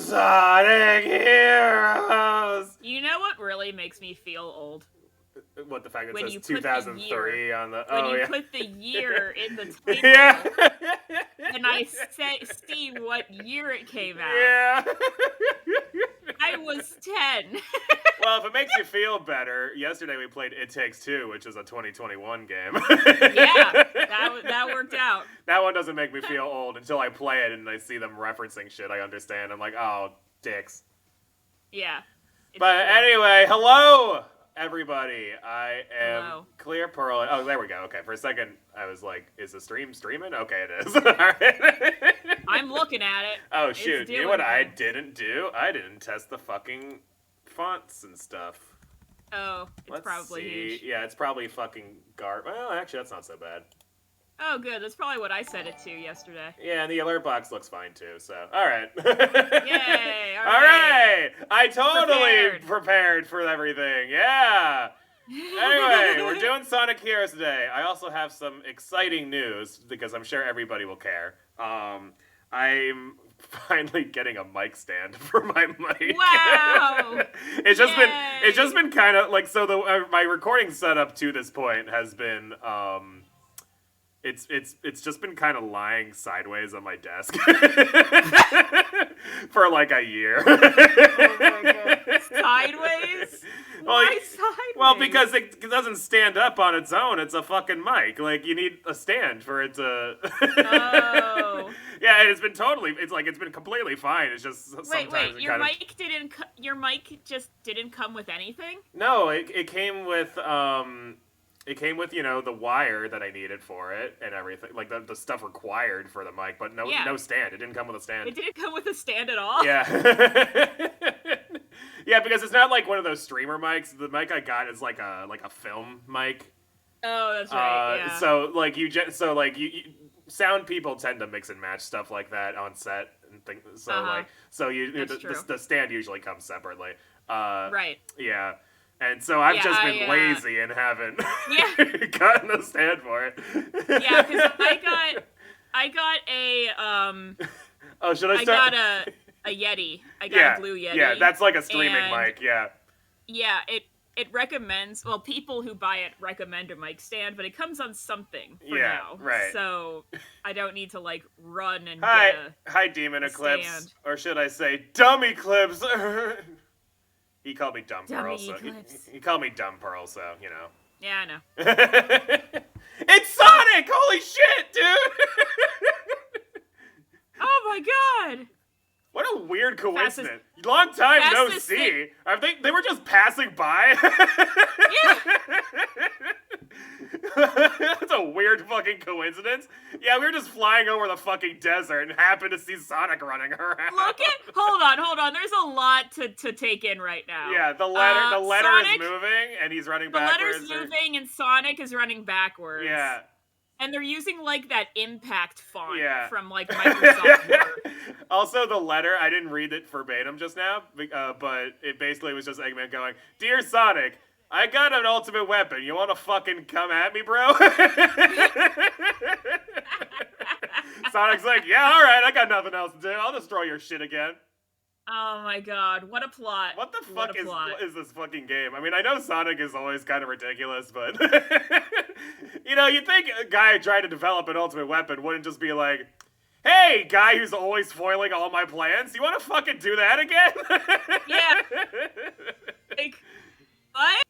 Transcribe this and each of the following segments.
Sonic Heroes! You know what really makes me feel old? What, the fact that When it you says put the 2003 year, on the... when Oh, you yeah. put the year in the title, Yeah. and I see what year it came out. Yeah. I was 10. Well, if it makes you feel better, yesterday we played It Takes Two, which is a 2021 game. Yeah, that worked out. That one doesn't make me feel old until I play it and I see them referencing shit I understand. I'm like, oh, dicks. Yeah. But anyway, hello, everybody. I am ClearPearl. Oh, there we go. Okay, for a second, I was like, is the stream streaming? Okay, it is. All right. I'm looking at it. Oh, shoot. You know what I things. didn't do? I didn't test the fucking fonts and stuff. Oh, it's probably huge. Yeah, it's probably fucking well, actually, that's not so bad. Oh, good. That's probably what I set it to yesterday. Yeah, and the alert box looks fine, too, so... Alright. Yay! Alright! I totally prepared for everything, yeah! Anyway, we're doing Sonic Heroes today. I also have some exciting news, because I'm sure everybody will care. I'm finally getting a mic stand for my mic. Wow! It's just been kind of like, so my recording setup to this point has been it's just been kind of lying sideways on my desk for like a year. Oh my God. Sideways? Why sideways? Well, because it doesn't stand up on its own. It's a fucking mic. Like, you need a stand for it to... Oh. Yeah, and it's been completely fine. It's just sometimes wait, your mic just didn't come with anything? No, it came with you know, the wire that I needed for it and everything, like the stuff required for the mic, but no stand. It didn't come with a stand. It didn't come with a stand at all? Yeah. Yeah, because it's not like one of those streamer mics. The mic I got is like a film mic. Oh, that's right. Yeah. So sound people tend to mix and match stuff like that on set and things. So the stand usually comes separately. Right. Yeah. And so I've just been lazy and haven't gotten a stand for it. Yeah, because I got a Oh, should I start? I got a Yeti. I got a blue Yeti. Yeah, that's like a streaming mic. Yeah. Yeah, it recommends. Well, people who buy it recommend a mic stand, but it comes on something for now. Right. So I don't need to like run and Hi, Demon Eclipse, stand. or should I say, Dumb Eclipse? He called me Dumb Pearl, so he called me Dumb Pearl, so you know. Yeah, I know. It's Sonic! Holy shit, dude! Oh my God! What a weird coincidence. Long time no see. I think they were just passing by. Yeah. That's a weird fucking coincidence. Yeah, we were just flying over the fucking desert and happened to see Sonic running around. Hold on. There's a lot to take in right now. Yeah, the letter Sonic, is moving and he's running backwards. The letter's moving and Sonic is running backwards. Yeah. And they're using, like, that impact font from, like, Microsoft Word. Also, the letter, I didn't read it verbatim just now, but it basically was just Eggman going, "Dear Sonic, I got an ultimate weapon. You want to fucking come at me, bro?" Sonic's like, "Yeah, alright, I got nothing else to do. I'll destroy your shit again." Oh my God, what a plot. What the fuck is this fucking game? I mean, I know Sonic is always kind of ridiculous, but... You know, you'd think a guy trying to develop an ultimate weapon wouldn't just be like, "Hey, guy who's always foiling all my plans, you want to fucking do that again?" Yeah. Like, what?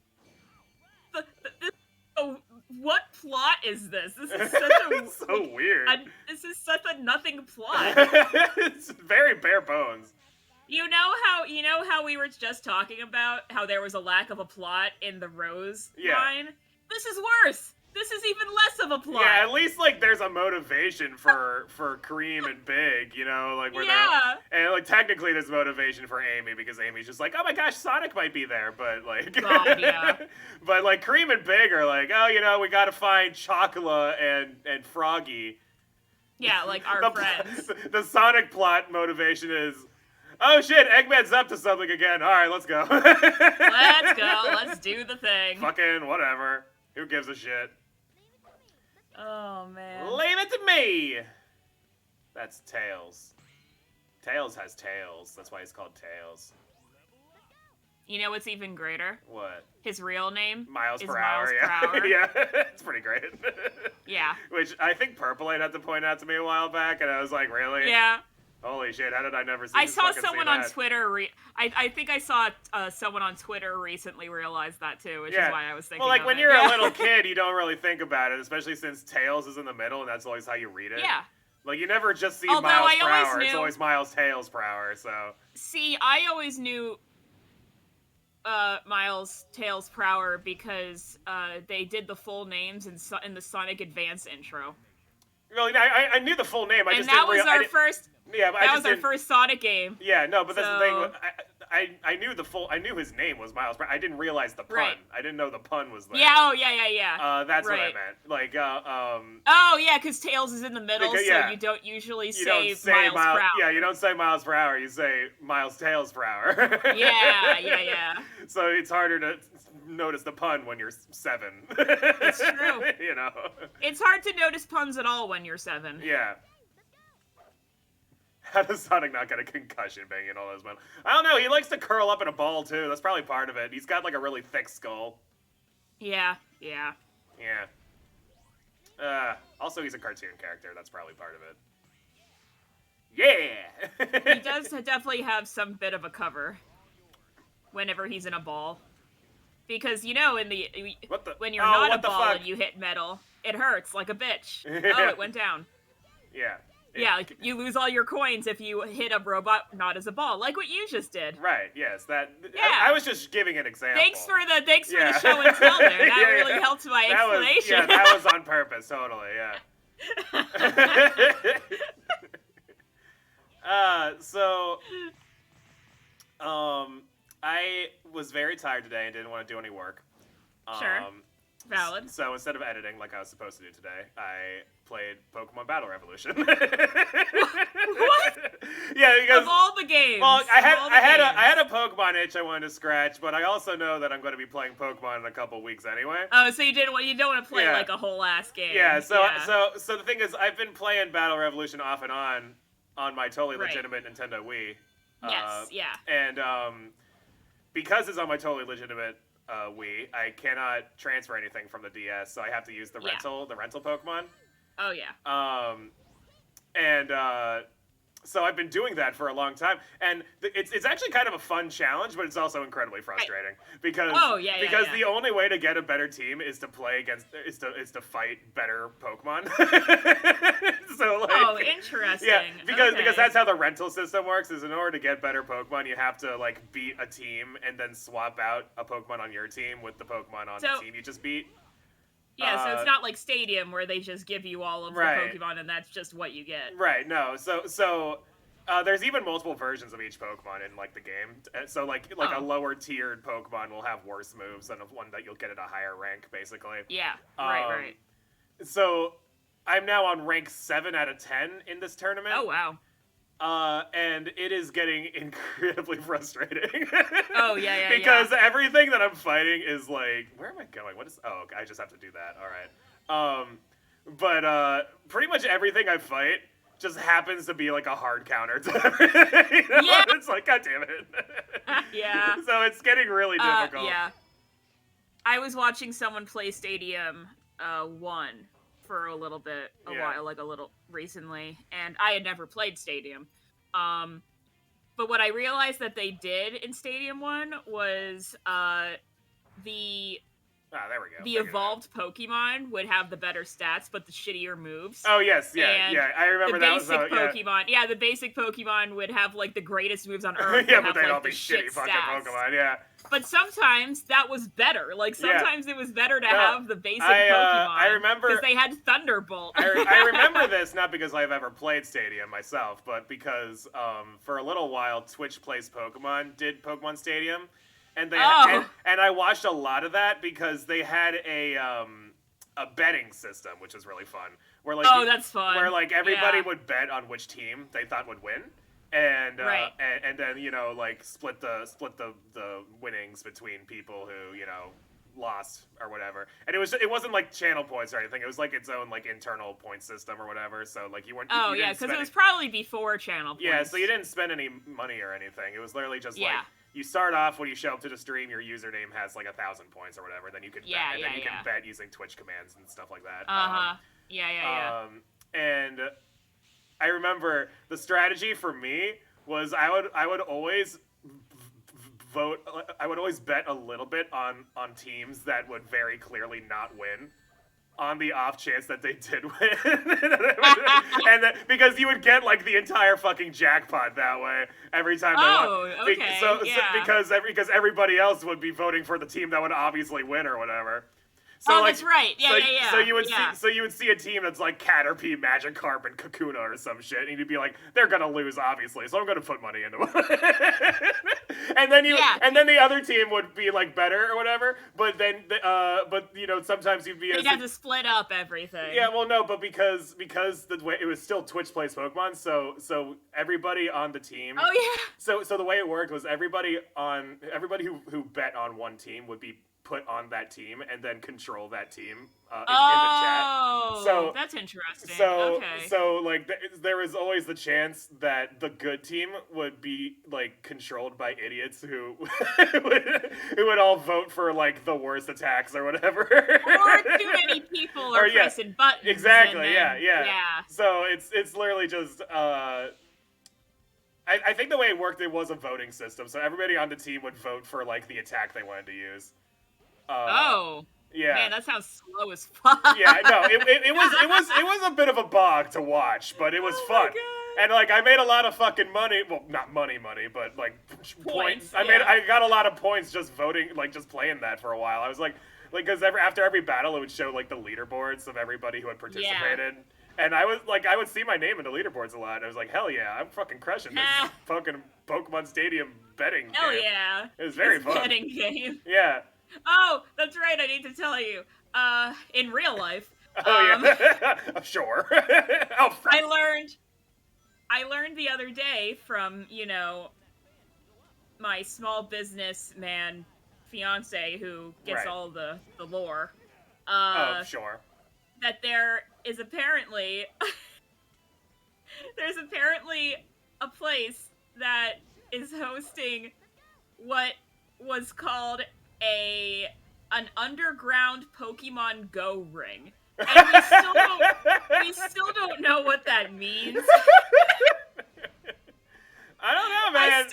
What plot is this? This is such a... so weird. This is such a nothing plot. It's very bare bones. You know how we were just talking about how there was a lack of a plot in the Rose line? This is worse. This is even less of a plot. Yeah, at least like there's a motivation for Cream and Big, you know, like where and like technically there's motivation for Amy because Amy's just like, "Oh my gosh, Sonic might be there," but like God, yeah. But like Cream and Big are like, "Oh, you know, we got to find Chocola and Froggy." Yeah, like our friends. The Sonic plot motivation is, "Oh shit, Eggman's up to something again. All right, let's go." Let's go. Let's do the thing. Fucking whatever. Who gives a shit? Oh, man. Leave it to me! That's Tails. Tails has tails. That's why he's called Tails. You know what's even greater? What? His real name Miles is per hour. Yeah, yeah, it's pretty great. Yeah. Which I think Purple had to point out to me a while back, and I was like, really? Yeah. Holy shit! How did I never see? I saw someone on that? Twitter. I think I saw someone on Twitter recently realize that too, which is why I was thinking. Well, like of when it. you're a little kid, you don't really think about it, especially since Tails is in the middle, and that's always how you read it. Yeah. Like you never just see Although miles I per always hour; knew... it's always miles tails per hour. So. See, I always knew Miles Tails per hour because they did the full names in the Sonic Advance intro. Well, I knew the full name. And that was our first. Yeah, but that was our first Sonic game. Yeah, no, but that's the thing. I knew I knew his name was Miles. I didn't realize the pun. Right. I didn't know the pun was there. Yeah. Oh, yeah. That's right. what I meant. Like, Oh, yeah, because Tails is in the middle, because, so you don't usually say Miles per hour. Yeah, you don't say miles per hour. You say Miles Tails per hour. Yeah. So it's harder to notice the pun when you're 7. It's true. You know. It's hard to notice puns at all when you're 7. Yeah. How does Sonic not get a concussion banging all those men? I don't know. He likes to curl up in a ball, too. That's probably part of it. He's got, like, a really thick skull. Yeah. Yeah. Also, he's a cartoon character. That's probably part of it. Yeah! He does definitely have some bit of a cover whenever he's in a ball. Because, when you're not a ball and you hit metal, it hurts like a bitch. Oh, it went down. Yeah. Yeah, like you lose all your coins if you hit a robot not as a ball, like what you just did. Right. Yes. Yeah. I was just giving an example. Thanks for the show and tell there. That really helped my explanation. That was on purpose. Totally. Yeah. I was very tired today and didn't want to do any work. Sure. Valid. So instead of editing like I was supposed to do today, I played Pokemon Battle Revolution. What? Yeah, because of all the games. Well, I had a Pokemon itch I wanted to scratch, but I also know that I'm going to be playing Pokemon in a couple weeks anyway. Oh, so you don't want to play like a whole ass game. Yeah. So the thing is, I've been playing Battle Revolution off and on my totally legitimate Nintendo Wii. Yes. Yeah. And because it's on my totally legitimate Wii, I cannot transfer anything from the DS, so I have to use the rental Pokemon. Oh yeah. So I've been doing that for a long time, and it's actually kind of a fun challenge, but it's also incredibly frustrating because the only way to get a better team is to play against is to fight better Pokemon. So like, interesting. Yeah, because that's how the rental system works. Is in order to get better Pokemon, you have to like beat a team and then swap out a Pokemon on your team with the Pokemon on the team you just beat. Yeah, so it's not like Stadium where they just give you all of the Pokemon and that's just what you get. Right, no. So there's even multiple versions of each Pokemon in like the game. So like a lower tiered Pokemon will have worse moves than one that you'll get at a higher rank, basically. Yeah, right. So I'm now on rank 7 out of 10 in this tournament. Oh, wow. And it is getting incredibly frustrating. Oh, yeah. Because everything that I'm fighting is like, where am I going? Okay, I just have to do that. All right. But pretty much everything I fight just happens to be like a hard counter to everything. Yeah. It's like, God damn it. Yeah. So it's getting really difficult. Yeah. I was watching someone play Stadium 1 for a little bit, recently, and I had never played Stadium. But what I realized that they did in Stadium 1 was the there we go. The evolved Pokemon would have the better stats, but the shittier moves. Oh, yes, yeah. I remember that. The basic Pokemon would have, like, the greatest moves on Earth. Yeah, but they'd all be shitty fucking Pokemon, yeah. But sometimes that was better. Like, sometimes it was better to have the basic Pokemon. I remember... Because they had Thunderbolt. I remember this, not because I've ever played Stadium myself, but because for a little while, Twitch Plays Pokemon did Pokemon Stadium. And and I watched a lot of that because they had a betting system, which was really fun. Where like that's fun. Where like everybody would bet on which team they thought would win, and then like split the winnings between people who lost or whatever. And it wasn't like channel points or anything. It was like its own like internal point system or whatever. So like you weren't. Oh you yeah, because it was probably before channel points. Yeah, so you didn't spend any money or anything. It was literally just like you start off when you show up to the stream, your username has like 1,000 points or whatever. Then you can bet, and then you can bet using Twitch commands and stuff like that. And I remember the strategy for me was I would always vote. I would always bet a little bit on teams that would very clearly not win, on the off chance that they did win. And because you would get like the entire fucking jackpot that way every time they won. Okay. So because everybody else would be voting for the team that would obviously win or whatever. So that's right. Yeah. So you would see a team that's like Caterpie, Magikarp, and Kakuna or some shit, and you'd be like, they're gonna lose obviously, so I'm gonna put money into it. and then the other team would be like better or whatever. But then sometimes you'd be. You'd have to split up everything. Yeah, well, no, but because the way it was still Twitch plays Pokemon, so everybody on the team. Oh yeah. So the way it worked was everybody who bet on one team would be put on that team and then control that team in the chat. So that's interesting. So like there was always the chance that the good team would be like controlled by idiots who would all vote for like the worst attacks or whatever. Or too many people are pressing buttons. Exactly. Yeah. So it's literally just. I think the way it worked, it was a voting system, so everybody on the team would vote for like the attack they wanted to use. Yeah. Man, that sounds slow as fuck. Yeah, no, it was a bit of a bog to watch, but it was fun. And like I made a lot of fucking money. Well, not money, but like points. I got a lot of points just voting, like just playing that for a while. I was like because after every battle, it would show like the leaderboards of everybody who had participated. Yeah. And I would see my name in the leaderboards a lot. And I was like, hell yeah, I'm fucking crushing this fucking Pokemon Stadium betting game. Hell yeah. It was very fun. Betting game. Yeah. Oh, that's right. I need to tell you. In real life. Yeah. Sure. I learned the other day from, my small business man fiance who gets all the lore. Sure. That there is apparently a place that is hosting what was called an underground Pokemon Go ring. And we still don't know what that means. I don't know, man.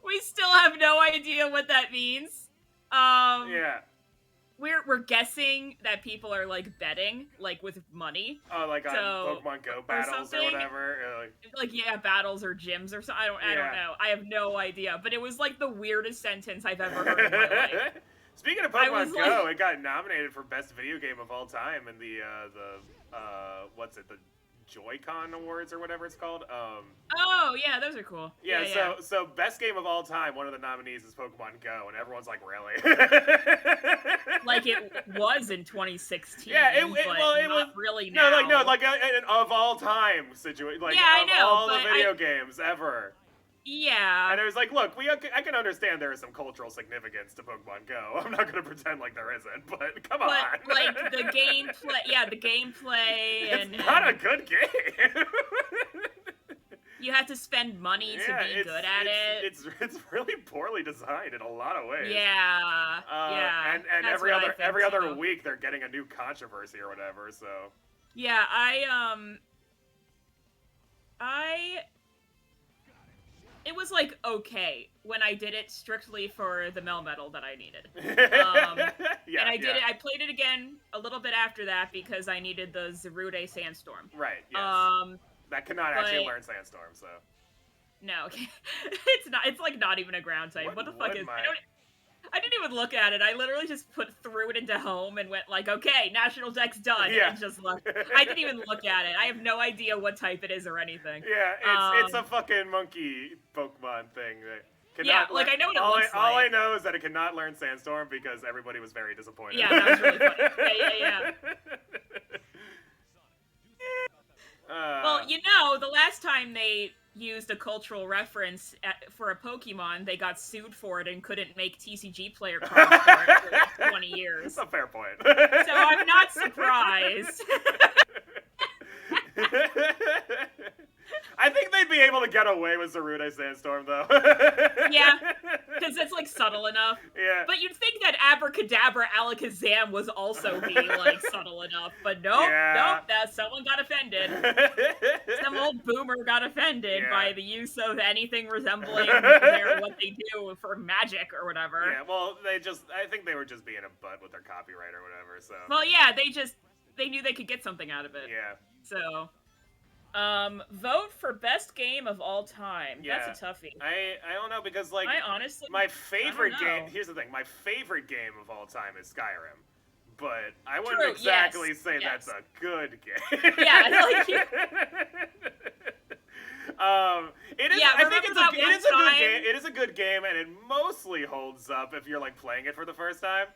We still have no idea what that means. Yeah. We're guessing that people are like betting, like with money. Oh, like on Pokemon Go battles or whatever. Like battles or gyms or something. I don't know. I have no idea. But it was like the weirdest sentence I've ever heard in my life. Speaking of Pokemon Go, it got nominated for Best Video Game of All Time in the the Joy-Con Awards or whatever it's called. Oh yeah, those are cool. Yeah, so Best Game of All Time, one of the nominees is Pokemon Go, and everyone's like, really? Like it was in 2016. Yeah, it was really now. Like an of all time situation. Like I know, all the video games ever. Yeah. And it was like, look, I can understand there is some cultural significance to Pokemon Go. I'm not going to pretend like there isn't, but come on. Like the gameplay, it's not a good game. You have to spend money to be good at it. It's really poorly designed in a lot of ways. Yeah. And every other week they're getting a new controversy or whatever. So. Yeah, it was like okay when I did it strictly for the Melmetal that I needed. And I did it. I played it again a little bit after that because I needed the Zerude Sandstorm. Right. Yes. That cannot actually learn Sandstorm, so. No, it's not. It's like not even a ground type. What the fuck is? I didn't even look at it. I literally just threw it into home and went like, okay, National Deck's done, and just left. I didn't even look at it. I have no idea what type it is or anything. Yeah, it's a fucking monkey Pokemon thing. I know what it looks like. All I know is that it cannot learn Sandstorm because everybody was very disappointed. Yeah, that was really funny. Yeah. Well, the last time they used a cultural reference for a Pokemon, they got sued for it and couldn't make TCG player cards for it for like 20 years. That's a fair point. So I'm not surprised. I think they'd be able to get away with Zarude Sandstorm, though. Yeah, because it's, like, subtle enough. Yeah. But you'd think that Abracadabra Alakazam was also be, like, subtle enough. But nope, someone got offended. Some old boomer got offended by the use of anything resembling what they do for magic or whatever. Yeah, well, I think they were just being a butt with their copyright or whatever, so. Well, yeah, they knew they could get something out of it. Yeah. So, vote for best game of all time. Yeah. That's a toughie. I don't know, because, like, I honestly, my favorite game, here's the thing, my favorite game of all time is Skyrim. But I wouldn't exactly say that's a good game. Yeah, like, it is. I think it is a good game, and it mostly holds up if you're like playing it for the first time.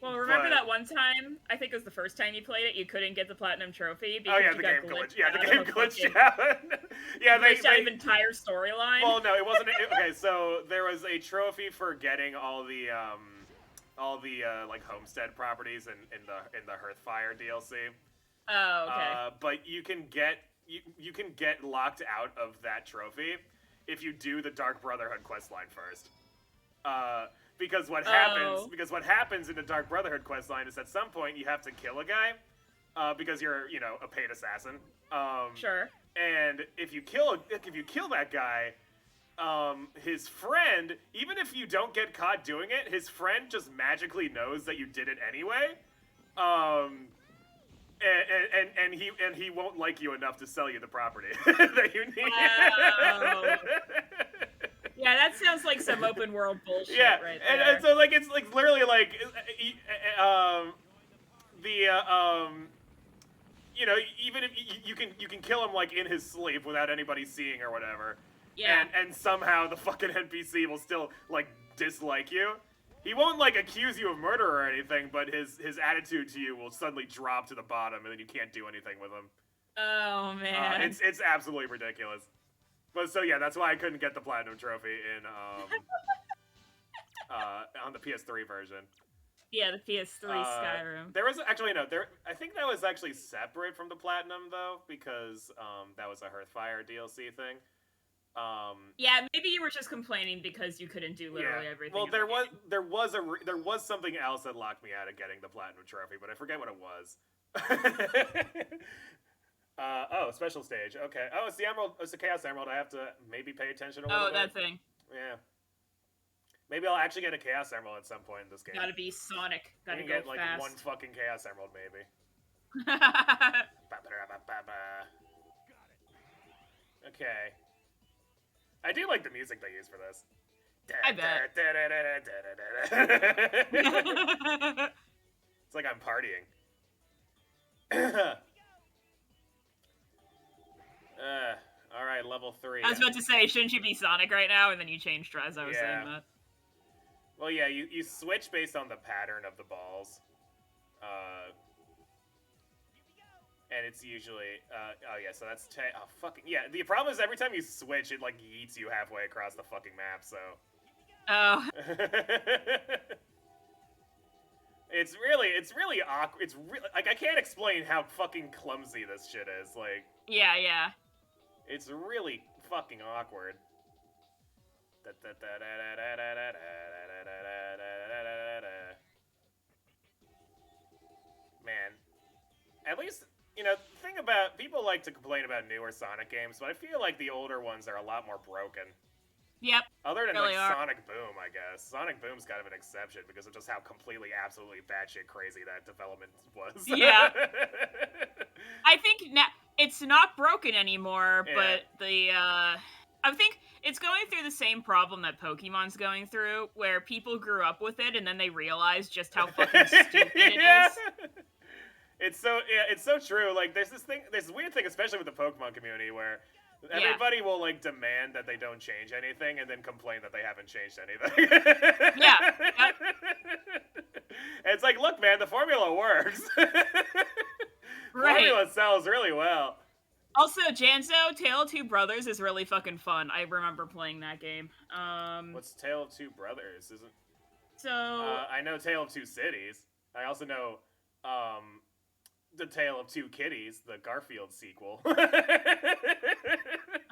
Well, remember that one time? I think it was the first time you played it. You couldn't get the platinum trophy because the game glitched. Yeah, the game glitched out. Yeah, they glitched out of entire storyline. Well, no, it wasn't. Okay, so there was a trophy for getting all the like homestead properties in the Hearthfire DLC. Oh, okay. But you can get locked out of that trophy if you do the Dark Brotherhood questline first. Because what happens in the Dark Brotherhood questline is at some point you have to kill a guy, because you're a paid assassin. Sure. And if you kill that guy, his friend, even if you don't get caught doing it, his friend just magically knows that you did it anyway. And he won't like you enough to sell you the property that you need. Wow. Yeah, that sounds like some open world bullshit right there. And so like it's like literally like even if you can kill him like in his sleep without anybody seeing or whatever. Yeah. And somehow the fucking NPC will still like dislike you. He won't like accuse you of murder or anything, but his attitude to you will suddenly drop to the bottom, and then you can't do anything with him. Oh man. It's absolutely ridiculous. But so yeah, that's why I couldn't get the platinum trophy in on the PS3 version. Yeah, the PS3 Skyrim. There was actually I think that was actually separate from the platinum though, because that was a Hearthfire DLC thing. Yeah, maybe you were just complaining because you couldn't do literally everything. Well, there was something else that locked me out of getting the platinum trophy, but I forget what it was. Special stage. Okay. Oh, it's the Emerald. It's the Chaos Emerald. I have to maybe pay attention a little bit. Oh, that thing. Yeah. Maybe I'll actually get a Chaos Emerald at some point in this game. Gotta be Sonic. Gotta go get like fast. one fucking Chaos Emerald, maybe. Okay. I do like the music they use for this. I bet. It's like I'm partying. All right, level 3. I was about to say, shouldn't you be Sonic right now? And then you changed as I was saying that. Well, yeah, you switch based on the pattern of the balls. And it's usually, so that's fucking, yeah, the problem is every time you switch, it, like, yeets you halfway across the fucking map, so. Oh. It's really awkward, it's really, like, I can't explain how fucking clumsy this shit is, like. Yeah. It's really fucking awkward. Man. At least, the thing about, people like to complain about newer Sonic games, but I feel like the older ones are a lot more broken. Yep. Other than really like Sonic Boom, I guess. Sonic Boom's kind of an exception because of just how completely, absolutely batshit crazy that development was. Yeah. I think it's not broken anymore, but I think it's going through the same problem that Pokemon's going through, where people grew up with it and then they realized just how fucking stupid it is. It's so true. Like, there's this weird thing, especially with the Pokemon community, where everybody will, like, demand that they don't change anything and then complain that they haven't changed anything. Yeah. And it's like, look, man, the formula works. Right. Formula sells really well. Also, Janzo, Tale of Two Brothers is really fucking fun. I remember playing that game. What's Tale of Two Brothers? Isn't So I know Tale of Two Cities. I also know The Tale of Two Kitties, the Garfield sequel.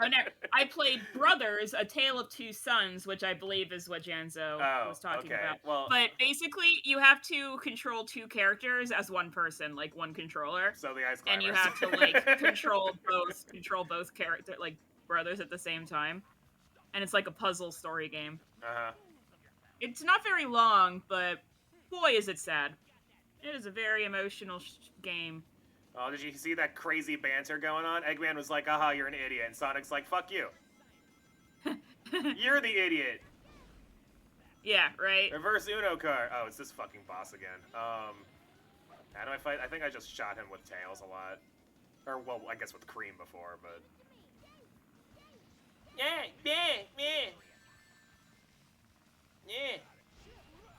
Oh, no. I played Brothers, A Tale of Two Sons, which I believe is what Janzo was talking about. Well, but basically, you have to control two characters as one person, like one controller. So the Ice Climbers. And you have to like control both character like brothers at the same time. And it's like a puzzle story game. Uh-huh. It's not very long, but boy is it sad. It is a very emotional game. Oh, did you see that crazy banter going on? Eggman was like, "Aha, you're an idiot," and Sonic's like, "Fuck you. You're the idiot." Yeah, right. Reverse Uno card. Oh, it's this fucking boss again. How do I fight? I think I just shot him with Tails a lot, or well, I guess with Cream before, but. Yeah.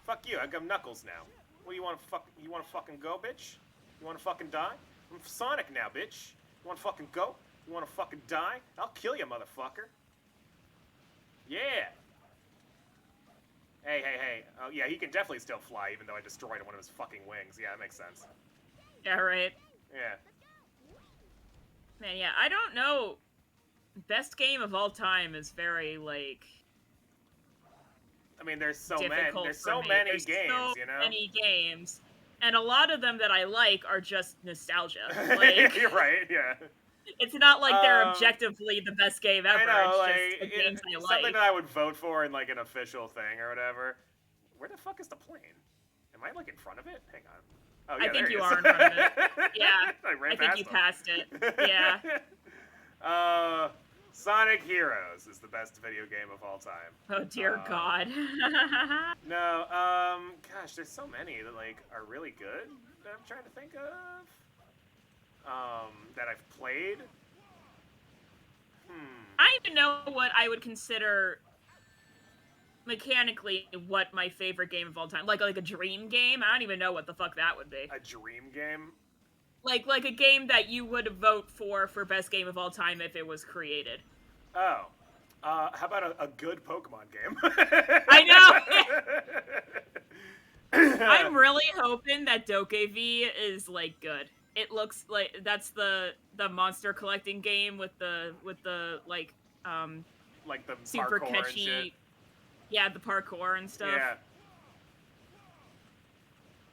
Fuck you. I got Knuckles now. What do you want to fuck? You want to fucking go, bitch? You want to fucking die? I'm Sonic now, bitch. You want to fucking go? You want to fucking die? I'll kill you, motherfucker. Yeah. Hey. Oh, yeah, he can definitely still fly, even though I destroyed one of his fucking wings. Yeah, that makes sense. Yeah, right. Yeah. Man, yeah, I don't know. Best game of all time is very, like... I mean, there's so many. There's so many games, you know? many games. And a lot of them that I like are just nostalgia. Like, you're right, yeah. It's not like they're objectively the best game ever. I know, it's just the games I like. Something that I would vote for in, like, an official thing or whatever. Where the fuck is the plane? Am I, like, in front of it? Hang on. Oh, yeah, I think you is. are in front of it. Yeah. I think you passed it. Yeah. Sonic Heroes is the best video game of all time. Oh, dear God. No, gosh, there's so many that, like, are really good that I'm trying to think of. That I've played. I don't even know what I would consider mechanically what my favorite game of all time. Like a dream game? I don't even know what the fuck that would be. A dream game? Like a game that you would vote for best game of all time if it was created. Oh. How about a good Pokemon game? I know! I'm really hoping that Dokev is, like, good. It looks like that's the monster collecting game with the like the super parkour catchy, and shit. Yeah, the parkour and stuff. Yeah.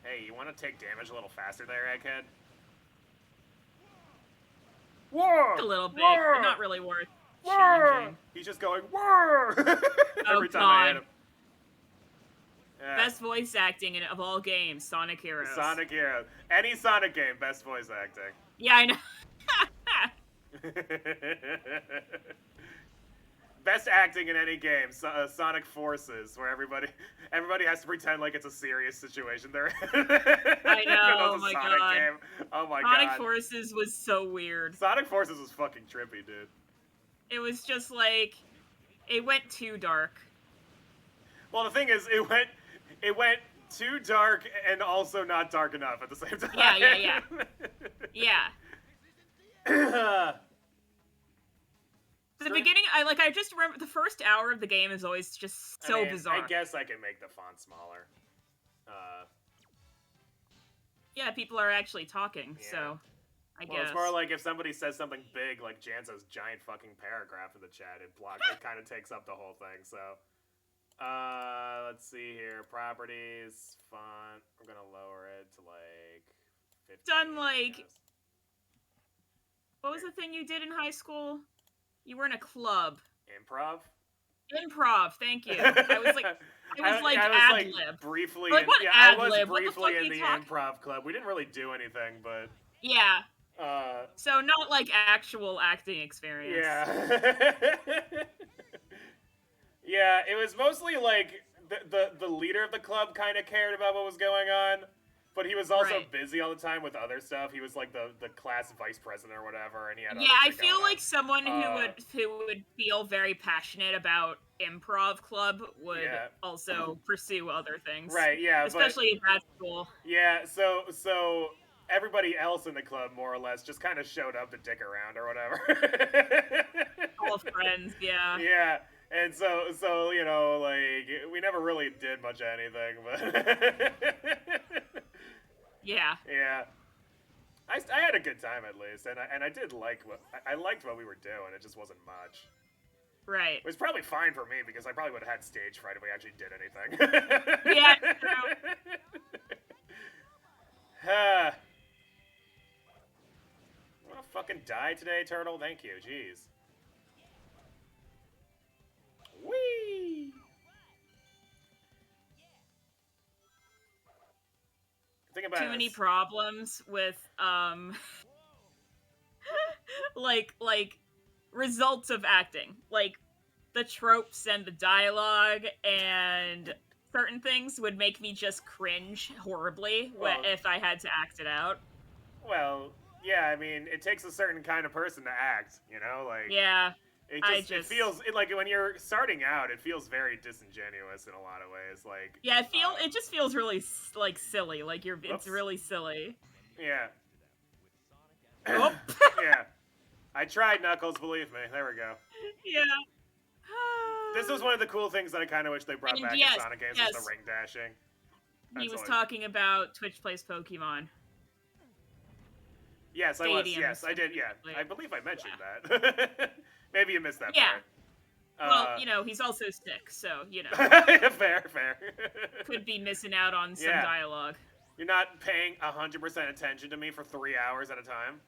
Hey, you want to take damage a little faster there, Egghead? Whoa! A little bit, Whoa! but not really worth Whoa! challenging. He's just going whoa! Every time I hit him. Yeah. Best voice acting of all games, Sonic Heroes. Sonic Heroes. Any Sonic game, best voice acting. Yeah, I know. Best acting in any game, Sonic Forces, where everybody has to pretend like it's a serious situation they're in. I know, oh my god. Game. Oh my Sonic god. Forces was so weird. Sonic Forces was fucking trippy, dude. It was just like, it went too dark. Well, the thing is, it went too dark and also not dark enough at the same time. Yeah. The beginning, I just remember the first hour of the game is always just so bizarre. I guess I can make the font smaller. Yeah, people are actually talking, so I guess. Well, it's more like if somebody says something big, like Janzo's giant fucking paragraph in the chat, it kind of takes up the whole thing, so. Let's see here. Properties, font. I'm gonna lower it to, like, 15. Done, like... What was the thing you did in high school? You were in a club. Improv? Improv, thank you. I was like ad-lib. Briefly, like, what I was ad-lib? briefly in the improv club. We didn't really do anything, but... Yeah. So not, like, actual acting experience. Yeah. Yeah, it was mostly, like, the leader of the club kind of cared about what was going on, but he was also busy all the time with other stuff. He was, like, the class vice president or whatever, and he had I feel like someone who would feel very passionate about improv club would also pursue other things. Right, yeah. Especially in grad school. Yeah, so everybody else in the club, more or less, just kind of showed up to dick around or whatever. All friends, yeah. Yeah, and so you know, like we never really did much of anything, but Yeah. yeah. I had a good time at least, and I did like I liked what we were doing. It just wasn't much. Right. It was probably fine for me because I probably would have had stage fright if we actually did anything. Yeah, true. I'm gonna fucking die today, Turtle. Thank you. Jeez. Whee! Think about Too many problems with like results of acting, like the tropes and the dialogue and certain things would make me just cringe horribly if I had to act it out. Well, yeah, I mean, it takes a certain kind of person to act, you know, like yeah. It feels like when you're starting out, it feels very disingenuous in a lot of ways. Like it just feels really like silly. Like it's really silly. Yeah. Oh. Yeah. I tried, Knuckles. Believe me. There we go. Yeah. This was one of the cool things that I kind of wish they brought back in Sonic games was the ring dashing. He was talking about Twitch Plays Pokemon. Yes, I was. Yes, I did. Yeah, I believe I mentioned that. Maybe you missed that part. Well, you know, he's also sick, so, you know. Fair. Could be missing out on some dialogue. You're not paying 100% attention to me for 3 hours at a time?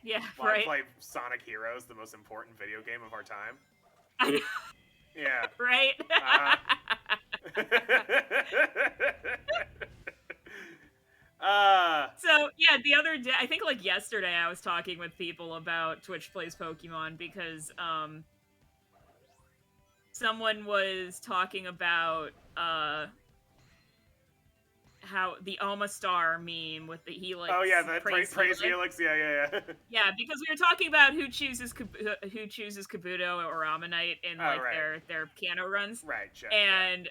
Yeah, while I play Sonic Heroes, the most important video game of our time? I know. Yeah. Right? So, yeah, the other day, I think, like, yesterday, I was talking with people about Twitch Plays Pokemon because, someone was talking about, how the Omastar meme with the Helix. Oh yeah, the praise Helix. Yeah. Yeah, because we were talking about who chooses Kabuto or Ammonite in their piano runs. Right. Sure, and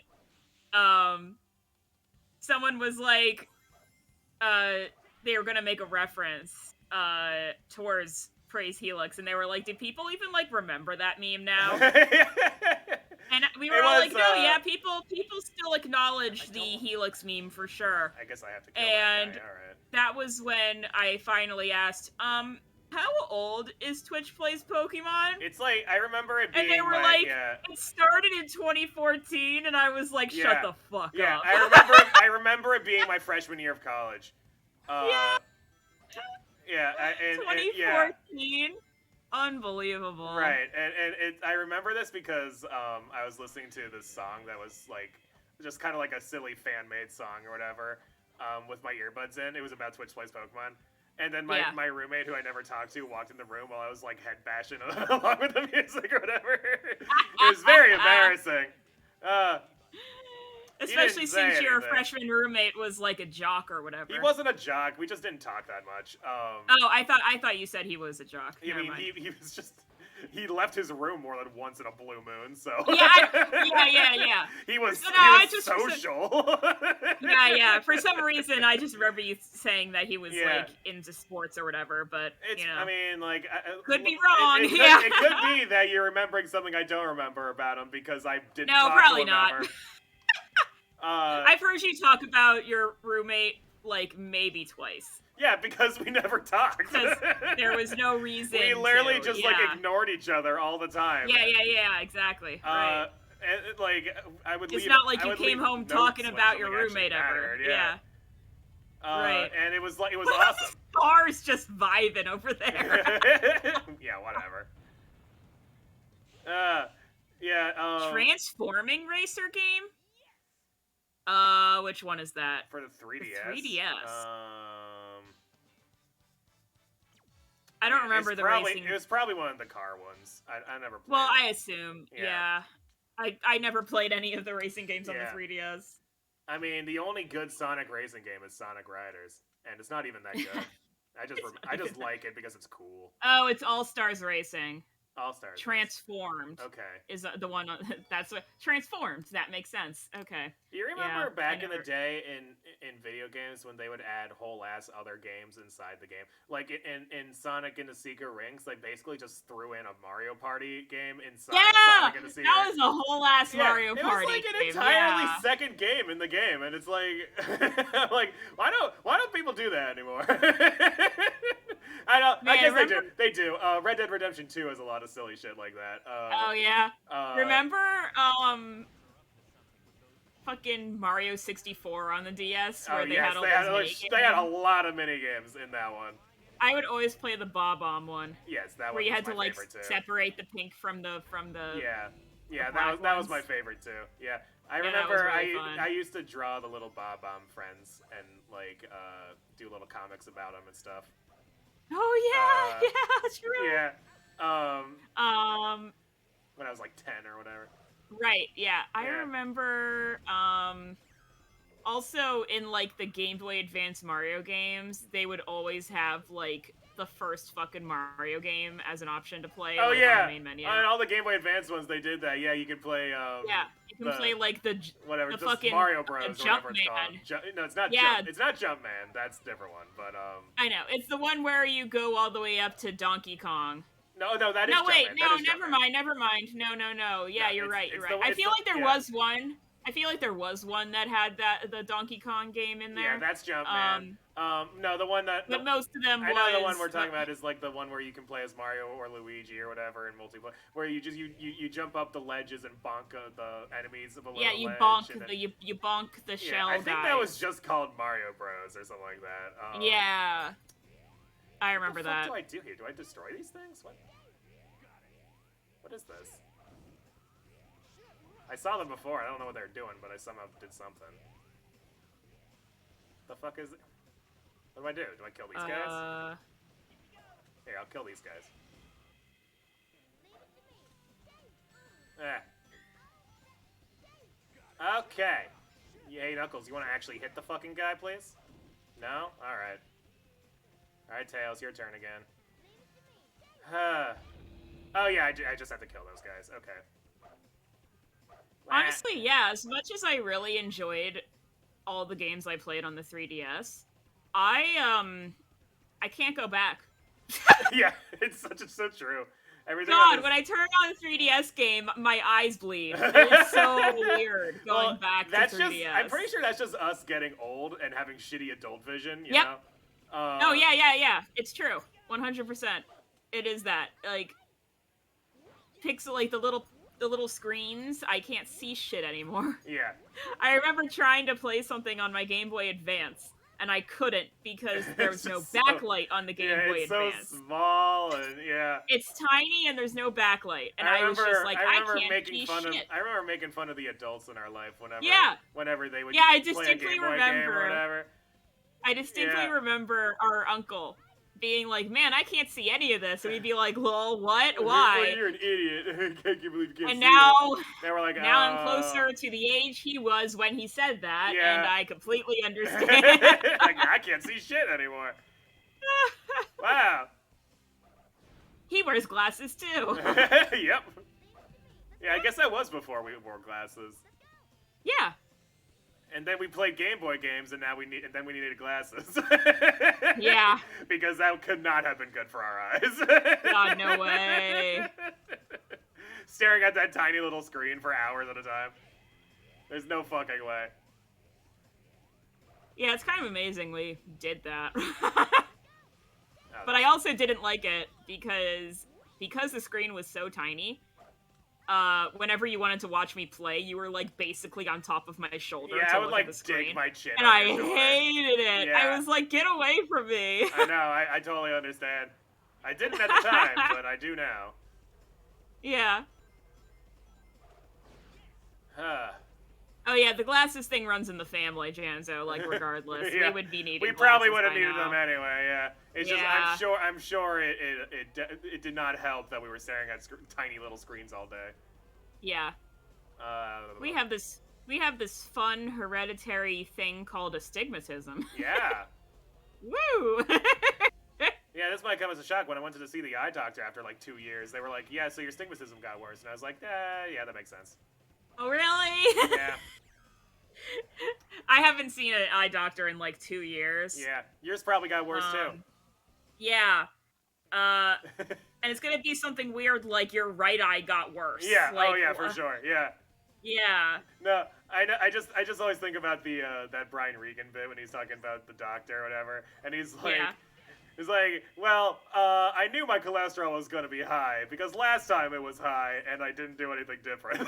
someone was like, they were gonna make a reference towards Praise Helix, and they were like, "Do people even like remember that meme now?" And we were all like, "No, yeah, people still acknowledge the Helix meme for sure." I guess I have to kill that guy. All right. That was when I finally asked, "How old is Twitch Plays Pokemon?" It's like I remember it being. And they were "It started in 2014," and I was like, "Shut the fuck up." Yeah, I remember it being my freshman year of college. Yeah. Yeah, 2014. Unbelievable. Right, and I remember this because I was listening to this song that was like just kind of like a silly fan-made song or whatever with my earbuds in. It was about Twitch Plays Pokemon. And then my roommate, who I never talked to, walked in the room while I was like head bashing along with the music or whatever. It was very embarrassing. Especially since your freshman roommate was like a jock or whatever. He wasn't a jock. We just didn't talk that much. I thought you said he was a jock. I mean, he was just. He left his room more than once in a blue moon, so. Yeah. He was social. Yeah. For some reason, I just remember you saying that he was like into sports or whatever, but you know. I mean, like, could be wrong. It could be that you're remembering something I don't remember about him because I didn't. No, talk probably to him not. Ever. I've heard you talk about your roommate like maybe twice. Yeah, because we never talked. Because there was no reason. We literally just like ignored each other all the time. Yeah, exactly. Right. And, like I would. It's not like you came home talking about your roommate ever. Yeah. Right. And it was awesome. Cars just vibing over there. Yeah, whatever. Transforming racer game? Which one is that? For the 3DS. The 3DS. I don't remember the racing. It was probably one of the car ones. I never played. Well, I assume. Yeah. I never played any of the racing games on the 3DS. I mean, the only good Sonic racing game is Sonic Riders, and it's not even that good. I just like it because it's cool. Oh, it's All Stars Racing. All Stars. Transformed. Okay. Is the one that's what Transformed. That makes sense. Okay. Do you remember back in never... the day in video games when they would add whole ass other games inside the game? Like in Sonic and the Secret Rings, they basically just threw in a Mario Party game inside Sonic and the Secret Rings. That was a whole ass Mario Party. It was like an entirely second game in the game, and it's like, like why don't people do that anymore? I know. I guess they do. Red Dead Redemption 2 has a lot of silly shit like that. Oh yeah. Remember fucking Mario 64 on the DS where they had all those they had a lot of mini games in that one. I would always play the Bob-omb one. Yes, that one. Where you had to like separate the pink from the that was my favorite too. Yeah. I remember I used to draw the little Bob-omb friends and like do little comics about them and stuff. Oh yeah, yeah, true. Yeah. When I was like 10 or whatever. Right, yeah. I remember also in like the Game Boy Advance Mario games, they would always have like the first fucking Mario game as an option to play on the main menu. On all the Game Boy Advance ones they did that. Yeah, you could play you can play like the fucking Mario Bros or whatever it's called. No, it's not it's not Jumpman. That's a different one, but I know. It's the one where you go all the way up to Donkey Kong. No, that is Jumpman. No, wait, no, never mind. No. Yeah, you're right. I feel like there was one. I feel like there was one that had the Donkey Kong game in there. Yeah, that's Jumpman. No, the one that... But most of them I know the one we're talking about is like the one where you can play as Mario or Luigi or whatever in multiplayer, where you just you jump up the ledges and bonk the enemies below the ledge. You bonk the shell guys. I think that was just called Mario Bros or something like that. Yeah. I remember that. What do I do here? Do I destroy these things? What is this? I saw them before. I don't know what they're doing, but I somehow did something. The fuck is it? What do I do? Do I kill these guys? Here, I'll kill these guys. Okay. Hey, Knuckles, you want to actually hit the fucking guy, please? No? Alright. Alright, Tails, your turn again. Oh, yeah, I just have to kill those guys. Okay. Honestly, yeah, as much as I really enjoyed all the games I played on the 3DS, I can't go back. Yeah, it's so true. Everything when I turn on a 3DS game, my eyes bleed. It's so weird going back to 3DS. I'm pretty sure that's just us getting old and having shitty adult vision, you know? Oh, yeah. It's true. 100%. It is that. Like, the little screens, I can't see shit anymore. Yeah. I remember trying to play something on my Game Boy Advance, and I couldn't because there was no backlight on the Game Boy Advance. It's so small, and it's tiny, and there's no backlight, and I was just like, I can't see shit. I remember making fun of the adults in our life whenever they would I play a Game Boy game or whatever. I distinctly remember our uncle being like, man, I can't see any of this. And we'd be like, lol, what? Why? Well, you're an idiot. I can't believe you can't and see now, it. Now we're like, I'm closer to the age he was when he said that, and I completely understand. Like, I can't see shit anymore. Wow. He wears glasses, too. Yep. Yeah, I guess that was before we wore glasses. Yeah. And then we played Game Boy games, and we needed glasses. Yeah. Because that could not have been good for our eyes. God, no way. Staring at that tiny little screen for hours at a time. There's no fucking way. Yeah, it's kind of amazing we did that. But I also didn't like it because the screen was so tiny. Whenever you wanted to watch me play, you were like basically on top of my shoulder. Yeah, to I would look like at the screen, dig my chin. And I hated it. Yeah. I was like, get away from me. I know. I totally understand. I didn't at the time, but I do now. Yeah. Oh yeah, the glasses thing runs in the family, Janzo. Like regardless, we would be needing. We probably would have needed needed them anyway. Yeah. It's just I'm sure it did not help that we were staring at tiny little screens all day. Yeah. We have this fun hereditary thing called astigmatism. Yeah. Woo! Yeah, this might come as a shock. When I went to see the eye doctor after like 2 years, they were like, "Yeah, so your stigmatism got worse," and I was like, "Yeah, that makes sense." Oh, really? Yeah. I haven't seen an eye doctor in like 2 years. Yeah, yours probably got worse too. Yeah. And it's gonna be something weird like your right eye got worse. Yeah. Like, oh yeah, for sure. Yeah. Yeah. No, I know. I just always think about the that Brian Regan bit when he's talking about the doctor or whatever, and he's like. Yeah. He's like, well, I knew my cholesterol was going to be high because last time it was high and I didn't do anything different.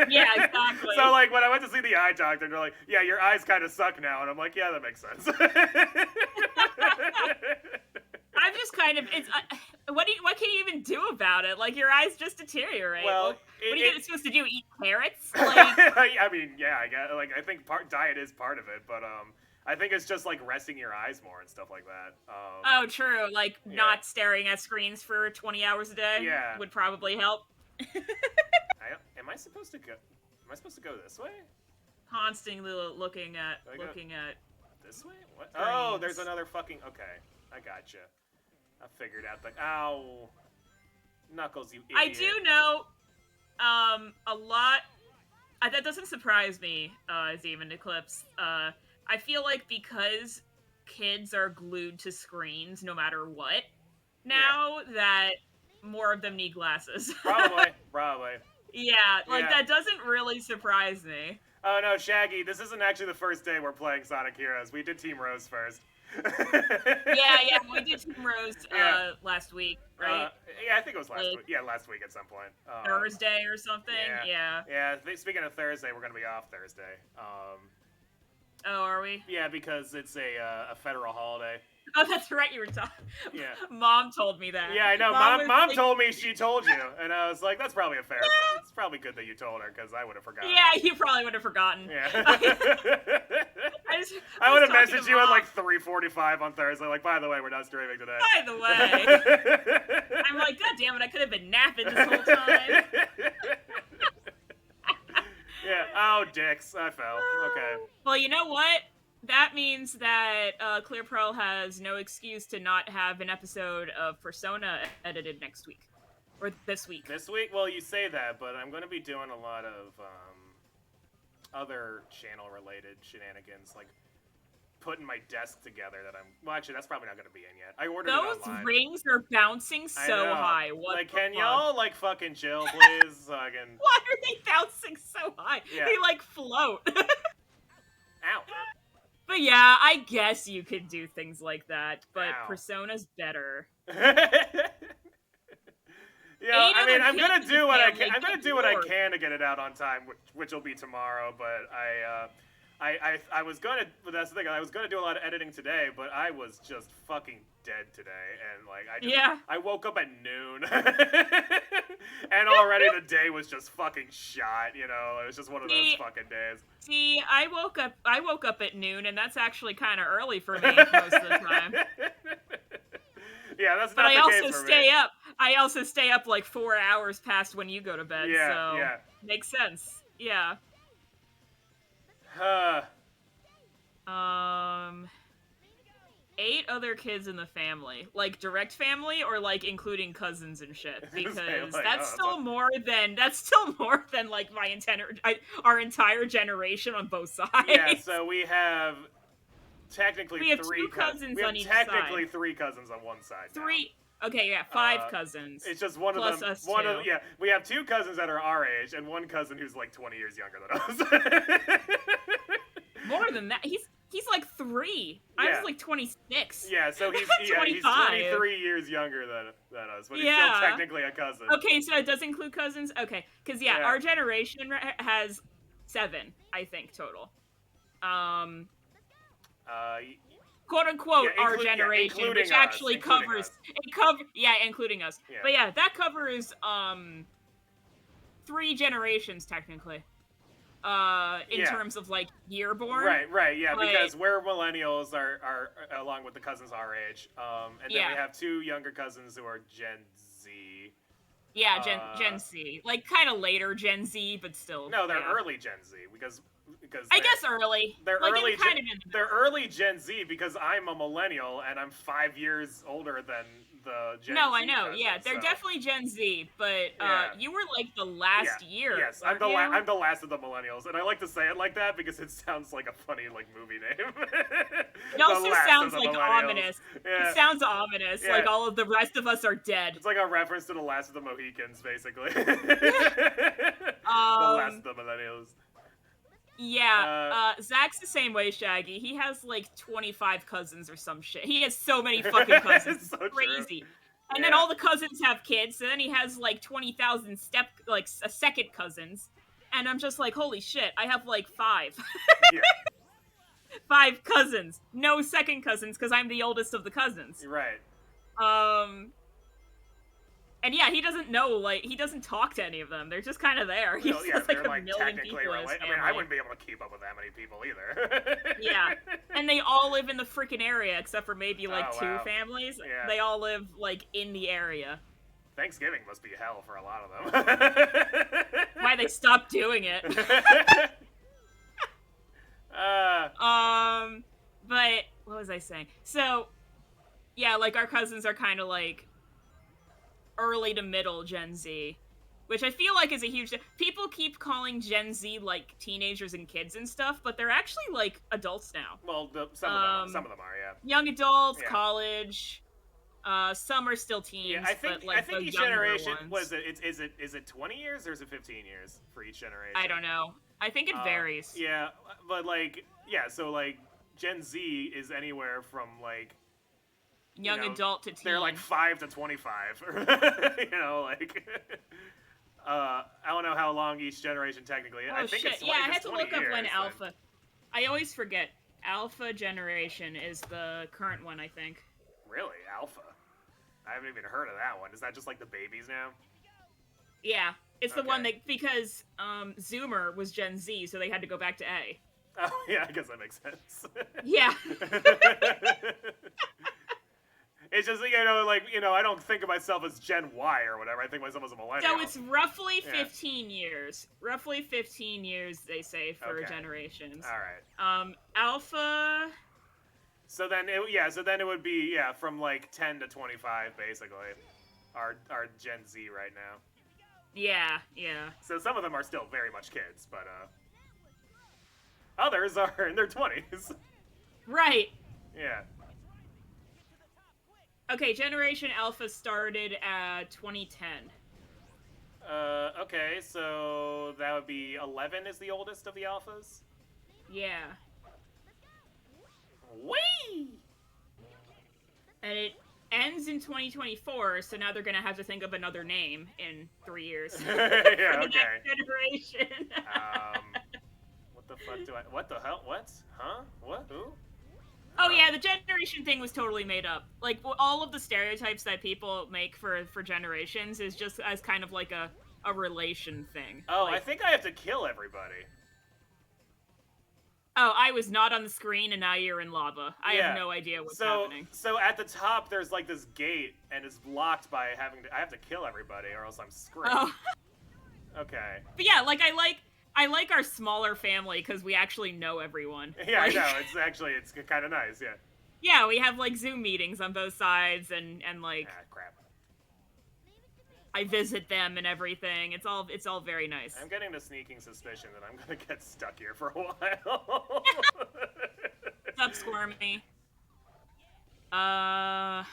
Yeah, exactly. So, like, when I went to see the eye doctor, they're like, yeah, your eyes kind of suck now. And I'm like, yeah, that makes sense. I'm just kind of, what can you even do about it? Like, your eyes just deteriorate. Well, what are you supposed to do, eat carrots? Like, I mean, yeah, I think diet is part of it, but, I think it's just like resting your eyes more and stuff like that. Oh, true. Like not staring at screens for 20 hours a day. Yeah. Would probably help. Am I supposed to go this way? Constantly looking at this way. What? Oh, there's another fucking. Okay, I gotcha. I figured out the. Ow, Knuckles, you idiot. I do know, a lot. That doesn't surprise me, Demon Eclipse. I feel like because kids are glued to screens no matter what now, that more of them need glasses. Probably. Yeah, like that doesn't really surprise me. Oh no, Shaggy, this isn't actually the first day we're playing Sonic Heroes. We did Team Rose first. yeah, we did Team Rose last week, right? Yeah, I think it was last week. Yeah, last week at some point. Thursday or something. Yeah. Speaking of Thursday, we're gonna be off Thursday. Oh, are we? Yeah, because it's a federal holiday. Oh, that's right. You were talking. Yeah. Mom told me that. Yeah, I know. Mom told me she told you, and I was like, that's probably a fair. It's probably good that you told her because I would have forgotten. Yeah, you probably would have forgotten. Yeah. I would have messaged you at like 3:45 on Thursday. Like, by the way, we're not streaming today. By the way, I'm like, God damn it! I could have been napping this whole time. Yeah. Oh, dicks. I fell. Okay. Well, you know what? That means that ClearPearl has no excuse to not have an episode of Persona edited next week. Or this week. This week? Well, you say that, but I'm going to be doing a lot of other channel-related shenanigans, like putting my desk together that I'm... Well, actually, that's probably not going to be in yet. I ordered it online. Those rings are bouncing so high. What like, can y'all, like, fucking chill, please? So I can... Why are they bouncing so high? Yeah. They, like, float. Ow. But yeah, I guess you could do things like that, but Ow. Persona's better. Yeah, I mean, I'm gonna do what I can. I'm gonna do what I can to get it out on time, which will be tomorrow. But I was gonna. But that's the thing. I was gonna do a lot of editing today, but I was just fucking dead today, and like I woke up at noon, and already the day was just fucking shot. You know, it was just one of those fucking days. See, I woke up at noon, and that's actually kind of early for me most of the time. Yeah, that's not the case for me. But I also stay up like 4 hours past when you go to bed. Yeah, so yeah. Makes sense. Yeah. 8 other kids in the family, like direct family or like including cousins and shit, because that's still more than like our entire generation on both sides. Yeah, so we have technically we have 3 2 cousins on each side. Technically 3 cousins on one side. 3. Okay, yeah, 5 cousins. It's just one plus of them. Us one two. of yeah, we have 2 cousins that are our age and 1 cousin who's like 20 years younger than us. More than that, he's like 3. I was like 26. Yeah, so he's 23 years younger than us, but he's still technically a cousin. Okay, so it does include cousins. Okay, because our generation has 7, I think, total. Quote unquote our generation, which actually covers including us. Yeah. But yeah, that covers 3 generations technically. In terms of like year born. Right, yeah, because we're millennials are along with the cousins our age. And then we have 2 younger cousins who are Gen Z. Yeah, Gen Z, like kind of later Gen Z, but still. No, they're yeah. early Gen Z because I guess early. They're like early. Kind of they're early Gen Z because I'm a millennial and I'm 5 years older than the Gen Z. No, I know. Cousins, yeah, they're so. definitely Gen Z, but Yeah. you were like the last year. Yes, I'm the last of the millennials, and I like to say it like that because it sounds like a funny like movie name. It also sounds like ominous. Yeah. It sounds ominous. Yeah. Like all of the rest of us are dead. It's like a reference to the Last of the Mohicans, basically. The Last of the Millennials. Yeah, Zach's the same way, Shaggy. He has like 25 cousins or some shit. He has so many fucking cousins. It's so crazy. True. And then all the cousins have kids, so then he has like 20,000 a second cousins. And I'm just like, holy shit, I have like 5. Yeah. 5 cousins. No second cousins, because I'm the oldest of the cousins. Right. And yeah, he doesn't know, like, he doesn't talk to any of them. They're just kind of there. He's just like a million people in his family. I mean, I wouldn't be able to keep up with that many people either. Yeah. And they all live in the freaking area, except for maybe, like, 2 families. Yeah. They all live, like, in the area. Thanksgiving must be hell for a lot of them. Why they stopped doing it. But, what was I saying? So, yeah, like, our cousins are kind of, like, early to middle Gen Z, which I feel like is a huge... People keep calling Gen Z, like, teenagers and kids and stuff, but they're actually, like, adults now. Well, some of them are, yeah. Young adults, college, some are still teens, yeah, I think each generation, ones. Is it 20 years or is it 15 years for each generation? I don't know. I think it varies. Yeah, but, like, so, like, Gen Z is anywhere from, like, young adult to teen. They're like 5 to 25. Like I don't know how long each generation technically is. Oh, shit. Yeah, I had to look up when Alpha. I always forget. Alpha generation is the current one, I think. Really? Alpha? I haven't even heard of that one. Is that just like the babies now? Yeah. It's the one that, because Zoomer was Gen Z, so they had to go back to A. Oh, yeah, I guess that makes sense. Yeah. It's just, I don't think of myself as Gen Y or whatever. I think of myself as a millennial. So it's roughly 15 years. Roughly 15 years, they say, for generations. All right. Alpha... So then it would be, from, like, 10 to 25, basically. Our Gen Z right now. Yeah. So some of them are still very much kids, but, others are in their 20s. Right. Yeah. Okay, Generation Alpha started at 2010. Okay, so that would be 11 is the oldest of the Alphas? Yeah. Whee! And it ends in 2024, so now they're gonna have to think of another name in 3 years. Yeah, next generation. What the fuck what the hell? What? Huh? What? Who? Oh yeah, the generation thing was totally made up. Like, all of the stereotypes that people make for generations is just as kind of like a relation thing. Oh, like, I think I have to kill everybody. Oh, I was not on the screen, and now you're in lava. I have no idea what's happening. So at the top, there's like this gate, and it's blocked by I have to kill everybody, or else I'm screwed. Oh. Okay. But yeah, like I like our smaller family because we actually know everyone. Yeah, I know. It's kind of nice. Yeah. Yeah, we have like Zoom meetings on both sides, and like. Ah, crap. I visit them and everything. It's all very nice. I'm getting the sneaking suspicion that I'm gonna get stuck here for a while. What's up, Squirmy? Yeah,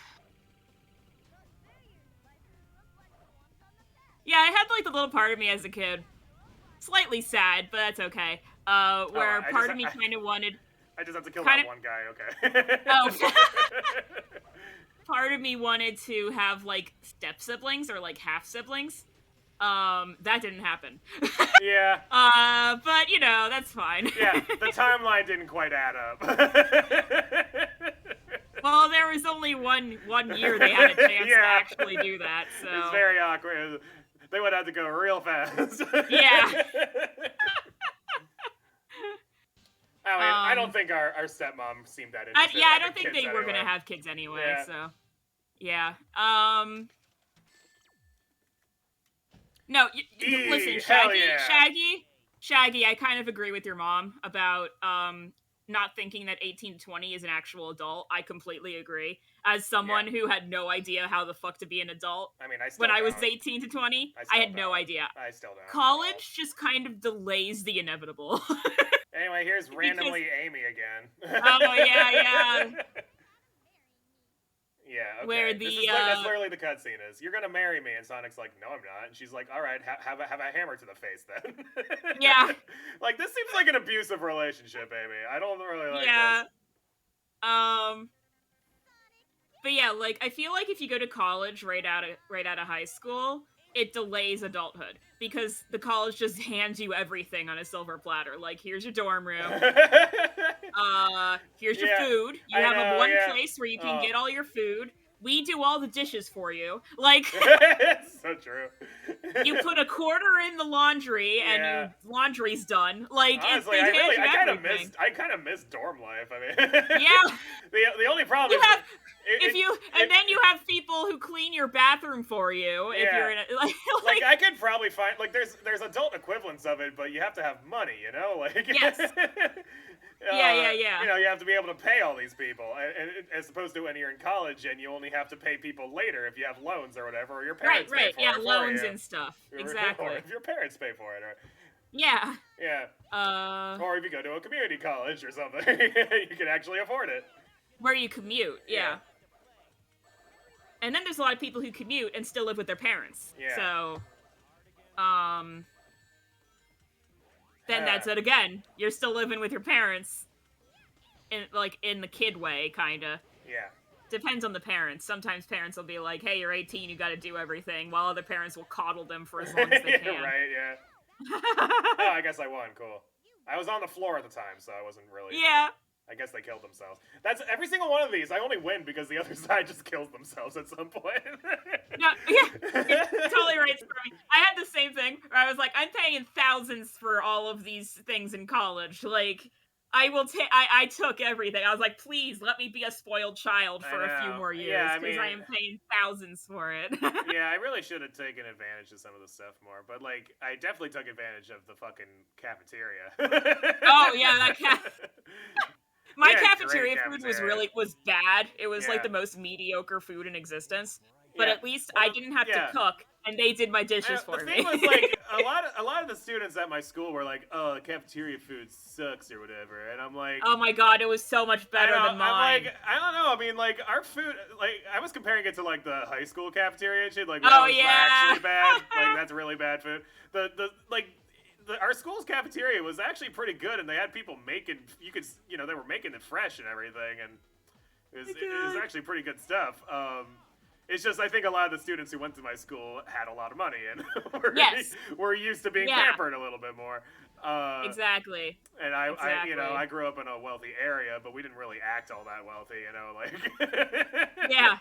I had like the little part of me as a kid. Slightly sad, but that's okay. Where part of me kind of wanted... I just have to kill that one guy, okay. Oh. Part of me wanted to have, like, step-siblings or, like, half-siblings. That didn't happen. Yeah. But, you know, that's fine. Yeah, the timeline didn't quite add up. Well, there was only one year they had a chance to actually do that, so... It's very awkward. They would have to go real fast. Yeah. I mean, I don't think our stepmom seemed that interested. I don't think they were going to have kids anyway, so... Yeah. No, listen, Hell yeah. Shaggy. I kind of agree with your mom about not thinking that 18 to 20 is an actual adult. I completely agree. As someone who had no idea how the fuck to be an adult, I mean, I still when I was don't. 18 to 20, I I still had no don't. idea. I still don't at all. College just kind of delays the inevitable. Anyway, here's Because randomly Amy again. oh yeah, Yeah, where okay. This the is like that's literally the cutscene is. You're gonna marry me, and Sonic's like, no, I'm not. And she's like, all right, have a hammer to the face then. yeah, Like this seems like an abusive relationship, Amy. I don't really like yeah. this. But yeah, like I feel like if you go to college right out of high school, it delays adulthood because the college just hands you everything on a silver platter. Like here's your dorm room, here's your Yeah, food. You I have a know. one Yeah. place where you can Oh, get all your food. We do all the dishes for you. Like it's so true. you put a quarter in the laundry and Yeah. your laundry's done. Like Honestly, they hand you everything. I kind of missed dorm life. I mean, Yeah, the only problem you is have it, if you and then you have people who clean your bathroom for you if Yeah. you're in a like I could probably find like there's adult equivalents of it, but you have to have money, you know, like Yes. Yeah. You know, you have to be able to pay all these people, and as opposed to when you're in college and you only have to pay people later if you have loans or whatever, or your parents pay for Yeah, it loans for you. and stuff. Or Exactly. if your parents pay for it, or Yeah. yeah, or if you go to a community college or something, you can actually afford it. Where you commute. Yeah. And then there's a lot of people who commute and still live with their parents. Yeah. So, then that's it again. You're still living with your parents, in the kid way, kinda. Yeah. Depends on the parents. Sometimes parents will be like, "Hey, you're 18, you got to do everything," while other parents will coddle them for as long as they can. Right. Yeah. Oh, I guess I won. Cool. I was on the floor at the time, so I wasn't really. Yeah. I guess they killed themselves. That's every single one of these. I only win because the other side just kills themselves at some point. No, yeah, you're totally right, Stormy. I had the same thing where I was like, I'm paying thousands for all of these things in college. Like, I took everything. I was like, please let me be a spoiled child for a few more years because I am paying thousands for it. Yeah, I really should have taken advantage of some of the stuff more, but like, I definitely took advantage of the fucking cafeteria. Oh yeah, my Yeah, cafeteria great food was bad. It was like Yeah. the most mediocre food in existence. But Yeah. at least I didn't have to cook, and they did my dishes for The me. thing was, like, a lot of the students at my school were like, "Oh, the cafeteria food sucks" or whatever, and I'm like, Oh my god, it was so much better than mine. I'm like, I don't know. I mean, like, our food, like, I was comparing it to like the high school cafeteria and shit. Like, that was actually bad. Like, that's really bad food. Our school's cafeteria was actually pretty good, and they had people making. They were making it fresh and everything, and it was actually pretty good stuff. It's just I think a lot of the students who went to my school had a lot of money and were used to being pampered a little bit more. Exactly. And I grew up in a wealthy area, but we didn't really act all that wealthy, like. Yeah.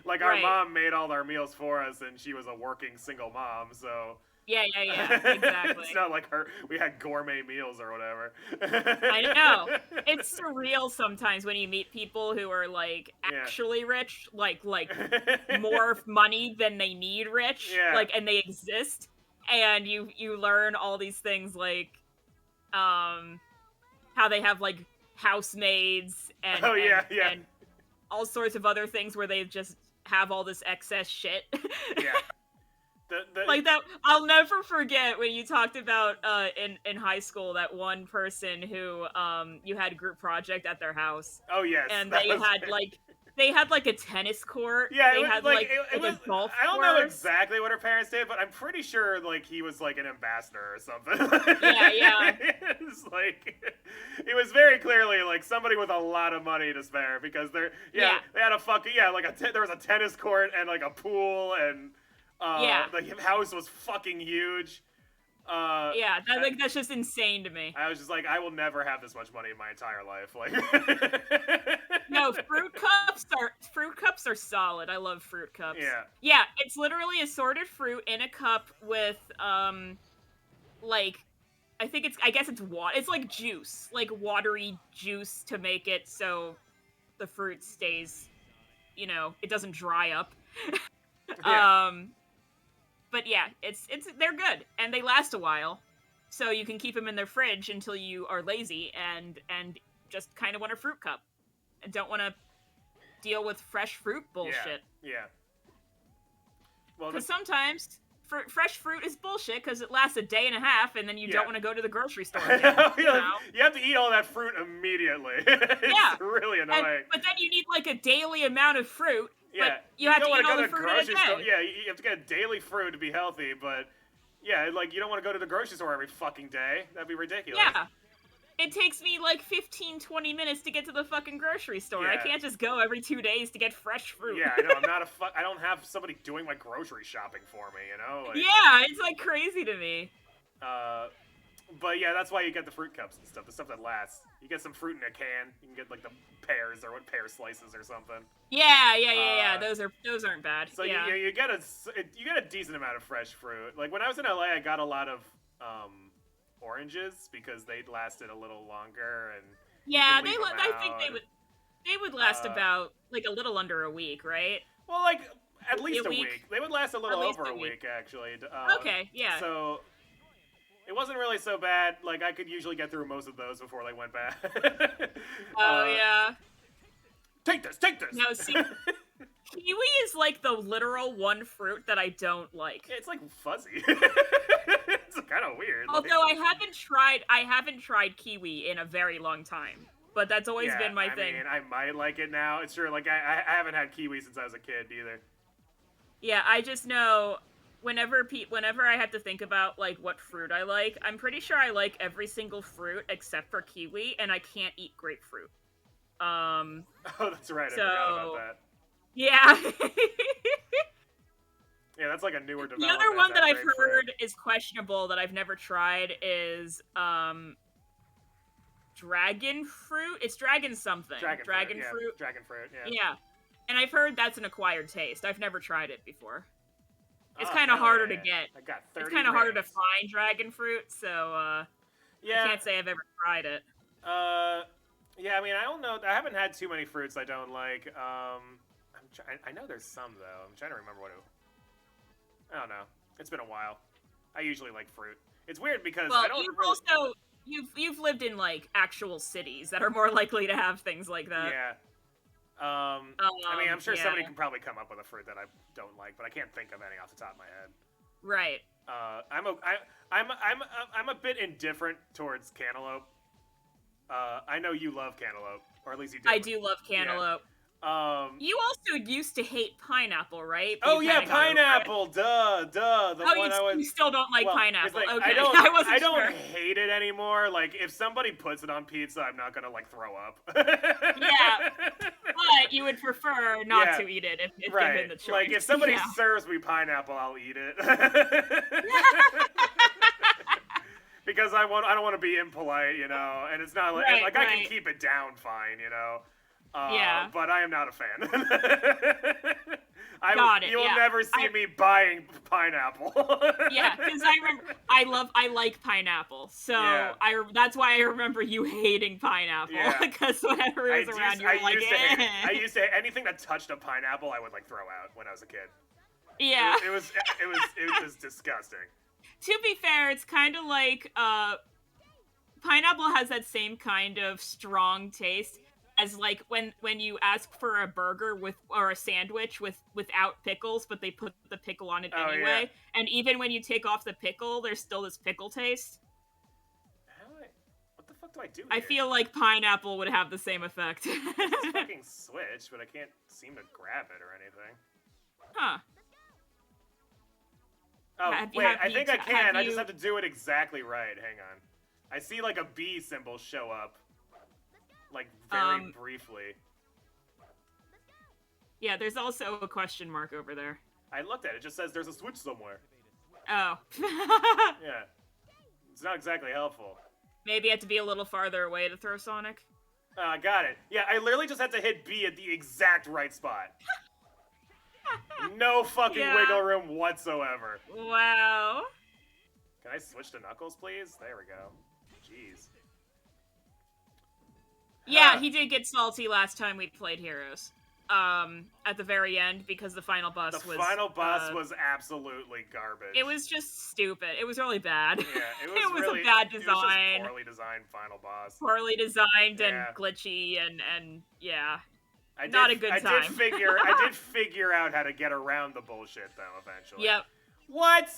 Like our mom made all our meals for us, and she was a working single mom, so. Yeah, exactly. It's not like we had gourmet meals or whatever. I know. It's surreal sometimes when you meet people who are like actually rich, like more money than they need rich, and they exist, and you learn all these things like how they have like housemaids and and all sorts of other things where they just have all this excess shit. Yeah. Like that, I'll never forget when you talked about in high school that one person who you had a group project at their house. Oh yes, and they had like a tennis court. Yeah, they had like it was, a golf. I don't know exactly what her parents did, but I'm pretty sure like he was like an ambassador or something. Yeah. It's like it was very clearly like somebody with a lot of money to spare because they had a fucking there was a tennis court and like a pool and. The house was fucking huge. That's just insane to me. I was just like, I will never have this much money in my entire life. Like, no, fruit cups are solid. I love fruit cups. Yeah, it's literally assorted fruit in a cup with I guess it's water. It's like juice, like watery juice to make it so the fruit stays, it doesn't dry up. but yeah, it's they're good and they last a while, so you can keep them in their fridge until you are lazy and just kind of want a fruit cup and don't want to deal with fresh fruit bullshit. Yeah. Well, because sometimes fresh fruit is bullshit because it lasts a day and a half and then you don't want to go to the grocery store again. You have to eat all that fruit immediately. It's really annoying. But then you need like a daily amount of fruit. Yeah, but you have to eat all the fruit in a day. Yeah, you have to get daily fruit to be healthy, but yeah, like you don't want to go to the grocery store every fucking day. That'd be ridiculous. Yeah. It takes me like 15-20 minutes to get to the fucking grocery store. Yeah. I can't just go every 2 days to get fresh fruit. Yeah, I know. I don't have somebody doing my grocery shopping for me, you know? Like, yeah, it's like crazy to me. But yeah, that's why you get the fruit cups and stuff, the stuff that lasts. You get some fruit in a can. You can get like the pears or pear slices or something. Yeah. Those aren't bad. So you get a decent amount of fresh fruit. Like when I was in LA, I got a lot of oranges because they lasted a little longer and I think they would last about like a little under a week, right? Well, like at least a week. They would last a little over a week actually. Okay, yeah. So it wasn't really so bad. Like I could usually get through most of those before they went bad. Yeah. Take this. No, see, kiwi is like the literal one fruit that I don't like. Yeah, it's like fuzzy. It's kind of weird. Although I haven't tried kiwi in a very long time. But that's always been my thing. I mean, I might like it now. It's true. Like I haven't had kiwi since I was a kid either. Yeah, I just know whenever I have to think about like what fruit I like, I'm pretty sure I like every single fruit except for kiwi, and I can't eat grapefruit. Oh, that's right. So, I forgot about that. Yeah. Yeah, that's like a newer development. The other one that I've heard is questionable that I've never tried is dragon fruit. It's dragon something. Dragon fruit. Dragon fruit, yeah. Yeah. And I've heard that's an acquired taste. I've never tried it before. It's kind of harder to get. I got 30 It's kind of harder to find dragon fruit, so I can't say I've ever tried it. Yeah, I mean, I don't know. I haven't had too many fruits I don't like. I know there's some though. I'm trying to remember I don't know. It's been a while. I usually like fruit. It's weird because I don't you've lived in like actual cities that are more likely to have things like that. Yeah. I mean, I'm sure somebody can probably come up with a fruit that I don't like, but I can't think of any off the top of my head. Right. I'm a bit indifferent towards cantaloupe. I know you love cantaloupe, or at least you do. I do love cantaloupe. Yeah. You also used to hate pineapple, right? Oh yeah, pineapple. Duh. You still don't like pineapple. Like, okay, I don't hate it anymore. Like if somebody puts it on pizza, I'm not gonna like throw up. Yeah, but you would prefer not to eat it if given the choice. Like if somebody serves me pineapple, I'll eat it. Because I don't want to be impolite, you know, and it's not like I can keep it down fine, you know. But I am not a fan. You will never see me buying pineapple. Yeah, because I like pineapple, so that's why I remember you hating pineapple. Because whenever it was around, you were like, I used to hate anything that touched a pineapple. I would like throw out when I was a kid. Yeah, it was disgusting. To be fair, it's kind of like pineapple has that same kind of strong taste as like when you ask for a burger or a sandwich without pickles, but they put the pickle on it anyway. Yeah. And even when you take off the pickle, there's still this pickle taste. What the fuck do I do here? I feel like pineapple would have the same effect. It's fucking switch, but I can't seem to grab it or anything. Huh. Oh, I think I can. I just have to do it exactly right. Hang on. I see like a bee symbol show up. Like, very briefly. Yeah, there's also a question mark over there. I looked at it. It just says there's a switch somewhere. Oh. Yeah. It's not exactly helpful. Maybe you have to be a little farther away to throw Sonic. Oh, I got it. Yeah, I literally just had to hit B at the exact right spot. No fucking wiggle room whatsoever. Wow. Can I switch to Knuckles, please? There we go. Jeez. Yeah, he did get salty last time we played Heroes. at the very end because the final boss was absolutely garbage. It was just stupid. It was really bad. Yeah, it was it was really a bad design. It was just poorly designed final boss. Poorly designed and glitchy and yeah. Not a good time. I did figure out how to get around the bullshit though eventually. Yep. What?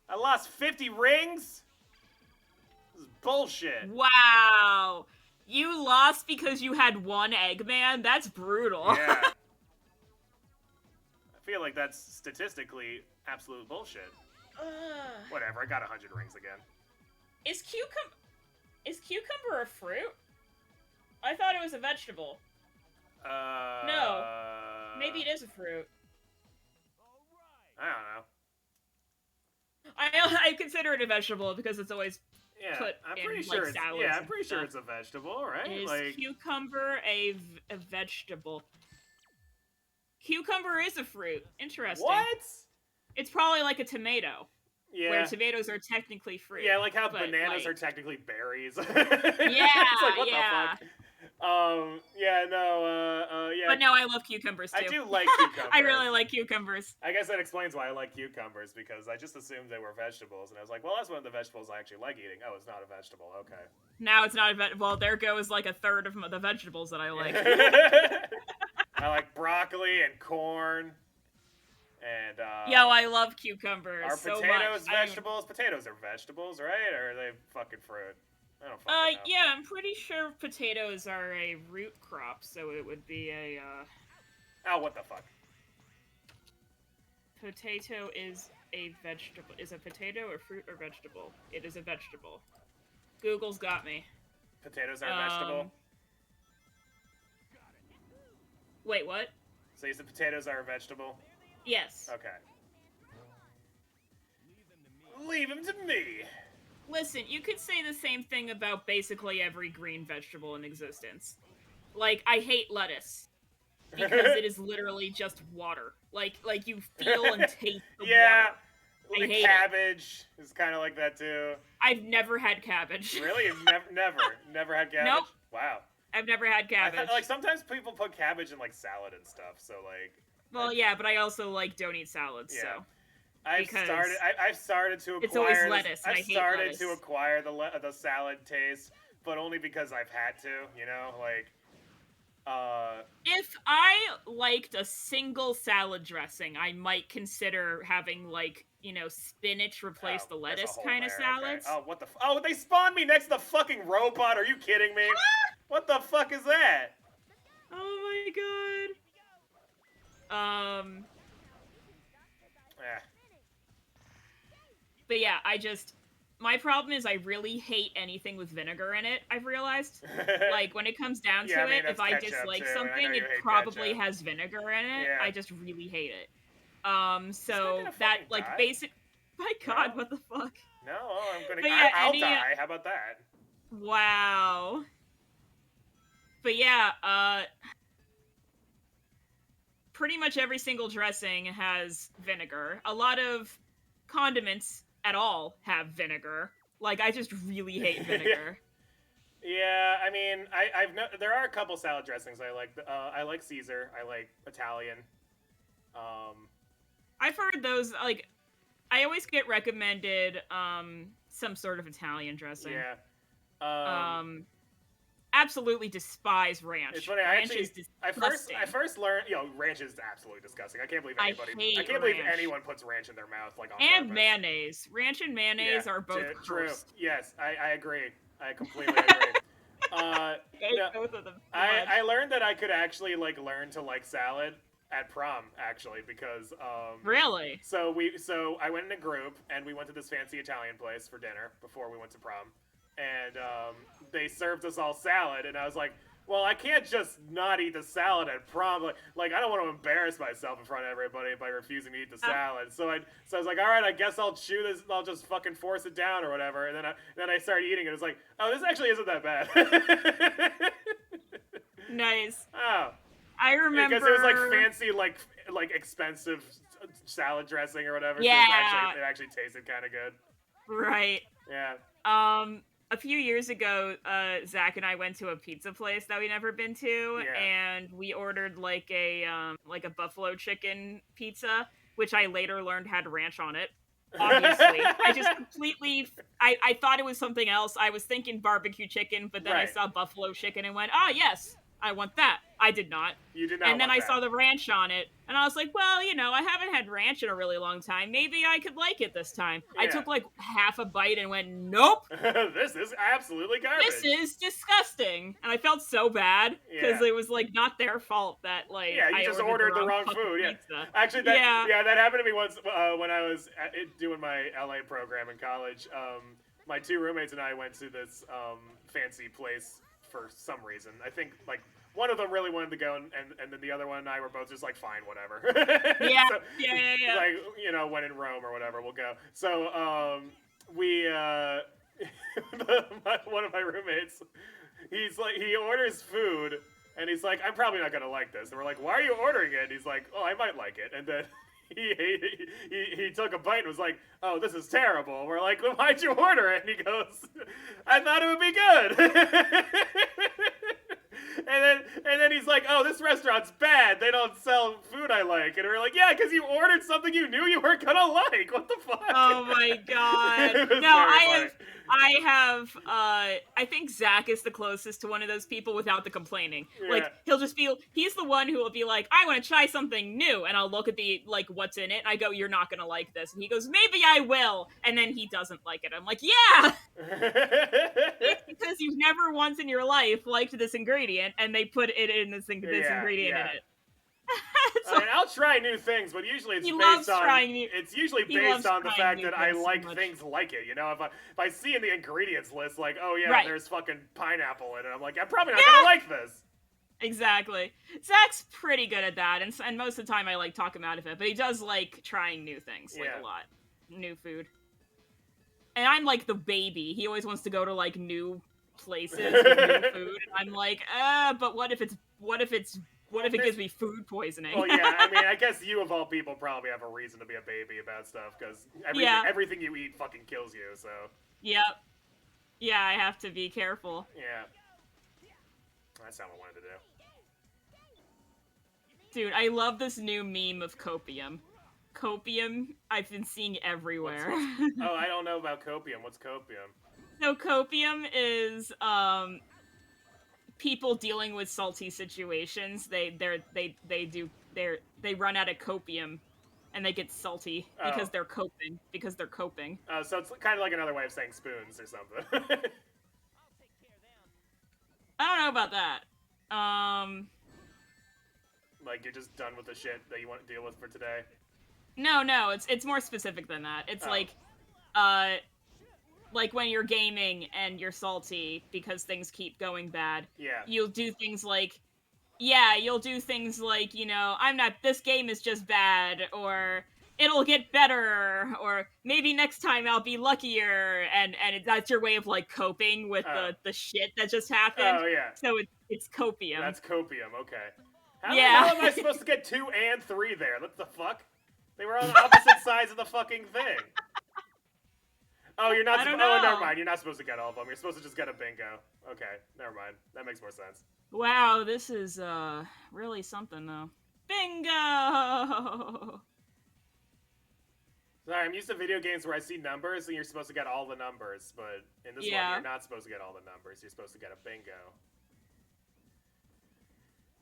I lost 50 rings? This is bullshit. Wow. You lost because you had one Eggman? That's brutal. Yeah. I feel like that's statistically absolute bullshit. Whatever, I got 100 rings again. Is cucumber a fruit? I thought it was a vegetable. No. Maybe it is a fruit. I don't know. I consider it a vegetable because it's always put I'm in pretty sure salads. Yeah, I'm pretty sure it's a vegetable, right? Is cucumber a vegetable? Cucumber is a fruit. Interesting. What? It's probably like a tomato. Yeah. Where tomatoes are technically fruit. Yeah, like how bananas are technically berries. Yeah, it's like, what the fuck? Yeah. But no, I love cucumbers too. I do like cucumbers. I really like cucumbers. I guess that explains why I like cucumbers, because I just assumed they were vegetables, and I was like, well, that's one of the vegetables I actually like eating. Oh, it's not a vegetable. Okay. Now it's not a well, there goes like a third of the vegetables that I like. I like broccoli and corn. And yo, I love cucumbers. Are so potatoes much. vegetables? Potatoes are vegetables, right? Or are they fucking fruit? I don't fucking know. Yeah, I'm pretty sure potatoes are a root crop, so it would be a Oh, what the fuck? Potato is a vegetable. Is a potato a fruit or vegetable? It is a vegetable. Google's got me. Potatoes are a vegetable? Wait, what? So you said potatoes are a vegetable? Yes. Okay. Leave him to me. Listen, you could say the same thing about basically every green vegetable in existence. Like, I hate lettuce. Because it is literally just water. Like you feel and taste the water. I hate cabbage is kind of like that too. I've never had cabbage. Really? You've never had cabbage? Nope. Wow. I've never had cabbage. Like sometimes people put cabbage in like salad and stuff, so like. Well, yeah, but I also like don't eat salads, so. I've started to acquire. It's always lettuce. And I hate lettuce. To acquire the salad taste, but only because I've had to. You know, like. If I liked a single salad dressing, I might consider having, like, you know, spinach replace the lettuce kind of salads. Okay. Oh, what the oh, they spawned me next to the fucking robot. Are you kidding me? What the fuck is that? Oh my god. But yeah, my problem is I really hate anything with vinegar in it, I've realized. Like, when it comes down to it, if I dislike something, it probably has vinegar in it. I just really hate it. So that, like, basic... My god, what the fuck? No, I'm gonna... Yeah, I'll die. How about that? Wow. But yeah, pretty much every single dressing has vinegar. A lot of condiments at all have vinegar. Like, I just really hate vinegar. Yeah, I mean, there are a couple salad dressings I like. I like Caesar. I like Italian. I've heard those, like, I always get recommended some sort of Italian dressing. Yeah. Absolutely despise ranch. It's funny. I first learned. Ranch is absolutely disgusting. I can't believe anyone puts ranch in their mouth like on purpose. Mayonnaise. Ranch and mayonnaise are both true. Yes, I agree. I completely agree. Both of them. I learned that I could actually learn to like salad at prom, actually, because really. So I went in a group and we went to this fancy Italian place for dinner before we went to prom. And they served us all salad, and I was like, well, I can't just not eat the salad at prom. Like I don't want to embarrass myself in front of everybody by refusing to eat the salad. So I was like, all right, I guess I'll chew this. I'll just fucking force it down or whatever. And then I started eating it. It was like, oh, this actually isn't that bad. Nice. Oh. I remember because it was fancy, like expensive salad dressing or whatever. Yeah. So it actually tasted kind of good. Right. Yeah. a few years ago, Zach and I went to a pizza place that we'd never been to, Yeah. and we ordered like a buffalo chicken pizza, which I later learned had ranch on it. Obviously, I just completely I thought it was something else. I was thinking barbecue chicken, but then I Right. saw buffalo chicken and went, "Ah, yes, I want that." I did not. You did not And then want I that. saw the ranch on it, and I was like, well, you know, I haven't had ranch in a really long time. Maybe I could like it this time. Yeah. I took like half a bite and went, nope. This is absolutely garbage. This is disgusting. And I felt so bad because Yeah. it was like not their fault that like Yeah, you I just ordered the wrong fucking food. Yeah. pizza. Actually, that happened to me once when I was doing my LA program in college. My 2 roommates and I went to this fancy place for some reason. I think like one of them really wanted to go, and then the other one and I were both just like, fine, whatever. Yeah, So, yeah. Like, you know, when in Rome or whatever, we'll go. So we one of my roommates, he's like, he orders food. And he's like, I'm probably not gonna like this. And we're like, why are you ordering it? And he's like, oh, I might like it. And then he took a bite and was like, oh, this is terrible. We're like, well, why'd you order it? And he goes, I thought it would be good. and then he's like, oh, this restaurant's bad. They don't sell food I like. And we're like, yeah, because you ordered something you knew you weren't gonna like. What the fuck? Oh my god. No, I think Zach is the closest to one of those people without the complaining. Yeah. Like, he's the one who will be like, I want to try something new. And I'll look at the, like, what's in it. And I go, you're not going to like this. And he goes, maybe I will. And then he doesn't like it. I'm like, yeah! It's because you've never once in your life liked this ingredient and they put it in this ingredient in it. So, I mean, I'll try new things, but usually it's based on the fact that I like things like it. You know, if I see in the ingredients list like, oh yeah, there's fucking pineapple in it, I'm like, I'm probably not gonna like this. Exactly. Zach's pretty good at that, and most of the time I like talk him out of it, but he does like trying new things, like a lot, new food. And I'm like the baby. He always wants to go to like new places with new food, and I'm like, but what if it gives me food poisoning? Well, yeah, I mean, I guess you of all people probably have a reason to be a baby about stuff, because everything you eat fucking kills you, so. Yep. Yeah, I have to be careful. Yeah. That's not what I wanted to do. Dude, I love this new meme of copium. Copium, I've been seeing everywhere. Oh, I don't know about copium. What's copium? So copium is, people dealing with salty situations. They run out of copium, and they get salty because they're coping. So it's kind of like another way of saying spoons or something. I don't know about that. Like you're just done with the shit that you want to deal with for today. No, it's more specific than that. It's like when you're gaming and you're salty because things keep going bad. Yeah. You'll do things like, you know, this game is just bad, or it'll get better, or maybe next time I'll be luckier, and that's your way of like coping with the shit that just happened. Oh yeah. So it's copium. That's copium. Okay. How the hell am I supposed to get 2 and 3 there? What the fuck? They were on opposite sides of the fucking thing. Oh, you're not. Oh, never mind. You're not supposed to get all of them. You're supposed to just get a bingo. Okay, never mind. That makes more sense. Wow, this is really something though. Bingo. Sorry, I'm used to video games where I see numbers and you're supposed to get all the numbers, but in this one you're not supposed to get all the numbers. You're supposed to get a bingo.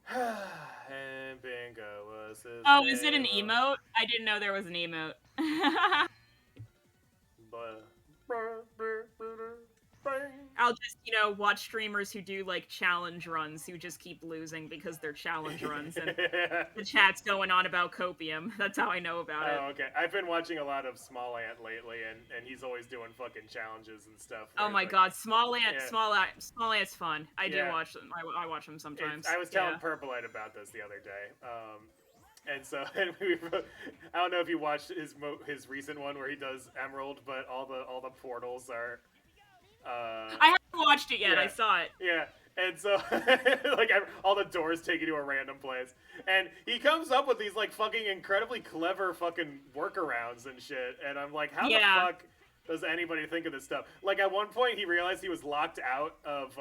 And bingo was his name. Is it an emote? I didn't know there was an emote. I'll just, watch streamers who do, like, challenge runs who just keep losing because they're challenge runs, and the chat's going on about copium. That's how I know about it. Oh, okay. I've been watching a lot of Small Ant lately, and he's always doing fucking challenges and stuff. Oh my god, Small Ant's fun. I do watch them. I watch them sometimes. I was telling Purple Light about this the other day. And so, I don't know if you watched his recent one where he does Emerald, but all the portals are. I haven't watched it yet. Yeah, I saw it. Yeah, and so like all the doors take you to a random place, and he comes up with these like fucking incredibly clever fucking workarounds and shit, and I'm like, how the fuck does anybody think of this stuff? Like at one point, he realized he was locked out of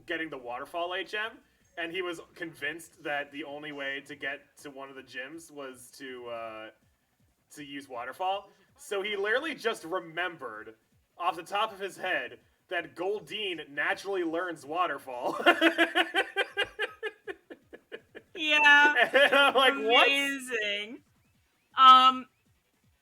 getting the waterfall HM, and he was convinced that the only way to get to one of the gyms was to use waterfall. So he literally just remembered off the top of his head that Goldeen naturally learns waterfall. Yeah. And I'm like, amazing. what?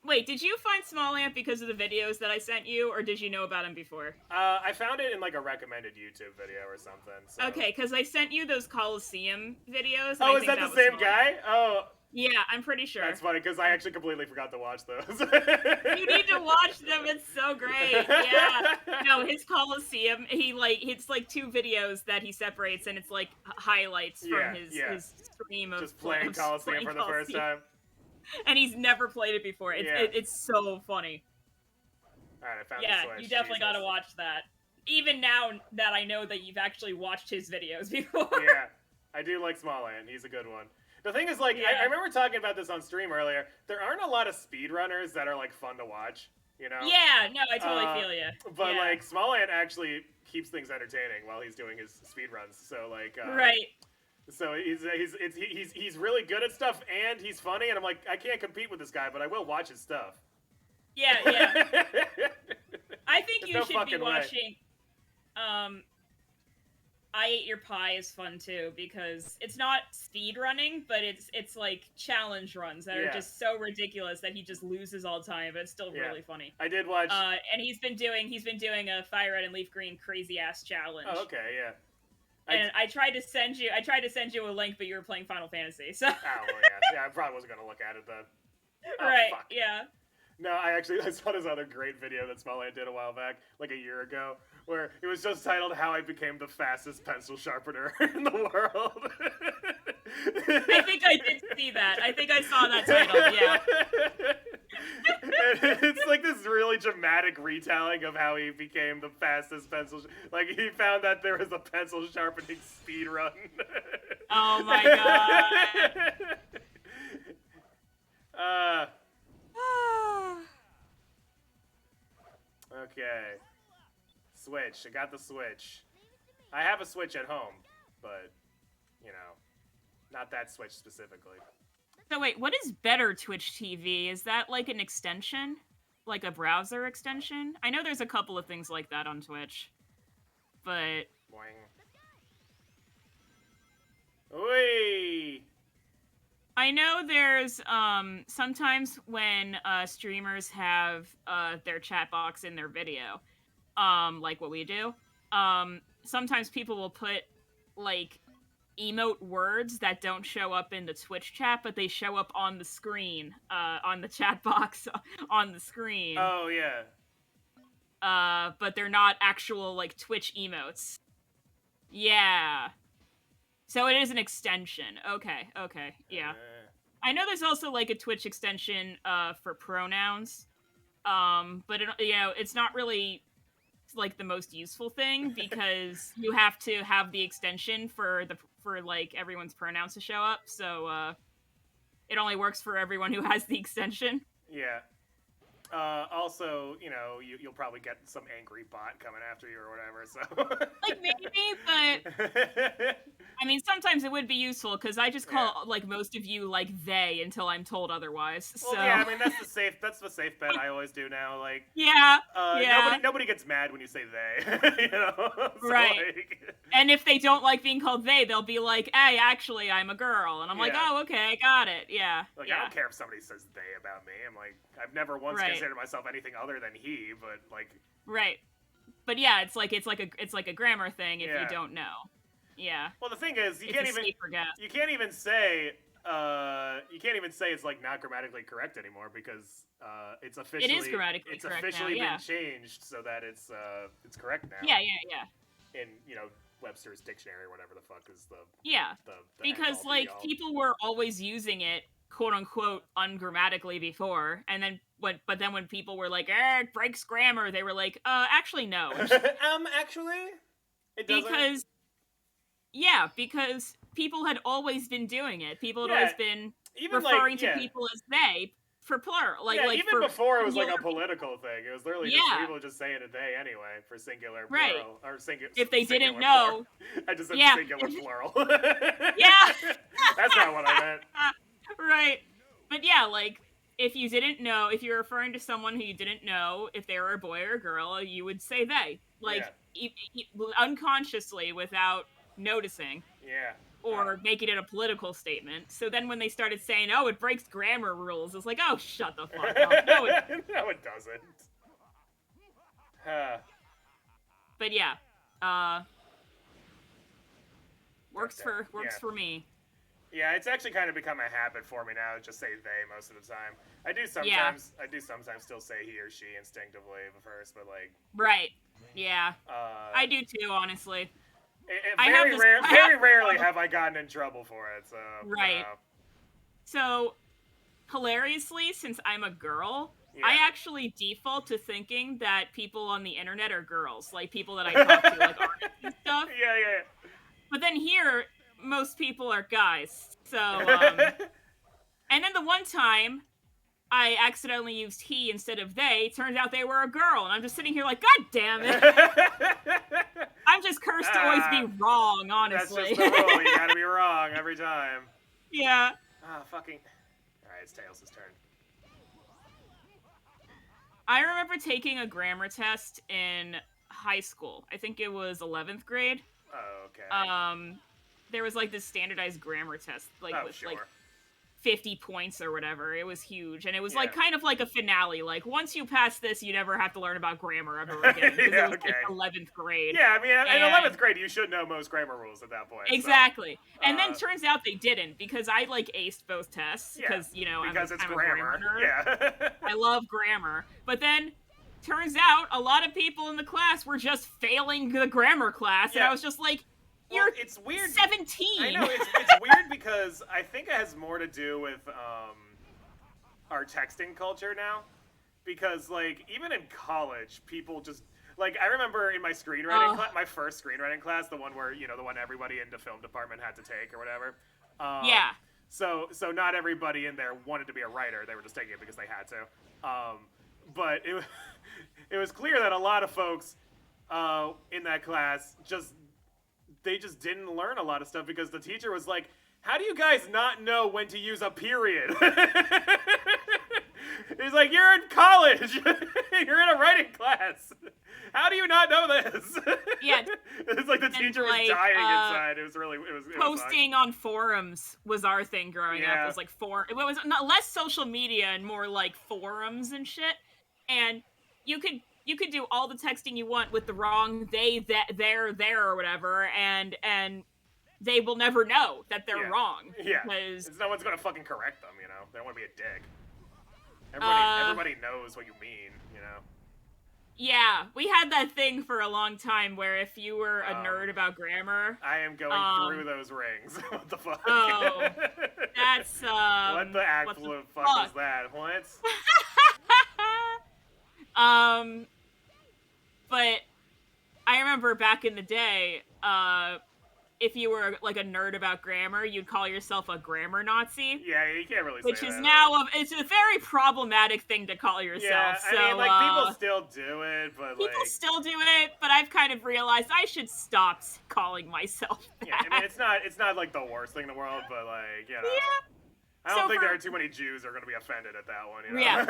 Wait, did you find Small Ant because of the videos that I sent you, or did you know about him before? I found it in like a recommended YouTube video or something. So. Okay, because I sent you those Coliseum videos. Oh, is that the same guy? Oh. Yeah, I'm pretty sure. That's funny, because I actually completely forgot to watch those. You need to watch them, it's so great. Yeah. No, his Coliseum, it's like 2 videos that he separates, and it's like highlights from his stream of just playing Coliseum for the first time. And he's never played it before. It's so funny. Alright, I found the Switch. You definitely gotta watch that. Even now that I know that you've actually watched his videos before. Yeah, I do like Small Ant. He's a good one. The thing is, like, I remember talking about this on stream earlier. There aren't a lot of speedrunners that are, like, fun to watch, you know? Yeah, no, I totally feel you. But, like, Small Ant actually keeps things entertaining while he's doing his speedruns. So, like... right. So he's really good at stuff, and he's funny, and I'm like, I can't compete with this guy, but I will watch his stuff. Yeah. I think you should be watching... I Ate Your Pie is fun too, because it's not speed running, but it's like challenge runs that are just so ridiculous that he just loses all the time, but it's still really funny. I did watch and he's been doing a Fire Red and Leaf Green crazy ass challenge. Oh, okay, yeah. And I tried to send you a link, but you were playing Final Fantasy, so oh well, yeah, I probably wasn't gonna look at it then. Oh, right, fuck. yeah. No, I saw this other great video that Small Ant did a while back, like a year ago, where it was just titled "How I Became the Fastest Pencil Sharpener in the World." I think I did see that. I think I saw that title. Yeah. And it's like this really dramatic retelling of how he became the fastest pencil. Like he found that there was a pencil sharpening speed run. Oh my god. Okay. Switch. I got the Switch. I have a Switch at home, but, you know, not that Switch specifically. So wait, what is Better Twitch TV? Is that like an extension? Like a browser extension? I know there's a couple of things like that on Twitch. But... Boing. Oi! I know there's, sometimes when, streamers have, their chat box in their video, like what we do, sometimes people will put, like, emote words that don't show up in the Twitch chat, but they show up on the screen, on the chat box on the screen. Oh, yeah. But they're not actual, like, Twitch emotes. Yeah. So it is an extension. Okay, yeah. I know there's also, like, a Twitch extension, for pronouns. But, it's not really, like, the most useful thing, because you have to have the extension for, like, everyone's pronouns to show up, so, it only works for everyone who has the extension. Yeah. Also, you'll probably get some angry bot coming after you or whatever, so... Like, maybe, but... I mean, sometimes it would be useful, because I just call, like, most of you, like, they, until I'm told otherwise, so... Well, yeah, I mean, that's the safe bet I always do now, like... Yeah, Nobody gets mad when you say they, you know? So, right. Like... And if they don't like being called they, they'll be like, hey, actually, I'm a girl. And I'm like, oh, okay, I got it, yeah. Like, I don't care if somebody says they about me. I'm like, I've never once considered myself anything other than he, but, like... Right. But yeah, it's like a grammar thing if you don't know. Yeah. Well, the thing is, you can't even say it's like not grammatically correct anymore, because it's officially been changed so that it's correct now. Yeah. In Webster's dictionary or whatever the fuck is the because like people were always using it quote unquote ungrammatically before, and then when people were like, it breaks grammar, they were like, actually no. Actually, it doesn't. Because people had always been doing it. People had always been referring to people as they for plural. Like, yeah, like even for before it was like singular a political thing. It was literally just people just saying a they anyway for singular right. plural or singular. If they singular didn't know, I just said yeah. singular plural. Yeah, That's not what I meant. right. But yeah, like if you didn't know, if you're referring to someone who you didn't know, if they were a boy or a girl, you would say they, like unconsciously without noticing. Yeah. Or making it a political statement. So then when they started saying, "Oh, it breaks grammar rules," it's like, "Oh, shut the fuck up." No, no, it doesn't. But yeah, works for me. Yeah, it's actually kind of become a habit for me now to just say they most of the time. I do sometimes still say he or she instinctively first, but like right, yeah, I do too, honestly. Very rarely have I gotten in trouble for it. So right. You know. So hilariously, since I'm a girl, I actually default to thinking that people on the internet are girls, like people that I talk to, like artists and stuff. Yeah. But then here, most people are guys. So, and then the one time I accidentally used he instead of they, turns out they were a girl, and I'm just sitting here like, God damn it! I'm just cursed to always be wrong, honestly. That's just the rule. You gotta be wrong every time. Yeah. Fucking. Alright, it's Tails' turn. I remember taking a grammar test in high school. I think it was 11th grade. Oh, okay. There was like this standardized grammar test, like with like 50 points or whatever. It was huge, and it was like kind of like a finale. Like once you pass this, you never have to learn about grammar ever again. Because it was like 11th grade. Yeah, I mean, in 11th grade, you should know most grammar rules at that point. Exactly. So, and then turns out they didn't, because I like aced both tests because it's I'm grammar. A grammar nerd. Yeah. I love grammar, but then turns out a lot of people in the class were just failing the grammar class, and I was just like, it's weird. 17. I know, it's weird because I think it has more to do with our texting culture now. Because, like, even in college, people just... Like, I remember in my screenwriting class, my first screenwriting class, the one where, the one everybody in the film department had to take or whatever. So not everybody in there wanted to be a writer. They were just taking it because they had to. But it was clear that a lot of folks in that class they just didn't learn a lot of stuff because the teacher was like, how do you guys not know when to use a period? He's like, you're in college. You're in a writing class. How do you not know this? Yeah. It's like the teacher was dying inside. It was posting on forums was our thing growing up. It was like it was not less social media and more like forums and shit. And you could do all the texting you want with the wrong they, there, or whatever, and they will never know that they're wrong. Yeah, because no one's gonna fucking correct them, They don't want to be a dick. Everybody knows what you mean, Yeah, we had that thing for a long time where if you were a nerd about grammar... I am going through those rings. What the fuck? Oh, that's, what the absolute fuck is that? What? But I remember back in the day, if you were like a nerd about grammar, you'd call yourself a grammar Nazi. Yeah, you can't really say that. Which is now it's a very problematic thing to call yourself. Yeah, I mean, like people still do it, but people still do it. But I've kind of realized I should stop calling myself that. Yeah, I mean, it's not like the worst thing in the world, but like Yeah. I don't think there are too many Jews who are going to be offended at that one. Yeah,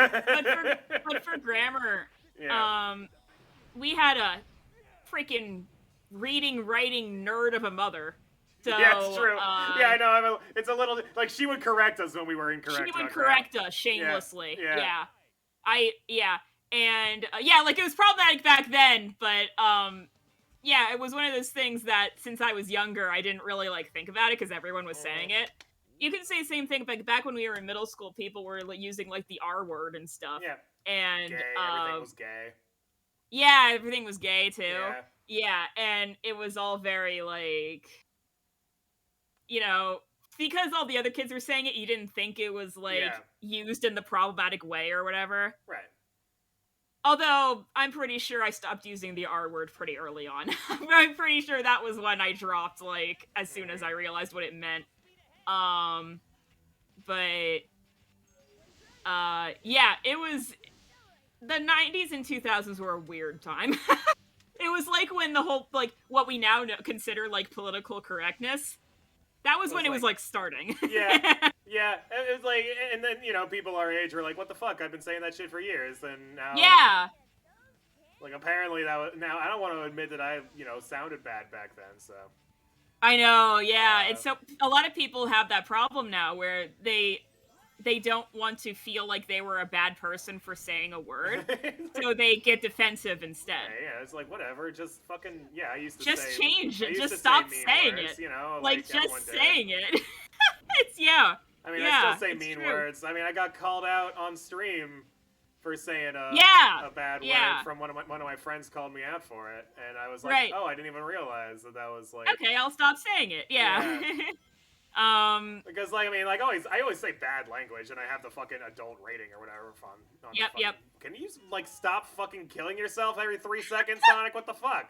but for grammar, we had a freaking reading, writing nerd of a mother. So, yeah, it's true. I know. It's a little like she would correct us when we were incorrect. She would correct us shamelessly. Yeah. And like it was problematic back then, but it was one of those things that since I was younger, I didn't really like think about it because everyone was saying it. You can say the same thing, like back when we were in middle school, people were like, using like the R word and stuff. Yeah. And gay, everything was gay. Yeah, everything was gay too. Yeah, and it was all very like, because all the other kids were saying it, you didn't think it was like used in the problematic way or whatever. Right. Although I'm pretty sure I stopped using the R word pretty early on. I'm pretty sure that was when I dropped like as soon as I realized what it meant. But Yeah, it was the 90s and 2000s were a weird time. It was like when the whole like what we now consider like political correctness. That was when it was like starting. Yeah. Yeah, it was like, and then, people our age were like, what the fuck, I've been saying that shit for years, and now... Yeah. Like, apparently that was... Now, I don't want to admit that I, sounded bad back then, so... I know, yeah. And so, a lot of people have that problem now, where they don't want to feel like they were a bad person for saying a word, so they get defensive instead. Yeah, it's like, whatever, just fucking... Yeah, I used to just say... change it, just stop saying words, it. Like just saying it. It's, yeah. I mean, I still say mean words. I mean, I got called out on stream for saying a bad word from one of my friends called me out for it, and I was like, oh, I didn't even realize that was like... Okay, I'll stop saying it. Yeah. Because I always say bad language, and I have the fucking adult rating or whatever on Yep. Can you stop fucking killing yourself every 3 seconds, Sonic? What the fuck?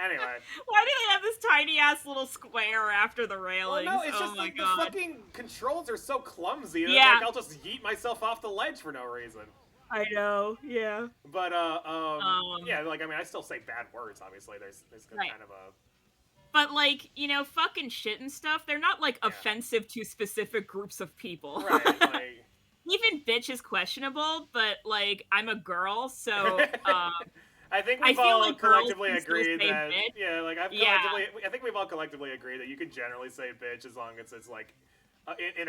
Anyway. Why do they have this tiny ass little square after the railings? Well, no, it's just the fucking controls are so clumsy that I'll just yeet myself off the ledge for no reason. I know, yeah. But I still say bad words. Obviously, there's kind of a. But fucking shit and stuff. They're not offensive to specific groups of people. Right. Even bitch is questionable, but I'm a girl, so. I think we've all collectively agreed that I think we've all collectively agreed that you can generally say bitch as long as it's in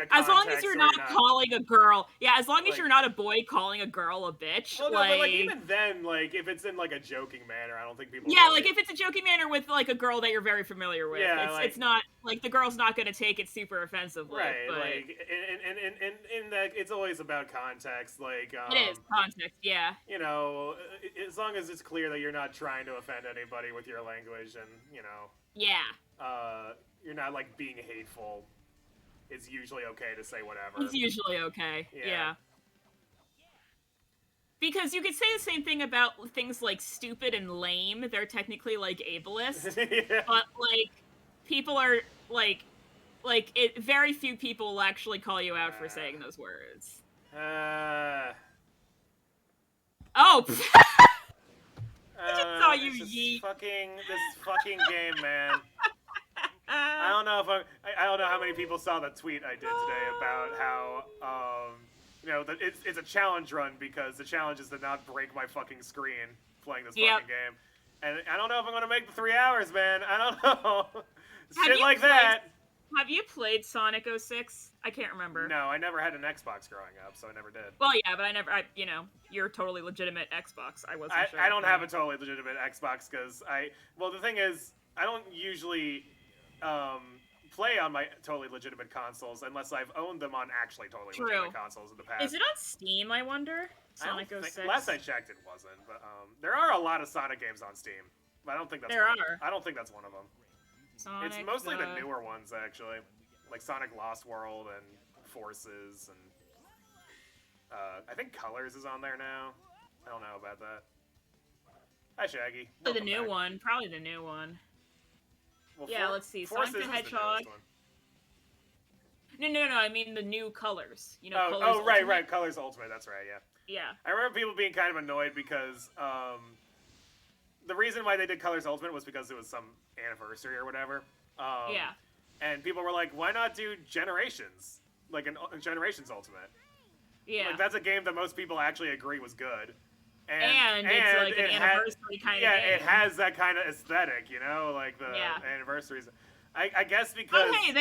a context as long as you're not calling a girl, as long as you're not a boy calling a girl a bitch. Well, no, but even then, if it's in a joking manner, I don't think people. Yeah, if it's a joking manner with a girl that you're very familiar with, it's not the girl's not gonna take it super offensively. Right, but... in that it's always about context. It is context, yeah. As long as it's clear that you're not trying to offend anybody with your language, and you're not being hateful. It's usually okay to say whatever. It's usually okay, yeah. Because you could say the same thing about things like stupid and lame. They're technically, ableist. But, people are, very few people will actually call you out for saying those words. Oh! I just saw you yeet. This fucking game, man. I don't know how many people saw the tweet I did today about how it's a challenge run because the challenge is to not break my fucking screen playing this fucking game, and I don't know if I'm gonna make the 3 hours, man. I don't know. Shit like that. Have you played Sonic 06? I can't remember. No, I never had an Xbox growing up, so I never did. Well, yeah, but you're a totally legitimate Xbox. I wasn't sure. I don't have a totally legitimate Xbox because the thing is, I don't usually play on my totally legitimate consoles unless I've owned them on actually totally legitimate consoles in the past. Is it on Steam, I wonder? Sonic 06? Last I checked, it wasn't, but there are a lot of Sonic games on Steam. But I don't think that's I don't think that's one of them. It's mostly the newer ones, actually. Like Sonic Lost World and Forces, and I think Colors is on there now. I don't know about that. Hi, Shaggy. Probably the new one. Well, yeah, let's see. Sonic the Hedgehog. No, I mean the new Colors. Colors right. Colors Ultimate, that's right, yeah. Yeah. I remember people being kind of annoyed because the reason why they did Colors Ultimate was because it was some anniversary or whatever. Yeah. And people were like, why not do Generations? Generations Ultimate. Yeah. That's a game that most people actually agree was good. And it's an anniversary kind of game. Yeah, it has that kind of aesthetic, the anniversaries. I guess because... Oh, hey,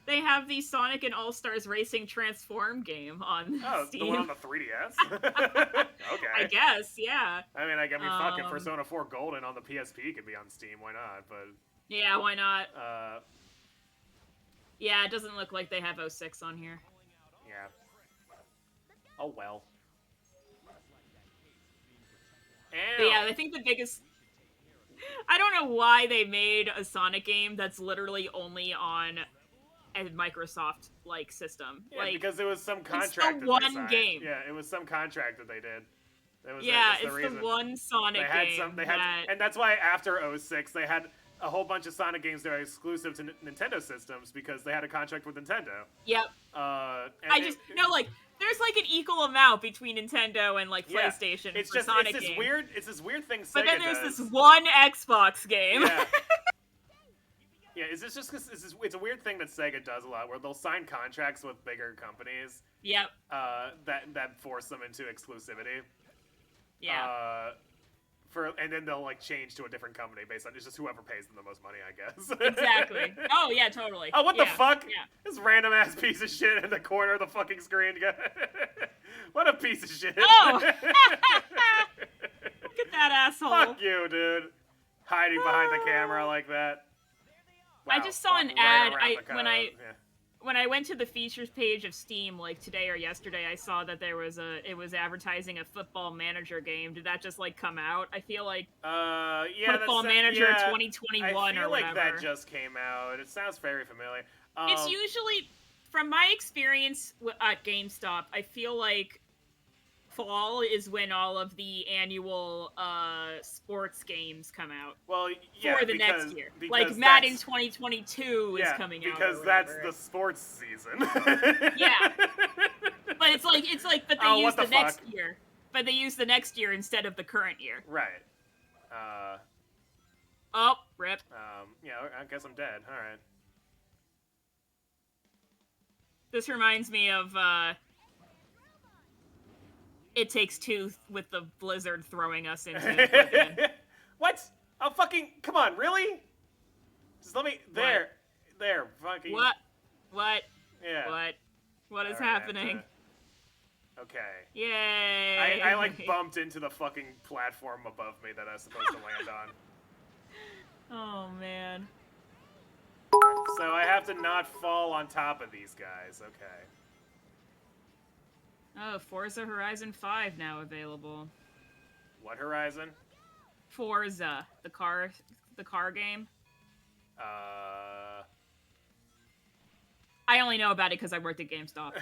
they have the Sonic and All-Stars Racing Transform game on Steam. The one on the 3DS? Okay. I guess, yeah. I mean, fucking Persona 4 Golden on the PSP could be on Steam, why not? But yeah, why not? Yeah, it doesn't look like they have 06 on here. Yeah. Oh, well. But yeah, I think the biggest... I don't know why they made a Sonic game that's literally only on a Microsoft system. Yeah, because it was some contract. It's the one game. Yeah, it was some contract that they did. It's the one Sonic game. And that's why after 06 they had a whole bunch of Sonic games that are exclusive to Nintendo systems because they had a contract with Nintendo. Yep. there's like an equal amount between Nintendo and like PlayStation it's for just Sonic it's this games. weird thing Sega But then there's does. this one Xbox game. Yeah. Yeah, is this just because it's a weird thing that Sega does a lot, where they'll sign contracts with bigger companies. Yep. That force them into exclusivity. Yeah. And then they'll like change to a different company based on it's just whoever pays them the most money, I guess. Exactly. Oh yeah, totally. Oh, what the fuck? Yeah. This random ass piece of shit in the corner of the fucking screen. What a piece of shit. Oh. Look at that asshole. Fuck you, dude. Hiding behind the camera like that. Wow, I just saw an ad. When I went to the features page of Steam like today or yesterday, I saw that it was advertising a Football Manager game. Did that just like come out? I feel like Football Manager 2021 or whatever. I feel like that just came out. It sounds very familiar. It's usually, from my experience at GameStop, I feel like fall is when all of the annual sports games come out. Well, yeah, for the next year. Like Madden 2022 is coming out. Because that's the sports season. Yeah. But but they use the next year. But they use the next year instead of the current year. Right. Oh, rip. Yeah, I guess I'm dead. All right. This reminds me of It Takes Two with the blizzard throwing us into it. What? Oh, fucking... Come on, really? Just let me... There. Fucking... What? Yeah. What is happening? Okay. Yay! I like bumped into the fucking platform above me that I was supposed to land on. Oh, man. So I have to not fall on top of these guys. Okay. Oh, Forza Horizon 5 now available. What Horizon? Forza, the car game. I only know about it because I worked at GameStop.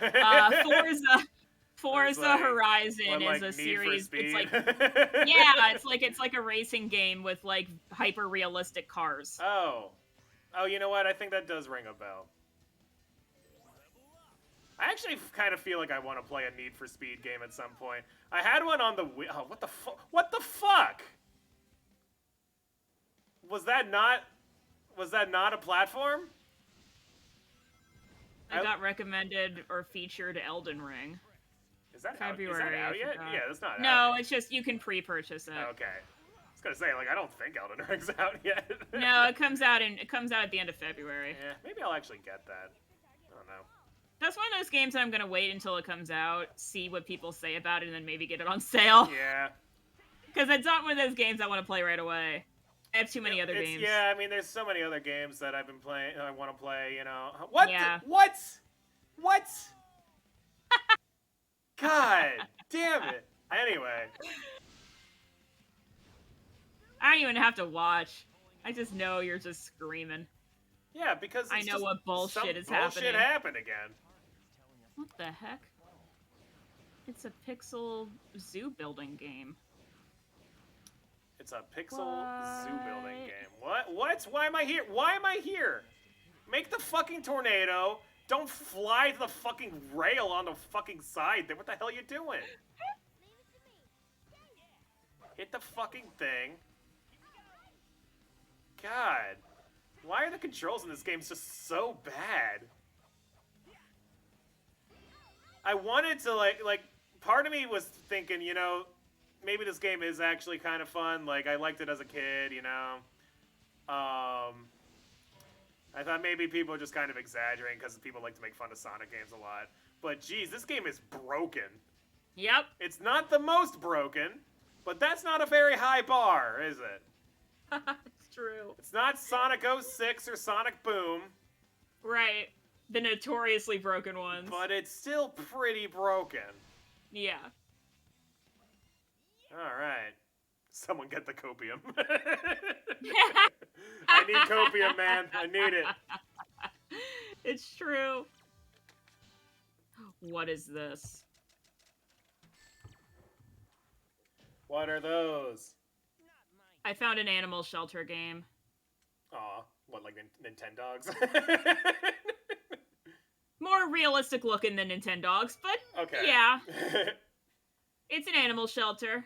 Forza Horizon is a series. It's like it's like a racing game with like hyper realistic cars. Oh, you know what? I think that does ring a bell. I actually kind of feel like I want to play a Need for Speed game at some point. I had one on the Wii. Oh, what the fuck? What the fuck? Was that not a platform? I got recommended or featured Elden Ring. Is that February? Out yet? Yeah, that's not out. No, it's just you can pre-purchase it. Okay. I was gonna say, like, I don't think Elden Ring's out yet. No, it comes out at the end of February. Yeah, maybe I'll actually get that. I don't know. That's one of those games that I'm gonna wait until it comes out, see what people say about it, and then maybe get it on sale. Yeah. Because it's not one of those games I want to play right away. I have too many other games. Yeah, I mean, there's so many other games that I've been playing. I want to play. You know what? Yeah. What? God damn it. Anyway. I don't even have to watch. I just know you're just screaming. Yeah, because I know what bullshit is happening. Bullshit happened again. What the heck? It's a pixel zoo building game. It's a pixel zoo building game. What? Why am I here? Why am I here? Make the fucking tornado. Don't fly to the fucking rail on the fucking side there. What the hell are you doing? Hit the fucking thing. God. Why are the controls in this game just so bad? I wanted to, like, part of me was thinking, you know, maybe this game is actually kind of fun. Like, I liked it as a kid, you know. I thought maybe people are just kind of exaggerating because people like to make fun of Sonic games a lot. But, geez, this game is broken. Yep. It's not the most broken, but that's not a very high bar, is it? It's true. It's not Sonic 06 or Sonic Boom. Right. The notoriously broken ones. But it's still pretty broken. Yeah. Alright. Someone get the copium. I need copium, man. I need it. It's true. What is this? What are those? I found an animal shelter game. Aw, what, like Nintendogs? more realistic looking than Nintendogs, but Okay. yeah. It's an animal shelter.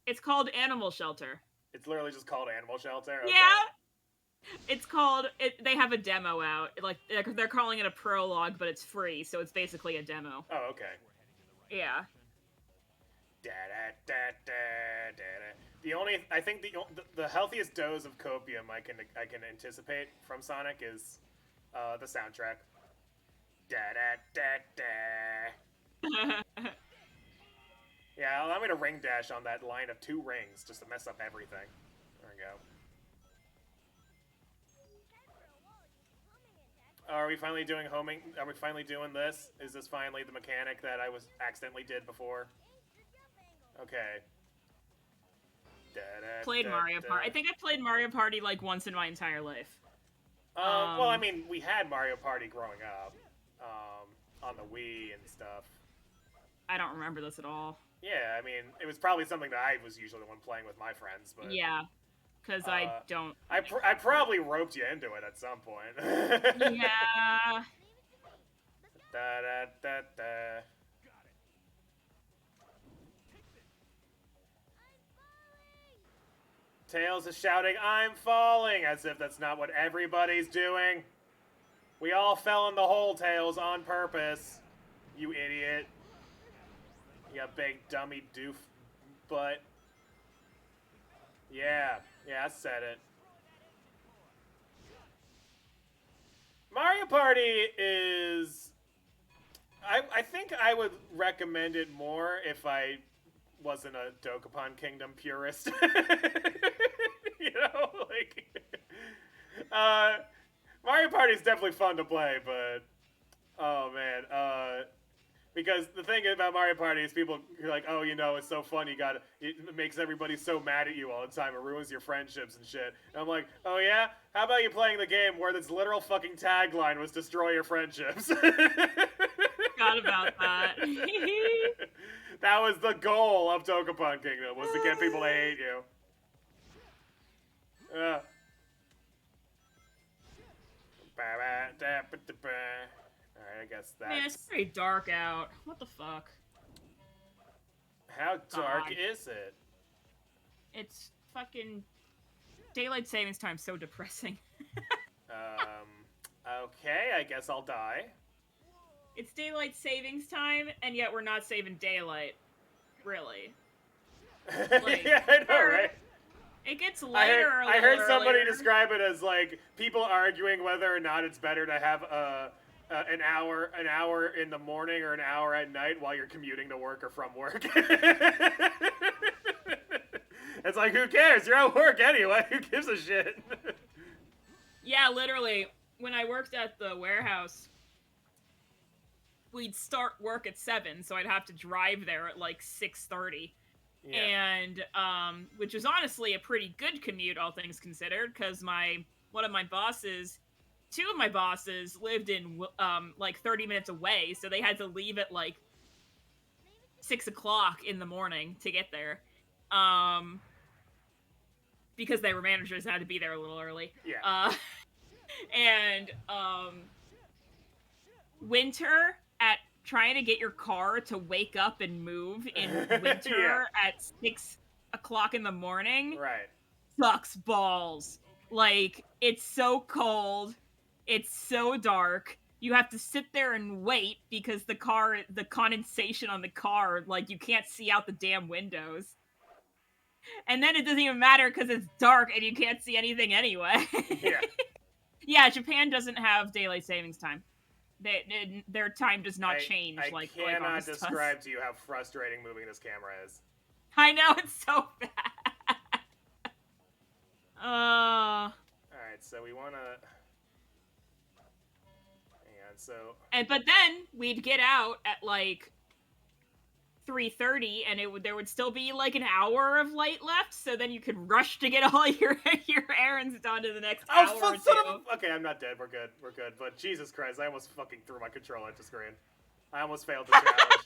It's called Animal Shelter. It's literally just called Animal Shelter? Okay. Yeah! It's called... they have a demo out. Like, they're calling it a prologue, but it's free, so it's basically a demo. Oh, okay. Yeah. I think the healthiest dose of copium I can anticipate from Sonic is the soundtrack. Yeah, allow me to ring dash on that line of 2 rings just to mess up everything. There we go. Are we finally doing homing? Are we finally doing this? Is this finally the mechanic that I was accidentally did before? Okay. Played Mario Party. I think I played Mario Party like once in my entire life. Well, I mean, we had Mario Party growing up, on the Wii and stuff. I don't remember this at all. Yeah, I mean, it was probably something that I was usually the one playing with my friends, but... Yeah, because I don't... I probably roped you into it at some point. Yeah. Da-da-da-da. Tails is shouting, "I'm falling," as if that's not what everybody's doing. We all fell in the hole, Tails, on purpose. You idiot. You big dummy doof butt. Yeah, I said it. Mario Party is... I think I would recommend it more if I wasn't a Dokapon Kingdom purist. You know, like... Mario Party is definitely fun to play, but... Oh, man. Because the thing about Mario Party is people are like, oh, you know, it's so fun, it makes everybody so mad at you all the time, it ruins your friendships and shit. And I'm like, oh yeah? How about you playing the game where this literal fucking tagline was destroy your friendships? Forgot about that. That was the goal of Dokapon Kingdom, was to get people to hate you. Alright, I guess that's... Man, it's pretty dark out. What the fuck? How dark is it? It's fucking... Daylight savings time's so depressing. Okay, I guess I'll die. It's daylight savings time, and yet we're not saving daylight. Really. Like, yeah, I know, right? It gets lighter I heard somebody earlier. describe it as, like, people arguing whether or not it's better to have an hour in the morning or an hour at night while you're commuting to work or from work. It's like, who cares? You're at work anyway. Who gives a shit? Yeah, literally. When I worked at the warehouse, we'd start work at 7, so I'd have to drive there at like 6:30. Yeah. And which was honestly a pretty good commute, all things considered, because two of my bosses lived in like 30 minutes away, so they had to leave at like 6 o'clock in the morning to get there, because they were managers and had to be there a little early. Yeah. And winter at trying to get your car to wake up and move in winter at 6 o'clock in the morning, right, sucks balls. Like, it's so cold, it's so dark, you have to sit there and wait because the condensation on the car, like, you can't see out the damn windows. And then it doesn't even matter because it's dark and you can't see anything anyway. Yeah. Yeah, Japan doesn't have daylight savings time. Their time does not change. I cannot describe to you how frustrating moving this camera is. I know, it's so bad. Alright, so we want to... But then we'd get out at like 3:30, and there would still be like an hour of light left, so then you could rush to get all your errands done in the next hour or two. Okay, I'm not dead. We're good. But Jesus Christ, I almost fucking threw my controller at the screen. I almost failed the challenge.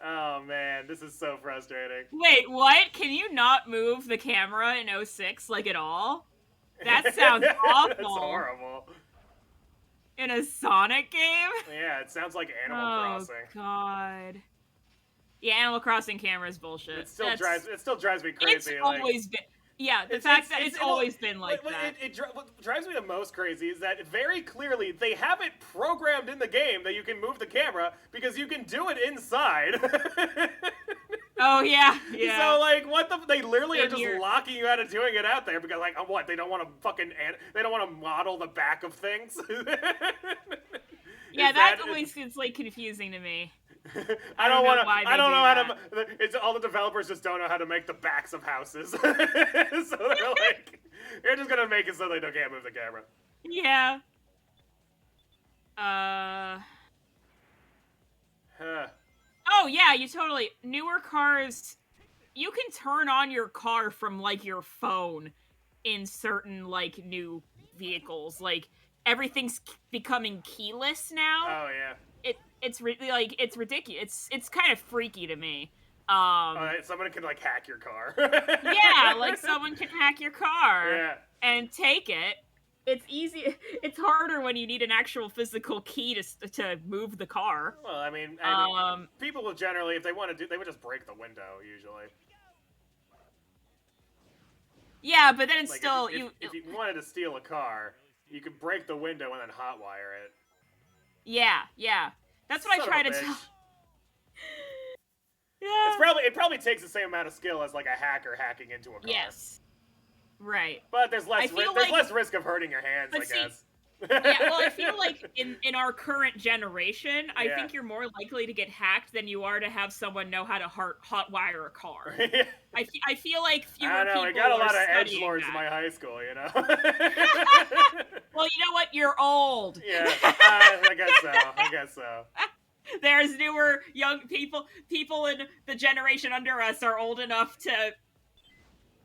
Oh man. This is so frustrating. Wait, what? Can you not move the camera in 06, like, at all? That sounds awful. That's horrible. In a Sonic game? Yeah, it sounds like Animal Crossing. Oh, God. Yeah, Animal Crossing camera is bullshit. It still drives me crazy. It's always been... Yeah, the fact that it's always been like that. What drives me the most crazy is that very clearly they have it programmed in the game that you can move the camera because you can do it inside. Oh, yeah. So, like, they literally are just locking you out of doing it out there because, like, what? They don't want to model the back of things? Yeah, that always gets, like, confusing to me. I don't know how to. It's all the developers just don't know how to make the backs of houses, so they're like, you're just gonna make it so they can't move the camera. Yeah. Oh yeah, you totally. Newer cars, you can turn on your car from like your phone in certain like new vehicles. Like everything's becoming keyless now. Oh yeah. It's like it's ridiculous. It's kind of freaky to me. Someone can like hack your car. Yeah, like someone can hack your car and take it. It's easy. It's harder when you need an actual physical key to move the car. Well, I mean people will generally, if they want to they would just break the window usually. Yeah, but then it's like still if you wanted to steal a car, you could break the window and then hotwire it. Yeah. That's what I try to tell. Yeah. It probably takes the same amount of skill as like a hacker hacking into a car. Yes. Right. But there's less risk of hurting your hands, I guess. Yeah, well, I feel like in our current generation, I think you're more likely to get hacked than you are to have someone know how to hotwire a car. I feel like fewer people. I don't know. I got a lot of edgelords in my high school, you know. Well, you know what? You're old. Yeah, I guess so. There's newer young people. People in the generation under us are old enough to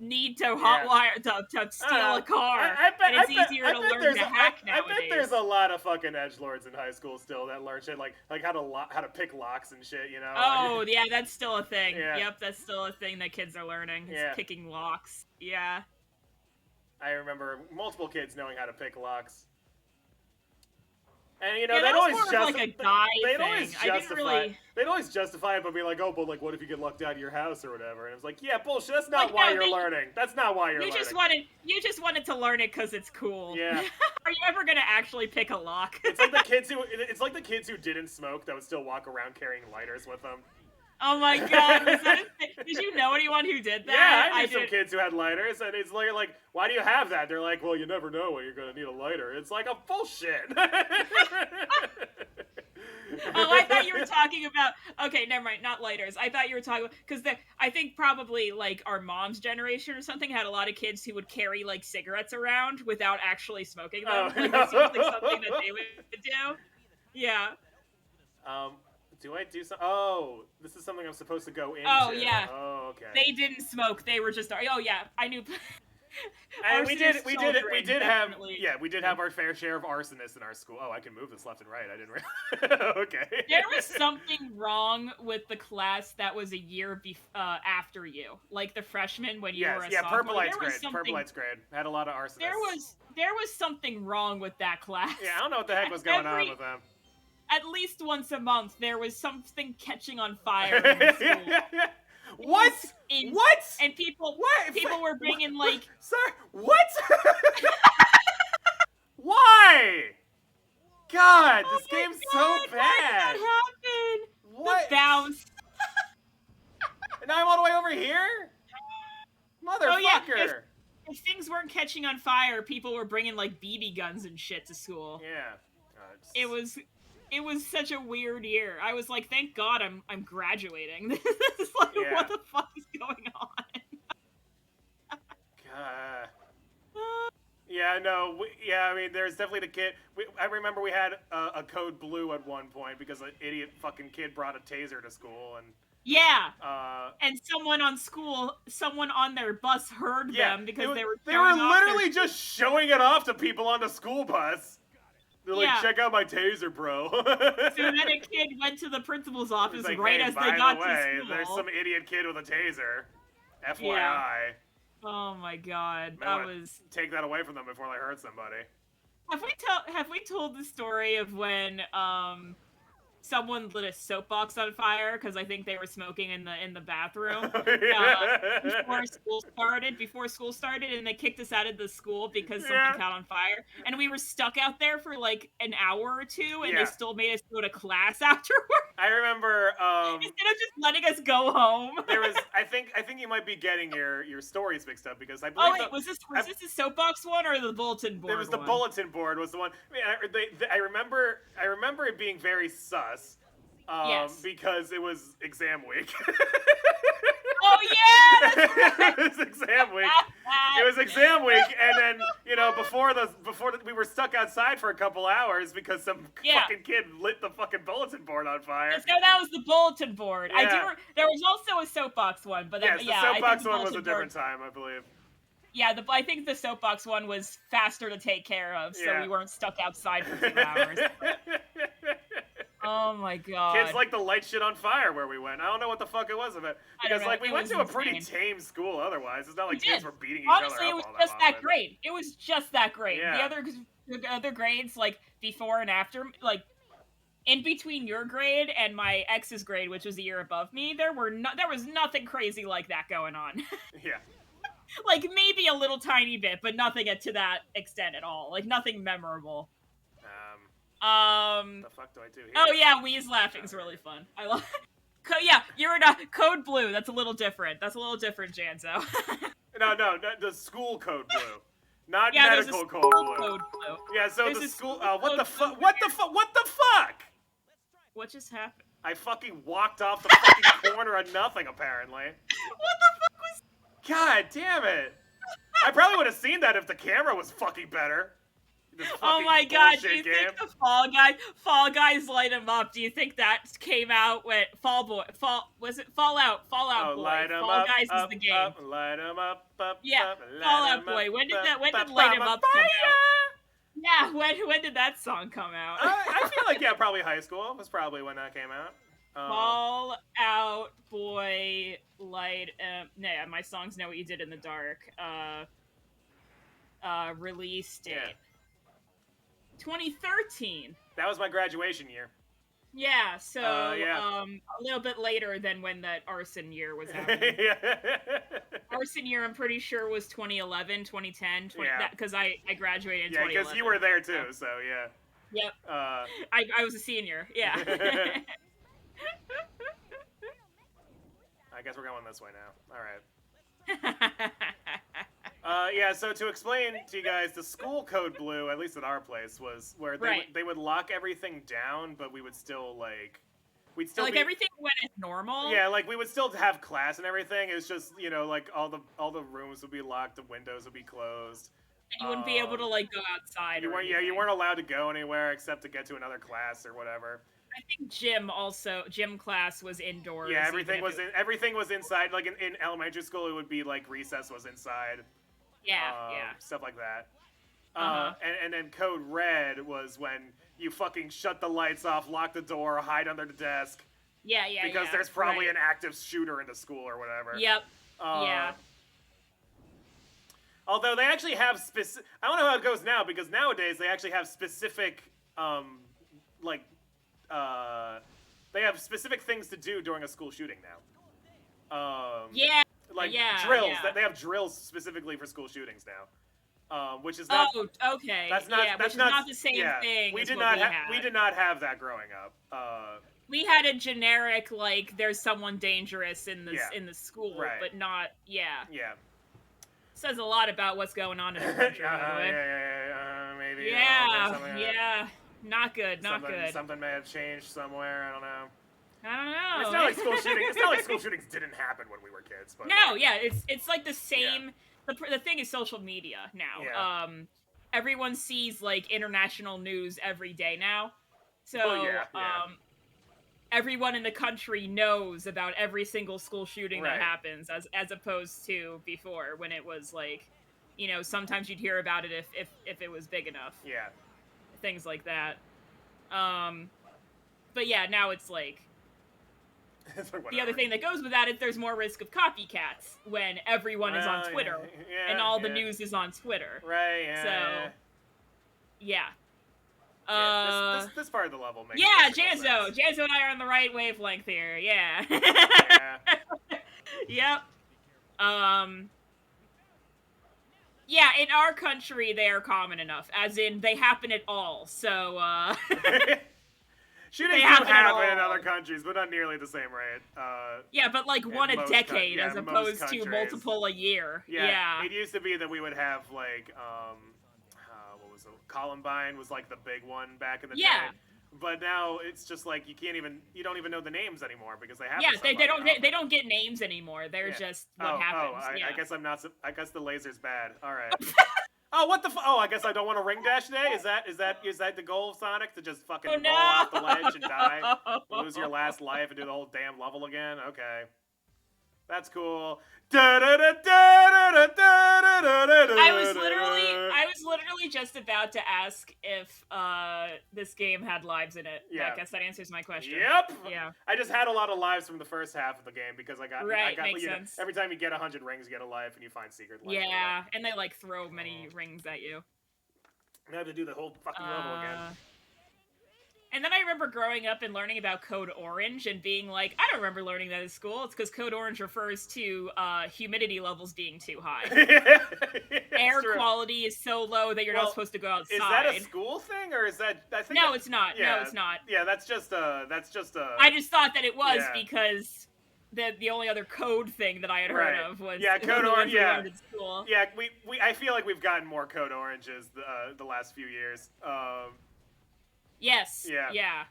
need to hotwire to steal a car. And it's easier to learn to hack nowadays. I bet there's a lot of fucking edgelords in high school still that learn shit like how to pick locks and shit, you know? Oh, yeah, that's still a thing. Yeah. Yep, that's still a thing that kids are learning. It's picking locks. Yeah. I remember multiple kids knowing how to pick locks. And you know, they'd always justify it by being like, oh, but like, what if you get locked out of your house or whatever? And it's like, yeah, bullshit. That's not why you're learning. That's not why you're learning. You just wanted to learn it because it's cool. Yeah. Are you ever gonna actually pick a lock? It's like the kids who didn't smoke that would still walk around carrying lighters with them. Oh my god, did you know anyone who did that? Yeah, I knew some kids who had lighters, and it's like, why do you have that? They're like, well, you never know when you're gonna need a lighter. It's like a bullshit. Oh, I thought you were talking about, okay, never mind, not lighters. I thought you were talking about, because I think probably, like, our mom's generation or something had a lot of kids who would carry, like, cigarettes around without actually smoking them. Oh, like, that seems like something that they would do. Yeah. Do I do something? Oh, this is something I'm supposed to go into. Oh, yeah. Oh, okay. They didn't smoke. They were just, oh, yeah, I knew. And we did have our fair share of arsonists in our school. Oh, I can move this left and right. I didn't realize. Okay. There was something wrong with the class that was a year after you, like the freshman when you were a sophomore. Purple-Light's grade had a lot of arsonists. There was something wrong with that class. Yeah, I don't know what the heck was going on with them. At least once a month, there was something catching on fire in the school. What? What? And people were bringing like. Sorry. What? Why? God, this game's so bad. Why did that happen? What? The bounce. And now I'm all the way over here. Motherfucker. Oh, yeah. If things weren't catching on fire, people were bringing like BB guns and shit to school. Yeah. It was such a weird year. I was like, thank God I'm graduating. This is like, what the fuck is going on? God. Yeah, no. I mean, there's definitely the kid. I remember we had a code blue at one point because an idiot fucking kid brought a taser to school and. Yeah. And someone on their bus heard them because they were literally just showing it off to people on the school bus. They're like, check out my taser, bro. So then a kid went to the principal's office like, right hey, as they got by the way, to school. there's some idiot kid with a taser. FYI. Yeah. Oh my god, that was... Take that away from them before they hurt somebody. Have we told the story of when someone lit a soapbox on fire because I think they were smoking in the bathroom before school started, and they kicked us out of the school because something caught on fire, and we were stuck out there for like an hour or two, and they still made us go to class afterwards. I remember instead of just letting us go home. There was I think you might be getting your stories mixed up because I believe was this the soapbox one or the bulletin board? It was the bulletin board was the one. I remember it being very sus. Because it was exam week. Oh yeah, that's right. It was exam week. It was exam week, and then before we were stuck outside for a couple hours because some fucking kid lit the fucking bulletin board on fire. So that was the bulletin board. Yeah. There was also a soapbox one, but the soapbox one was a different time, I believe. Yeah, I think the soapbox one was faster to take care of, so we weren't stuck outside for 2 hours. Oh my god. Kids like to light shit on fire where we went. I don't know what the fuck it was of it. Because we went to a pretty tame school otherwise. It's not like kids were beating each other up. Honestly, it was just that great. It was just that great. Yeah. The other grades, like before and after, like in between your grade and my ex's grade, which was a year above me, there was nothing crazy like that going on. Yeah. Like maybe a little tiny bit, but nothing to that extent at all. Like nothing memorable. What the fuck do I do here? Oh yeah, Wee's laughing's really fun. I love. Yeah, you're in a Code Blue. That's a little different. Janzo. No, the school Code Blue, not medical Code Blue. Yeah, so there's the school. What the fuck? What the fuck? What just happened? I fucking walked off the fucking corner of nothing. Apparently. What the fuck was? God damn it! I probably would have seen that if the camera was fucking better. Oh my god, do you think the Fall Guys light him up? Do you think that came out when Fallout Boy? Light Fall up, Guys up, is the game. Up, light him up, yeah, Fallout Boy. When did Light 'em Up come out? Yeah, when did that song come out? I feel like probably high school was probably when that came out. Fallout Boy, Light. Yeah, my songs Know What You Did in the Dark. Release date. Yeah. 2013. That was my graduation year. Yeah, so a little bit later than when that arson year was happening. Arson year, I'm pretty sure, was 2011, 2010, because I graduated in 2011. Yeah, because you were there too, so yeah. Yep. I was a senior, yeah. I guess we're going this way now. All right. So to explain to you guys, the school Code Blue, at least at our place, was where they would lock everything down, but we would still everything went as normal. Yeah, like we would still have class and everything. It's just like all the rooms would be locked, the windows would be closed. And you wouldn't be able to go outside. You weren't allowed to go anywhere except to get to another class or whatever. I think gym class was indoors. Yeah, everything was inside. Like in elementary school, it would be like recess was inside. Yeah, stuff like that. And then Code Red was when you fucking shut the lights off, lock the door, hide under the desk. Yeah. Because there's probably an active shooter in the school or whatever. Yep. Yeah. Although they actually have I don't know how it goes now, because nowadays they actually have specific, they have specific things to do during a school shooting now. Drills. Yeah. They have drills specifically for school shootings now, which is not. Oh, okay. That's not. Yeah, that's not the same thing. We did not have that growing up. We had a generic there's someone dangerous in the school, right. but not. Yeah. Yeah. Says a lot about what's going on in the country. Maybe. Yeah. Not good. Something may have changed somewhere. I don't know. It's not like school shootings. It's not like school shootings didn't happen when we were kids. But no, yeah, it's like the same. Yeah. The thing is social media now. Yeah. Everyone sees international news every day now, so everyone in the country knows about every single school shooting that happens, as opposed to before when it was sometimes you'd hear about it if it was big enough. Yeah. things like that. But yeah, now it's like the other thing that goes with that is there's more risk of copycats when everyone is on Twitter and all the news is on Twitter. Right. Yeah. So yeah. This part of the level makes Janzo. sense. Janzo and I are on the right wavelength here. Yeah. Yeah. Yep. Yeah, in our country they are common enough, as in they happen at all. So Shootings do happen in other countries, but not nearly the same rate. Yeah, but like one a decade as opposed to multiple a year. Yeah. It used to be that we would have like what was it? Columbine was like the big one back in the day. But now it's just like you don't even know the names anymore because they have. Yeah, they don't get names anymore. They're just what happens. I guess I'm not. I guess the laser's bad. All right. Oh, what the? I guess I don't want to ring dash today. Is that the goal of Sonic, to just fucking roll off the ledge and die, lose your last life, and do the whole damn level again? Okay, that's cool. I was literally just about to ask if this game had lives in it. Yeah. I guess that answers my question. Yep. Yeah. I just had a lot of lives from the first half of the game because I got makes sense. Every time you get 100 rings, you get a life, and you find secret life. Yeah, and they like throw many rings at you. I have to do the whole fucking level again. And then I remember growing up and learning about Code Orange and being like, I don't remember learning that at school. It's because Code Orange refers to humidity levels being too high. Air quality is so low that you're not supposed to go outside. Is that a school thing, or is that? I think no, it's not. Yeah, no, it's not. Yeah, that's just a. I just thought that it was because the only other code thing that I had heard of was Code Orange. Yeah, at school. Yeah, we I feel like we've gotten more Code Oranges the last few years. Yes. Yeah.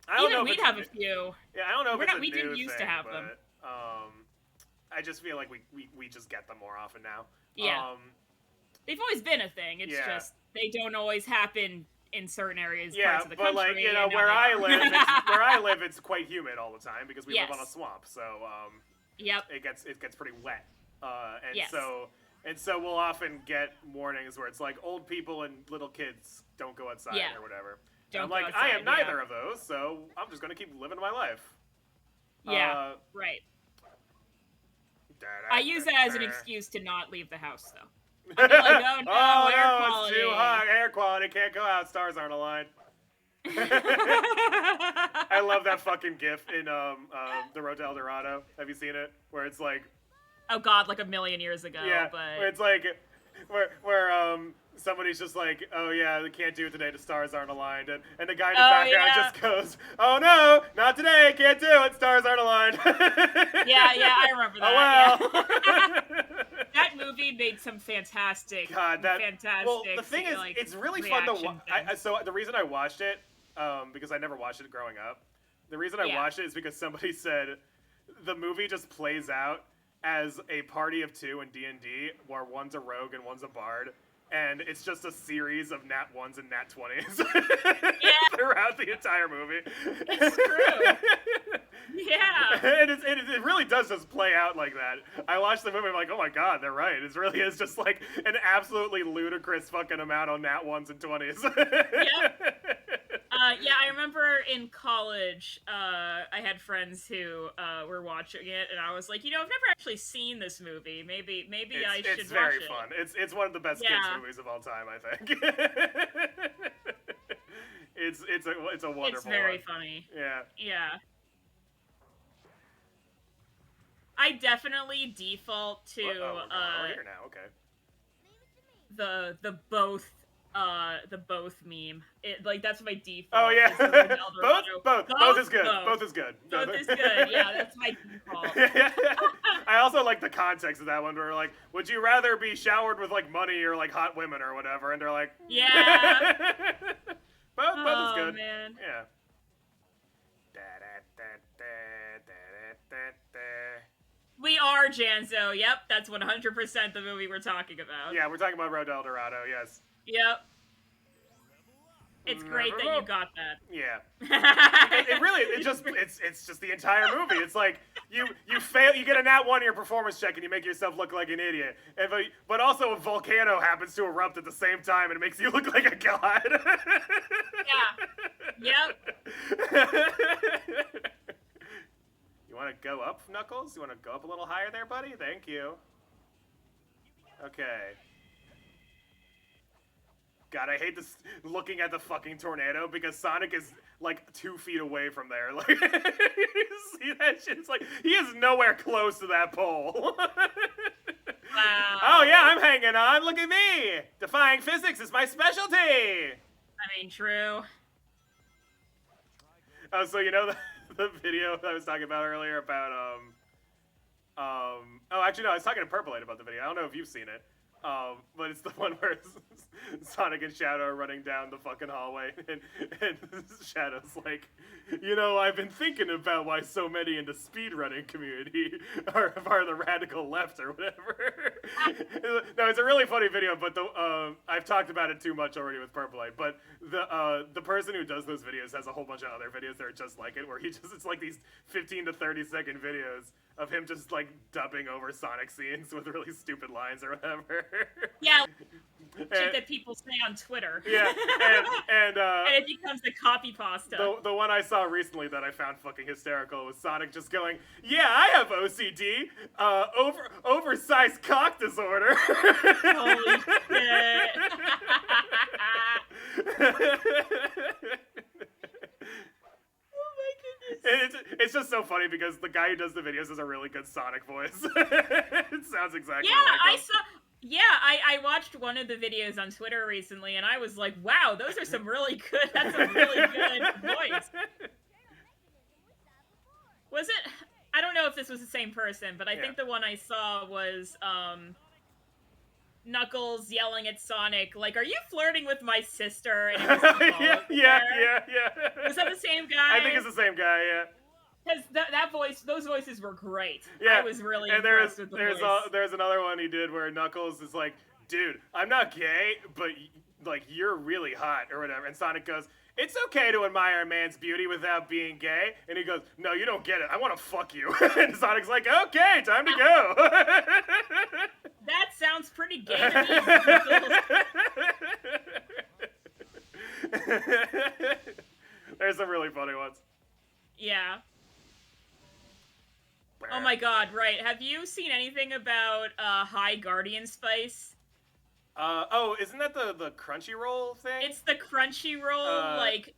I don't know. We'd have a few. Yeah, I don't know if we didn't used to have them. I just feel like we just get them more often now. Yeah. They've always been a thing. It's just they don't always happen in certain areas. Parts of the country, like where I live, it's quite humid all the time because we live on a swamp. So it gets pretty wet. And so we'll often get warnings where it's like old people and little kids don't go outside or whatever. I'm like, outside, I am neither of those, so I'm just gonna keep living my life. Yeah, right. I use that as an excuse to not leave the house, though. I'm like, oh no, air quality. It's too hot. Air quality, can't go out. Stars aren't aligned. I love that fucking GIF in The Road to El Dorado. Have you seen it? Where it's like, oh god, like a million years ago. Yeah, but where it's like, where somebody's just like, oh yeah, they can't do it today, the stars aren't aligned, and the guy in the background just goes, oh no, not today, can't do it, stars aren't aligned. yeah, I remember that. Oh well. Yeah. That movie made some fantastic. Well, the thing is, it's really fun to watch. So the reason I watched it, because I never watched it growing up, the reason I watched it is because somebody said the movie just plays out as a party of two in D&D, where one's a rogue and one's a bard, and it's just a series of nat 1s and nat 20s throughout the entire movie. It's true. Yeah. And it really does just play out like that. I watched the movie, I'm like, oh my god, they're right. It really is just like an absolutely ludicrous fucking amount of nat 1s and 20s. Yep. Yeah, I remember in college, I had friends who were watching it, and I was like, I've never actually seen this movie. Maybe I should watch it. It's very fun. It's one of the best kids movies of all time, I think. It's a wonderful one. It's very funny. Yeah. Yeah. I definitely default to we're here now. Okay. The both meme. That's my default. Oh yeah. Both is good. Both is good. Both is good. Yeah, that's my default. I also like the context of that one where like, would you rather be showered with like money or like hot women or whatever? And they're like, yeah. both is good. Man. Yeah. We are Janzo. Yep, that's 100% the movie we're talking about. Yeah, we're talking about Road to El Dorado. Yes. Yep. It's great that you got that. Yeah. It's just the entire movie. It's like you fail. You get a nat 1 in your performance check, and you make yourself look like an idiot. And but also a volcano happens to erupt at the same time, and it makes you look like a god. Yeah. Yep. You want to go up, Knuckles? You want to go up a little higher there, buddy? Thank you. Okay. God, I hate this looking at the fucking tornado because Sonic is like 2 feet away from there. Like, you see that shit? It's like he is nowhere close to that pole. Wow. Oh yeah, I'm hanging on. Look at me. Defying physics is my specialty. I mean, true. Oh, so you know the video that I was talking about earlier about oh, actually no, I was talking to Purple8 about the video. I don't know if you've seen it. But it's the one where Sonic and Shadow are running down the fucking hallway, and Shadow's like, you know, I've been thinking about why so many in the speedrunning community are the radical left or whatever. No, it's a really funny video, but I've talked about it too much already with Purple8, but the person who does those videos has a whole bunch of other videos that are just like it, where it's like these 15 to 30 second videos of him just like dubbing over Sonic scenes with really stupid lines or whatever. Yeah, shit that people say on Twitter. Yeah, and it becomes a copy pasta. The one I saw recently that I found fucking hysterical was Sonic just going, "Yeah, I have OCD, oversized cock disorder." Holy shit. It's just so funny because the guy who does the videos has a really good Sonic voice. It sounds exactly like him. I watched one of the videos on Twitter recently, and I was like, wow, those are some really good, that's a really good voice. Was it? I don't know if this was the same person, but I think the one I saw was, Knuckles yelling at Sonic, like, "Are you flirting with my sister?" And it was yeah. Was that the same guy? I think it's the same guy, yeah. Because those voices were great. Yeah. I was really and impressed with the voice. There's another one he did where Knuckles is like, "Dude, I'm not gay, but like you're really hot or whatever." And Sonic goes, "It's okay to admire a man's beauty without being gay." And he goes, "No, you don't get it. I want to fuck you." And Sonic's like, "Okay, time to go." That sounds pretty gay to me. There's some really funny ones. Yeah. Oh my god, right. Have you seen anything about High Guardian Spice? Isn't that the Crunchyroll thing? It's the Crunchyroll, like,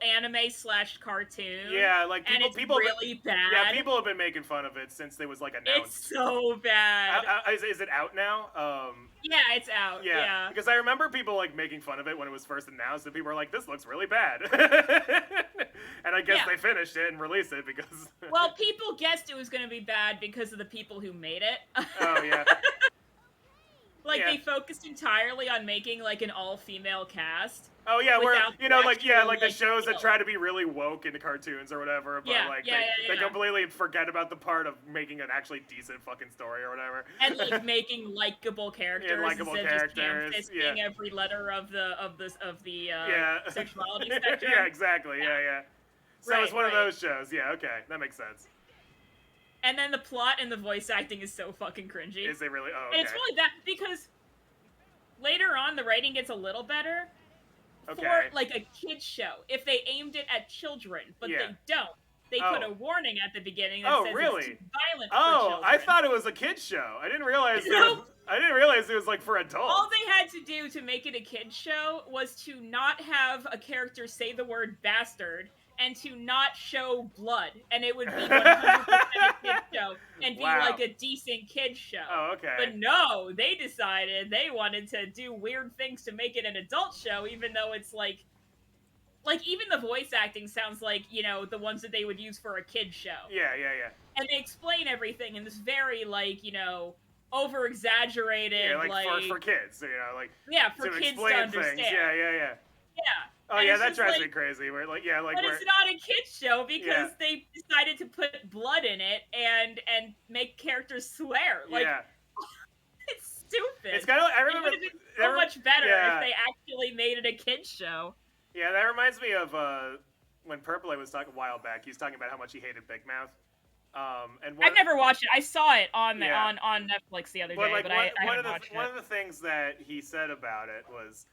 anime/cartoon. Yeah, like people really bad. Yeah, people have been making fun of it since it was like announced. It's so bad. Is it out now? Yeah, it's out. Yeah. Because I remember people like making fun of it when it was first announced, and people were like, "This looks really bad." And I guess they finished it and released it because. Well, people guessed it was going to be bad because of the people who made it. Oh yeah. Like they focused entirely on making like an all-female cast. Oh yeah, where like the shows that try to be really woke into cartoons or whatever, but they completely forget about the part of making an actually decent fucking story or whatever. And like making likable characters instead of just ham-fisting every letter of the sexuality spectrum. Yeah, exactly. Yeah. So it's one of those shows. Yeah, okay, that makes sense. And then the plot and the voice acting is so fucking cringy. Is it really? Oh, okay. And it's really bad because later on the writing gets a little better for like a kid's show. If they aimed it at children, but they don't. They put a warning at the beginning that says it's too violent for children. I thought it was a kid's show. I didn't realize it was like for adults. All they had to do to make it a kid's show was to not have a character say the word bastard and to not show blood, and it would be 100% a kid's show and be like a decent kid's show. Oh, okay. But no, they decided they wanted to do weird things to make it an adult show, even though it's like even the voice acting sounds like, you know, the ones that they would use for a kid's show. Yeah. And they explain everything in this very, like, you know, over-exaggerated, like for kids, you know, like for kids to understand. Things. Yeah. Oh and yeah, that drives me crazy. Where but it's not a kids show because they decided to put blood in it and make characters swear. Like, it's stupid. It's kind of. I remember it would have been so much better if they actually made it a kids show. Yeah, that reminds me of when Purple was talking a while back. He was talking about how much he hated Big Mouth. I've never watched it. I saw it on Netflix the other day, but I haven't watched it. One of the things that he said about it was,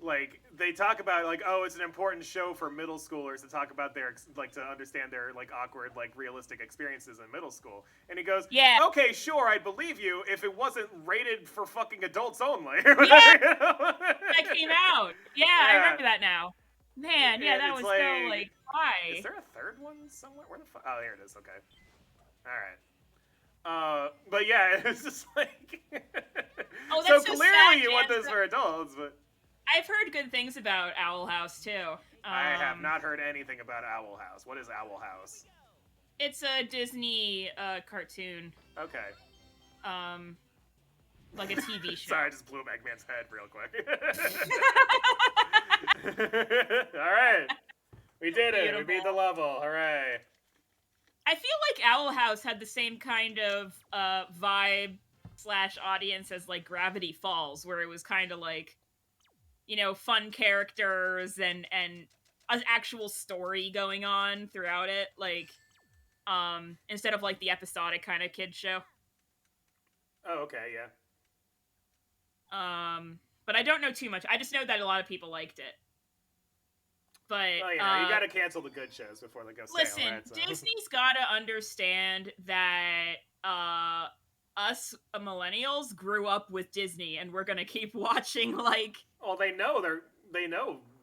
like, they talk about, like, oh, it's an important show for middle schoolers to talk about their, like, to understand their, like, awkward, like, realistic experiences in middle school. And he goes, yeah, okay, sure, I'd believe you if it wasn't rated for fucking adults only. Yeah, that came out. Yeah, I remember that now. Man, yeah, that was like, so, like, why? Is there a third one somewhere? Where the fuck? Oh, here it is, okay. Alright. But yeah, it's just like... Oh, that's so so clearly sad, you want this for adults, but... I've heard good things about Owl House, too. I have not heard anything about Owl House. What is Owl House? It's a Disney cartoon. Okay. Like a TV show. Sorry, I just blew Eggman's head real quick. Alright. We did it. We beat the level. Hooray. I feel like Owl House had the same kind of vibe / audience as, like, Gravity Falls, where it was kind of like, you know, fun characters and an actual story going on throughout it, like, instead of, like, the episodic kind of kid show. Oh, okay, yeah. But I don't know too much. I just know that a lot of people liked it. But well, you know, you gotta cancel the good shows before they go stale, listen, right? So. Disney's gotta understand that us millennials grew up with Disney, and we're gonna keep watching, like... Well, they know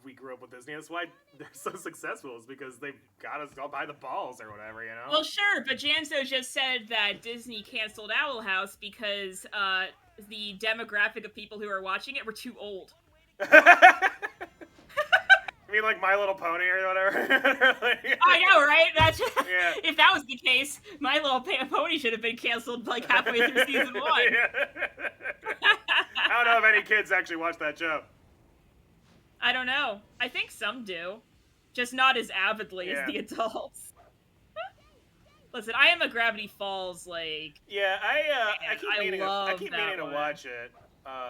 we grew up with Disney. That's why they're so successful, is because they've got us all by the balls or whatever, you know? Well, sure, but Janzo just said that Disney canceled Owl House because the demographic of people who are watching it were too old. You mean like My Little Pony or whatever? Like, I know, right? That's yeah. If that was the case, My Little Pony should have been canceled like halfway through season 1. I don't know if any kids actually watch that show. I don't know. I think some do. Just not as avidly as the adults. Listen, I am a Gravity Falls, like... Yeah, I keep meaning to watch it.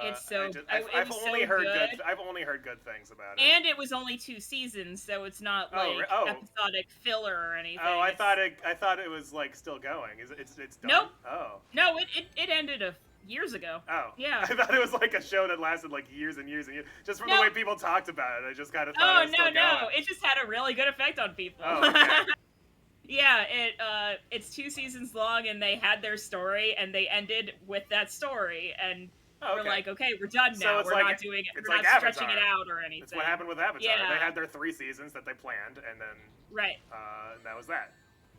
It's so... I've only heard good things about it. And it was only 2 seasons, so it's not like episodic filler or anything. Oh, I thought it was like still going. It's done? Nope. Oh. No, it ended years ago. Oh. Yeah. I thought it was like a show that lasted like years and years and years. Just from the way people talked about it, I just kind of thought it was still going. No. It just had a really good effect on people. Oh, okay. Yeah, it's 2 seasons long, and they had their story, and they ended with that story, and we're like, okay, we're done now. We're not doing it. We're not stretching it out or anything. That's what happened with Avatar. Yeah. They had their 3 seasons that they planned, and then that was that.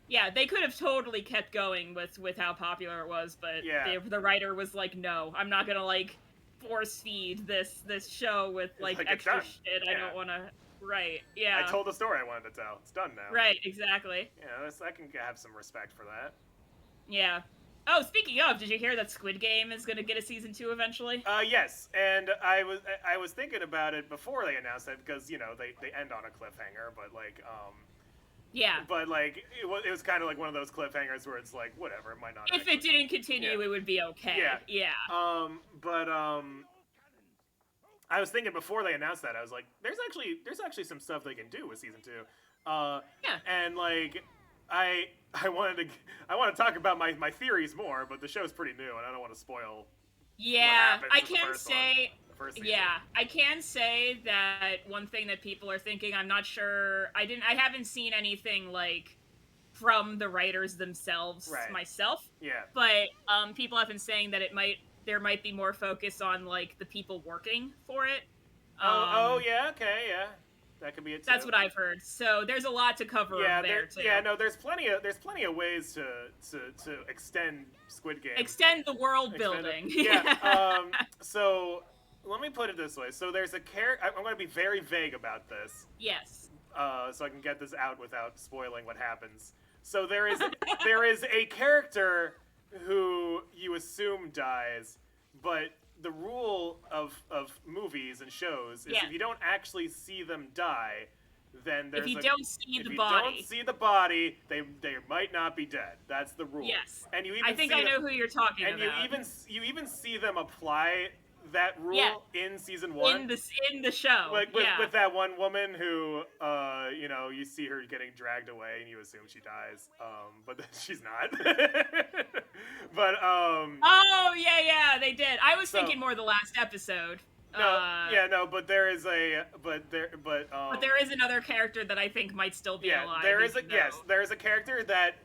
Yeah, they could have totally kept going with how popular it was, but the writer was like, no, I'm not gonna like force feed this show with like extra shit. I don't want to. Right, yeah. I told the story I wanted to tell. It's done now. Right, exactly. Yeah, I can have some respect for that. Yeah. Oh, speaking of, did you hear that Squid Game is going to get a season 2 eventually? Yes, and I was thinking about it before they announced it, because, you know, they end on a cliffhanger, but, like, yeah. But, like, it was kind of like one of those cliffhangers where it's like, whatever, it might not If it didn't continue, it would be okay. Yeah. But I was thinking before they announced that, I was like, there's actually some stuff they can do with season 2. And like, I want to talk about my theories more, but the show's pretty new, and I don't want to spoil. Yeah, I can say. Yeah, I can say that one thing that people are thinking. I'm not sure. I haven't seen anything like from the writers themselves myself. Yeah. But people have been saying that there might be more focus on, like, the people working for it. Yeah, okay, yeah. That could be it, too. That's what I've heard. So there's a lot to cover there, too. Yeah, no, there's plenty of ways to extend Squid Game. Extend the world building. Yeah, so let me put it this way. So there's a character... I'm going to be very vague about this. Yes. So I can get this out without spoiling what happens. So there is a character who you assume dies, but the rule of movies and shows is if you don't actually see them die, then there's if you don't see the body, they might not be dead. That's the rule. Yes. And you even I think I know who you're talking about. And you even see them apply that rule in season 1? In the show. Like with that one woman who, you see her getting dragged away and you assume she dies, but she's not. But Oh yeah, they did. I was thinking more the last episode. But there is another character that I think might still be alive. There is a character that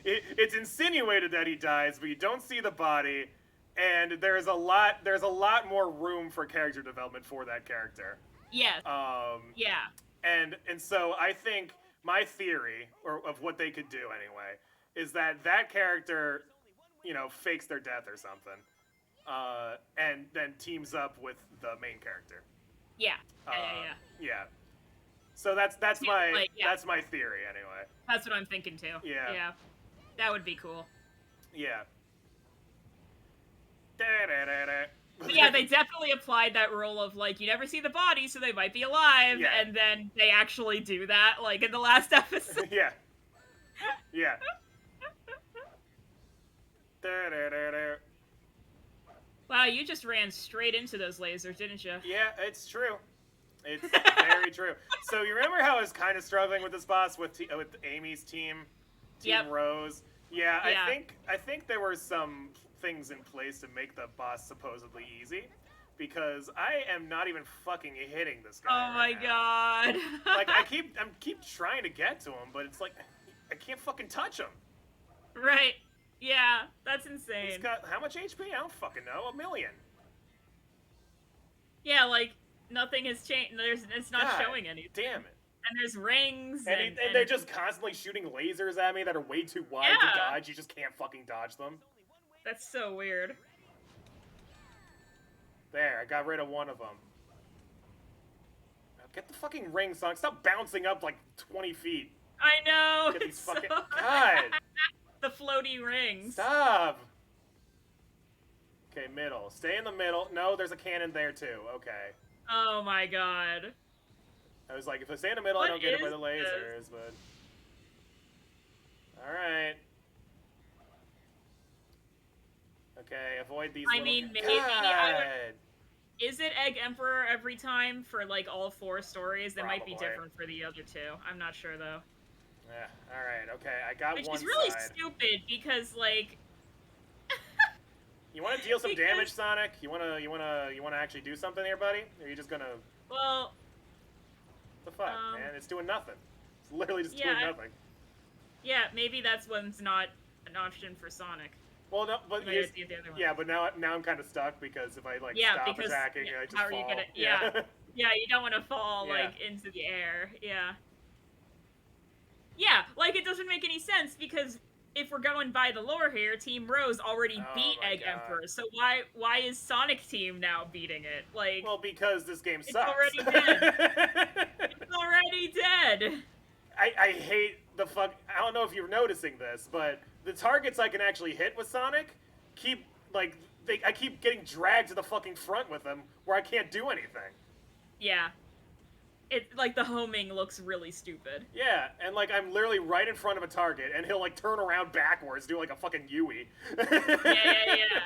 it's insinuated that he dies, but you don't see the body, and there's a lot more room for character development for that character. Yes. And so I think my theory of what they could do anyway is that character, fakes their death or something. And then teams up with the main character. Yeah. So that's my theory anyway. That's what I'm thinking too. Yeah. That would be cool. Yeah. Yeah, they definitely applied that rule of you never see the body, so they might be alive, and then they actually do that, in the last episode. Yeah. Wow, you just ran straight into those lasers, didn't you? Yeah, it's true. It's very true. So you remember how I was kind of struggling with this boss with Amy's team Rose? Yeah, I think there were some things in place to make the boss supposedly easy, because I am not even fucking hitting this guy. Oh my god! I keep trying to get to him, but it's I can't fucking touch him. Right. Yeah, that's insane. He's got how much HP? I don't fucking know. 1 million. Yeah, nothing has changed. It's not showing anything. Damn it. And there's rings. And they're just constantly shooting lasers at me that are way too wide to dodge. You just can't fucking dodge them. That's so weird. There, I got rid of one of them. Now get the fucking ring, Sonic. Stop bouncing up 20 feet. I know. Get these fucking... God. The floaty rings. Stop. Okay, middle. Stay in the middle. No, there's a cannon there too. Okay. Oh my god. I was if I stay in the middle, I don't get hit by the lasers, but... Alright. Okay, avoid these maybe... Is it Egg Emperor every time for, all 4 stories? That might be different for the other 2. I'm not sure, though. Yeah, alright, okay, I got one side. Which is really stupid, because, You want to deal some damage, Sonic? You wanna actually do something here, buddy? Or are you just gonna... Well... What the fuck, man? It's doing nothing. It's literally just doing nothing. Yeah, maybe that's one's not an option for Sonic. Well, no, but but now I'm kind of stuck, because if I stop attacking, I just fall. Yeah, you don't want to fall into the air. Yeah, it doesn't make any sense, because if we're going by the lore here, Team Rose already beat Egg Emperor, so why is Sonic Team now beating it? Well, because this game sucks. It's already dead. It's already dead. I hate the fuck. I don't know if you're noticing this, but the targets I can actually hit with Sonic I keep getting dragged to the fucking front with them, where I can't do anything. Yeah. It the homing looks really stupid. Yeah, and I'm literally right in front of a target, and he'll turn around backwards, do a fucking Yui. Yeah.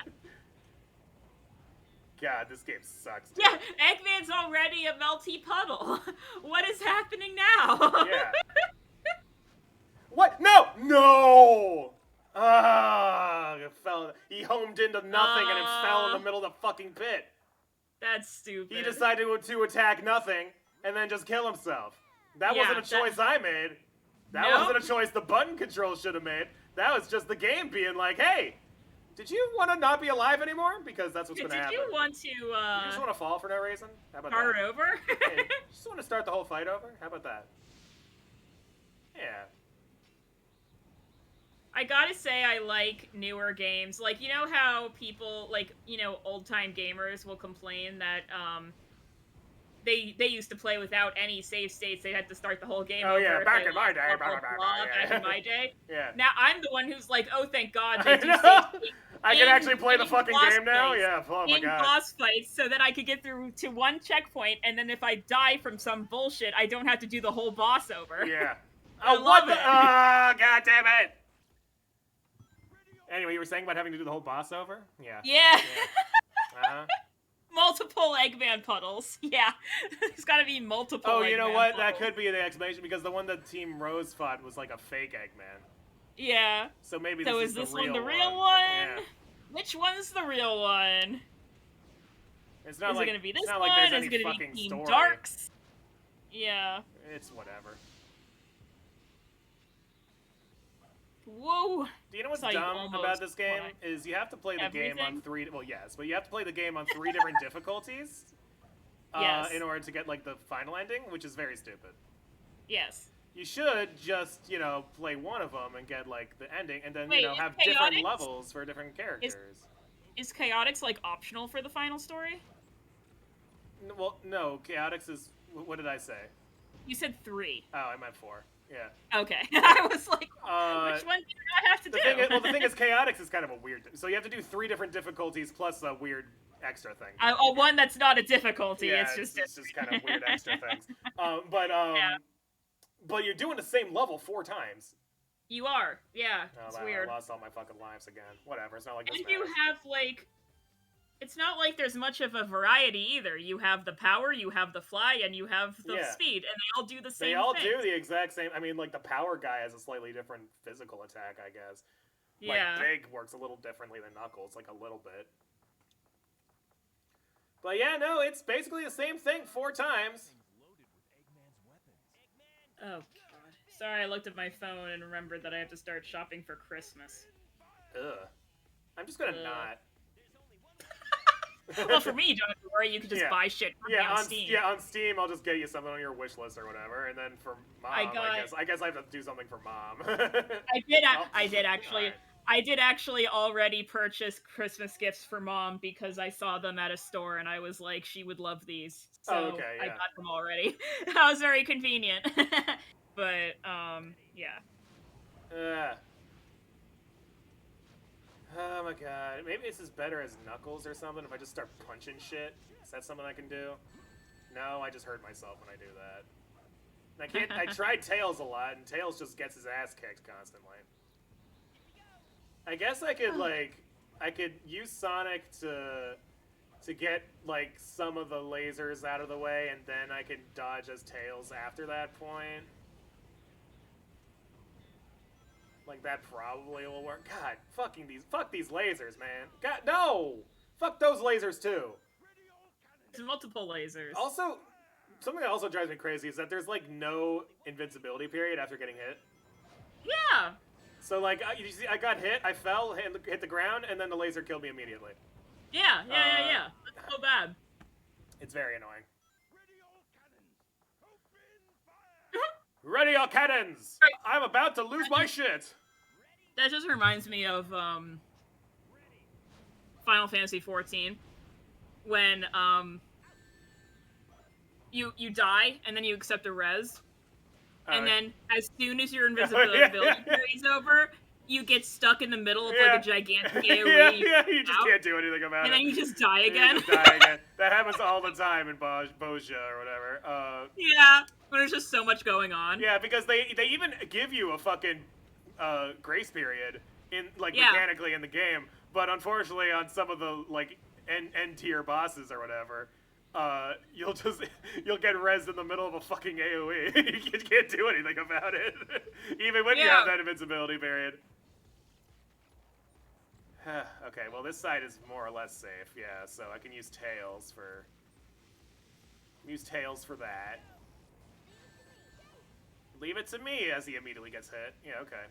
God, this game sucks. Dude. Yeah, Eggman's already a melty puddle. What is happening now? Yeah. What? No! He homed into nothing and it fell in the middle of the fucking pit. That's stupid. He decided to attack nothing and then just kill himself. That wasn't a choice I made. That wasn't a choice the button control should have made. That was just the game being hey, did you want to not be alive anymore? Because that's what's going to happen. Did you want to, You just want to fall for no reason? How about start that? over? Hey, just want to start the whole fight over? How about that? Yeah. I gotta say I like newer games. You know how people, old-time gamers will complain that, they used to play without any save states. They had to start the whole game over. Oh, yeah, back in my day. Back in my day. Yeah. Now I'm the one who's oh, thank God they do save states. I can actually play the fucking game now? Yeah, oh my God. In boss fights, so that I could get through to one checkpoint, and then if I die from some bullshit, I don't have to do the whole boss over. Yeah. Oh, what the? Oh, God damn it! Anyway, you were saying about having to do the whole boss over? Yeah. Yeah. Uh-huh. Multiple Eggman puddles. Yeah. There's gotta be multiple Oh, you know Eggman what? puddles. That could be the explanation, because the one that Team Rose fought was like a fake Eggman. Yeah. So maybe So this is the this real one the real one? Yeah. Which one's the real one? It's not Is like, it gonna be this it's not one? like there's Is any it gonna fucking be Team story. Darks? Yeah. It's whatever. Whoa. Do you know what's Saw you dumb almost about this game? fly. Is you have to play the game on Everything? 3... Well, yes, but you have to play the game on 3 different difficulties Yes. in order to get, like, the final ending, which is very stupid. Yes. You should just, you know, play one of them and get, like, the ending, and then, Wait, you know, is have different Chaotix- levels for different characters. Is Chaotix, like, optional for the final story? Well, no, Chaotix is... What did I say? You said 3. Oh, I meant 4. Yeah. Okay. I was like, Uh, which one do I have to do? The thing is, Chaotix is kind of a weird... So you have to do 3 different difficulties plus a weird extra thing. One that's not a difficulty. Yeah, it's just kind of weird extra things. Yeah. But you're doing the same level 4 times. You are. Yeah. Oh, It's wow, weird. I lost all my fucking lives again. Whatever, it's not like this And you matters. have, like... It's not like there's much of a variety either. You have the power, you have the fly, and you have the Yeah. speed, and they all do the same They all thing. do the exact same... I mean, like, the power guy has a slightly different physical attack, I guess. Yeah. Like, Big works a little differently than Knuckles, like, a little bit. But yeah, no, it's basically the same thing 4 times. Oh, God. Sorry, I looked at my phone and remembered that I have to start shopping for Christmas. Ugh. I'm just gonna Ugh. not. Well, for me, you don't have to worry. You can just Yeah. buy shit from me on Steam. Yeah, on Steam, I'll just get you something on your wish list or whatever, and then for Mom, I guess I have to do something for Mom. I did actually. Alright. I did actually already purchase Christmas gifts for Mom because I saw them at a store and I was like, she would love these. So Oh, okay, yeah. I got them already. That was very convenient. But, yeah. Oh my god. Maybe this is better as Knuckles or something if I just start punching shit. Is that something I can do? No, I just hurt myself when I do that. I can't. I tried Tails a lot, and Tails just gets his ass kicked constantly. I guess I could, like... I could use Sonic to get, like, some of the lasers out of the way, and then I can dodge as Tails after that point. Like, that probably will work. God, fuck these lasers, man. God, no! Fuck those lasers, too. There's multiple lasers. Also, something that also drives me crazy is that there's, like, no invincibility period after getting hit. Yeah! So, like, you see, I got hit, I fell, hit the ground, and then the laser killed me immediately. Yeah. That's so bad. It's very annoying. Ready all cannons! I'm about to lose my shit! That just reminds me of, Final Fantasy XIV. When, you die, and then you accept a res. And then, as soon as your invisibility is over, you get stuck in the middle of, like, a gigantic AoE. You just can't do anything about it. And then you just die again. You just die again. That happens all the time in Boja or whatever. Yeah, but there's just so much going on. Yeah, because they even give you a fucking grace period mechanically in the game, but unfortunately on some of the, like, end tier bosses or whatever, you'll get rezzed in the middle of a fucking AoE. You can't do anything about it, even when you have that invincibility period. Okay, well this side is more or less safe, yeah, so I can use Tails for that. Leave it to me as he immediately gets hit. Yeah, okay.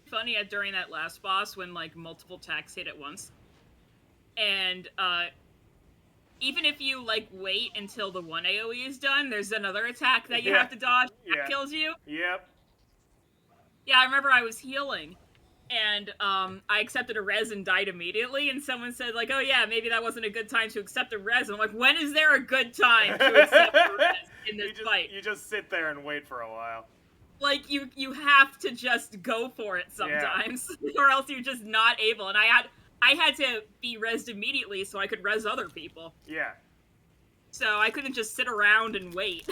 Funny during that last boss when, like, multiple attacks hit at once. And, even if you, like, wait until the one AoE is done, there's another attack that you have to dodge that kills you. Yep. Yeah, I remember I was healing, and, I accepted a res and died immediately, and someone said, like, oh yeah, maybe that wasn't a good time to accept a res. And I'm like, when is there a good time to accept a res in this fight? You just sit there and wait for a while. Like, you have to just go for it sometimes, or else you're just not able. And I had to be rezzed immediately so I could res other people. Yeah. So I couldn't just sit around and wait.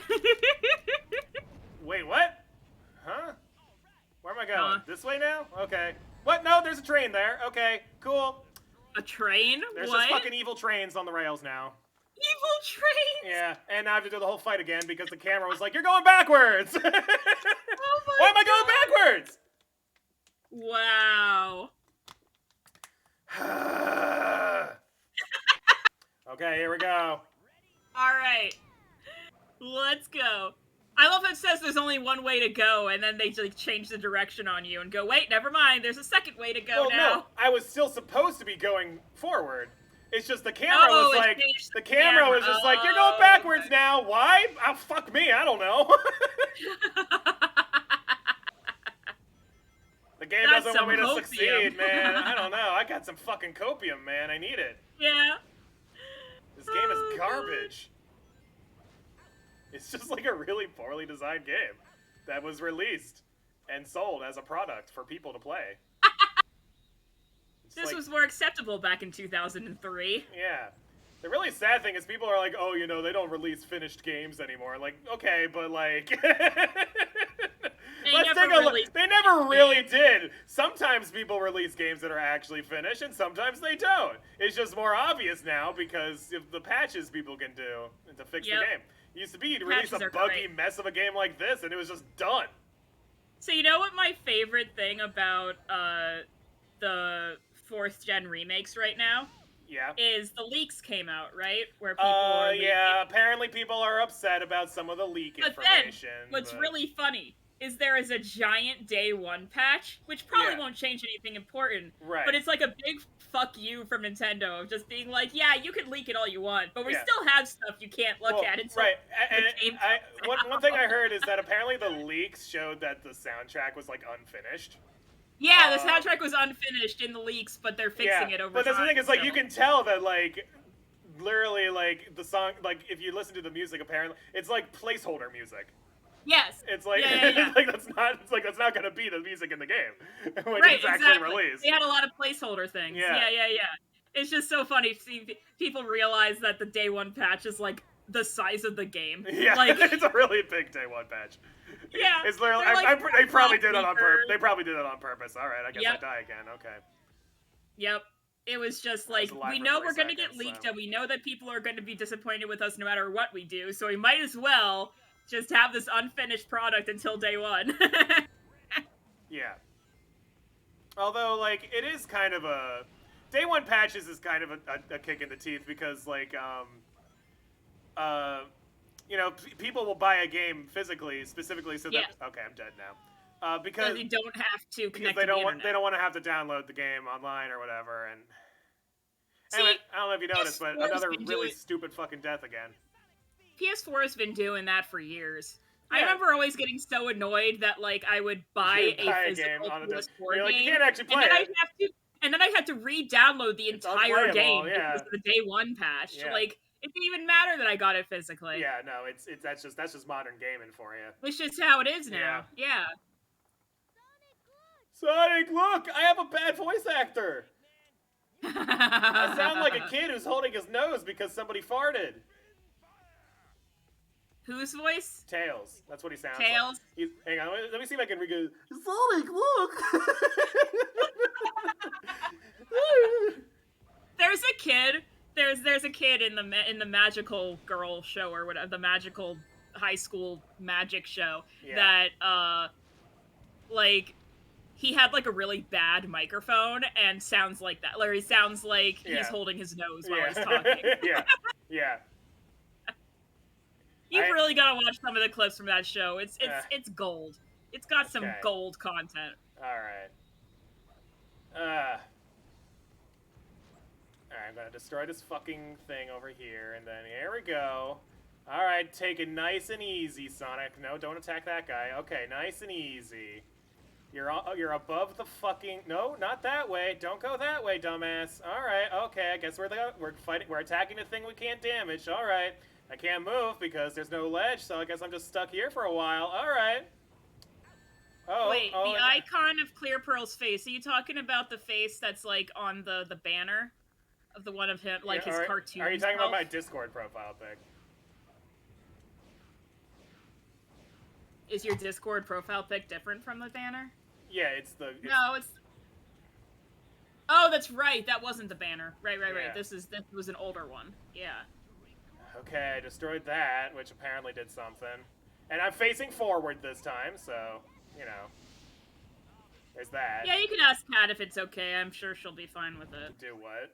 Wait, what? Huh? Where am I going? This way now? Okay. What? No, there's a train there. Okay, cool. A train? There's what? just fucking evil trains on the rails now. Evil trains? Yeah, and I have to do the whole fight again because the camera was like, "You're going backwards." Oh my Why am I going backwards? Wow. Okay, here we go. All right, let's go. I love how it says there's only one way to go, and then they like change the direction on you and go, wait, never mind, there's a second way to go now. No, I was still supposed to be going forward. It's just the camera was like, the camera was just like, you're going backwards now. Why? Oh, fuck me, I don't know. The game doesn't want me to succeed, man. I don't know. I got some fucking copium, man. I need it. Yeah. This game is garbage. It's just like a really poorly designed game that was released and sold as a product for people to play. This was more acceptable back in 2003. Yeah. The really sad thing is people are like, oh, you know, they don't release finished games anymore. Like, okay, but like... Let's take a look. They never really did. Sometimes people release games that are actually finished, and sometimes they don't. It's just more obvious now because of the patches people can do to fix the game. It used to be you'd release a buggy mess of a game like this, and it was just done. So you know what my favorite thing about the 4th gen remakes right now? Yeah. Is the leaks came out, right? Where people are yeah, apparently people are upset about some of the leak information. What's really funny is there is a giant day 1 patch, which probably won't change anything important. Right. But it's like a big fuck you from Nintendo of just being like, yeah, you can leak it all you want, but we still have stuff you can't look at until one thing I heard is that apparently the leaks showed that the soundtrack was like unfinished. Yeah, the soundtrack was unfinished in the leaks, but they're fixing it over time. But the thing is, like, you can tell that, like, literally, like, the song, like, if you listen to the music, apparently, it's like placeholder music. Yes. It's like, it's like that's not gonna be the music in the game when it's actually released. They had a lot of placeholder things. Yeah. It's just so funny to see people realize that the day 1 patch is like the size of the game. Yeah, like, it's a really big day 1 patch. Yeah, it's literally. They probably did it on purpose. They probably did it on purpose. All right, I guess I die again. Okay. Yep. It was just like, we know we're going to get leaked, and we know that people are going to be disappointed with us no matter what we do, so we might as well just have this unfinished product until day 1. Yeah. Although, like, it is kind of a... Day 1 patches is kind of a kick in the teeth because, like, you know, people will buy a game physically, specifically so that... Okay, I'm dead now. Because they don't have to connect to the internet. They don't want to have to download the game online or whatever, and... Anyway, I don't know if you noticed, but another really stupid fucking death again. PS4 has been doing that for years. Yeah. I remember always getting so annoyed that, like, I would buy a physical game on PS4 game, like, you can't actually play and then I had to re-download the entire game because of the day 1 patch. Yeah. Like, it didn't even matter that I got it physically. Yeah, no, that's just modern gaming for you. It's just how it is now. Yeah. Sonic, look! I have a bad voice actor! I sound like a kid who's holding his nose because somebody farted. Whose voice? Tails. That's what he sounds Tails? like. Hang on, let me see if I can go. Sonic, look! There's a kid. There's a kid in the Magical Girl show or whatever, the Magical High School Magic show that like he had like a really bad microphone and sounds like that. Like he sounds like he's holding his nose while he's talking. Yeah. You've really got to watch some of the clips from that show. It's gold. It's got some gold content. All right. Alright, I'm gonna destroy this fucking thing over here, and then here we go. Alright, take it nice and easy, Sonic. No, don't attack that guy. Okay, nice and easy. You're above the fucking... No, not that way. Don't go that way, dumbass. Alright, okay, I guess we're attacking the thing we can't damage. Alright. I can't move because there's no ledge, so I guess I'm just stuck here for a while. Alright. Wait, the icon of ClearPearl's face. Are you talking about the face that's, like, on the banner? Of the one of him, like, his cartoon. Are you talking about my Discord profile pic? Is your Discord profile pic different from the banner? Yeah, it's the... No, it's... Oh, that's right. That wasn't the banner. Right. Yeah. This was an older one. Yeah. Okay, I destroyed that, which apparently did something. And I'm facing forward this time, so, you know, there's that. Yeah, you can ask Kat if it's okay. I'm sure she'll be fine with it. Do what?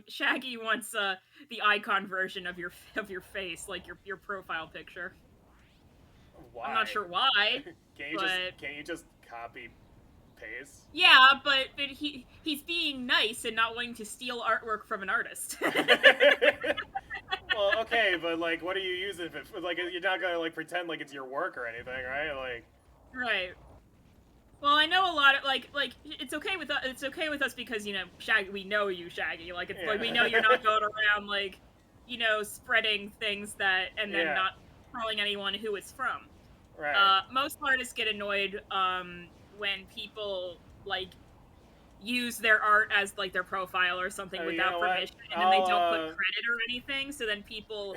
Shaggy wants the icon version of your face, like your profile picture. Why? I'm not sure why. Can't you just copy paste? Yeah, but he's being nice and not wanting to steal artwork from an artist. Well, okay, but like, what are you using it for? Like, you're not gonna like pretend like it's your work or anything, right? Like, right. Well, I know a lot of like it's okay with us because Shaggy, we know you, Shaggy. Like it's like we know you're not going around like spreading things that and then not telling anyone who it's from. Right. Most artists get annoyed when people like use their art as like their profile or something without permission, and then they don't put credit or anything. So then people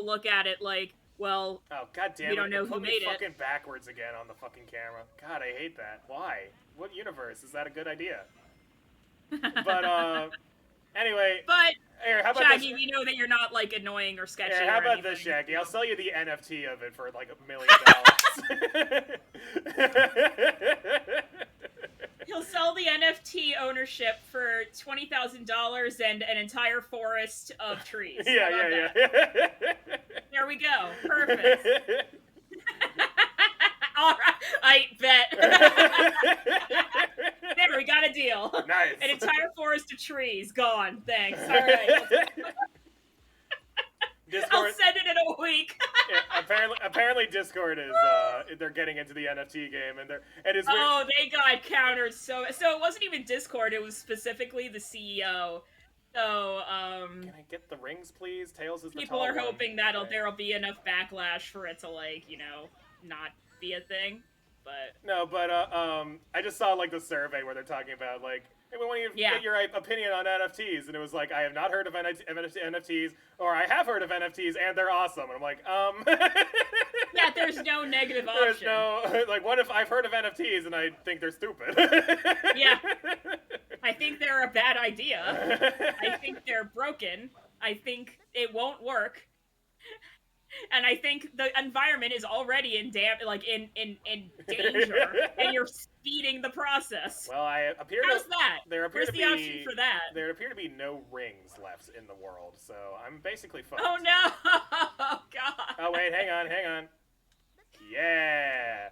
look at it like, well, oh god damn it! We don't know who made it. Fucking backwards again on the fucking camera. God, I hate that. Why? What universe is that a good idea? But anyway. But here, how about Shaggy, this? we know that you're not like annoying or sketchy. Yeah, how about anything. this, Shaggy? I'll sell you the NFT of it for like $1 million. He'll sell the NFT ownership for $20,000 and an entire forest of trees. Yeah. There we go. Perfect. All right, I bet. There, we got a deal. Nice. An entire forest of trees gone. Thanks. All right. Discord, I'll send it in a week. Yeah, apparently Discord is they're getting into the NFT game and it's weird. Oh, they got countered so it wasn't even Discord, it was specifically the CEO. So can I get the rings, please? Tails is the people are hoping that there'll be enough backlash for it to like, not be a thing. But no, but I just saw like the survey where they're talking about like, hey, we want you to get your opinion on NFTs, and it was like, I have not heard of NFTs, or I have heard of NFTs and they're awesome, and I'm like, yeah, there's no negative option. There's no like, what if I've heard of NFTs and I think they're stupid? Yeah, I think they're a bad idea. I think they're broken. I think it won't work. And I think the environment is already in danger, and you're speeding the process. Well, How's that? Where's the option for that? There appear to be no rings left in the world, so I'm basically fucked. Oh no! Oh god! Oh wait, hang on. Yeah.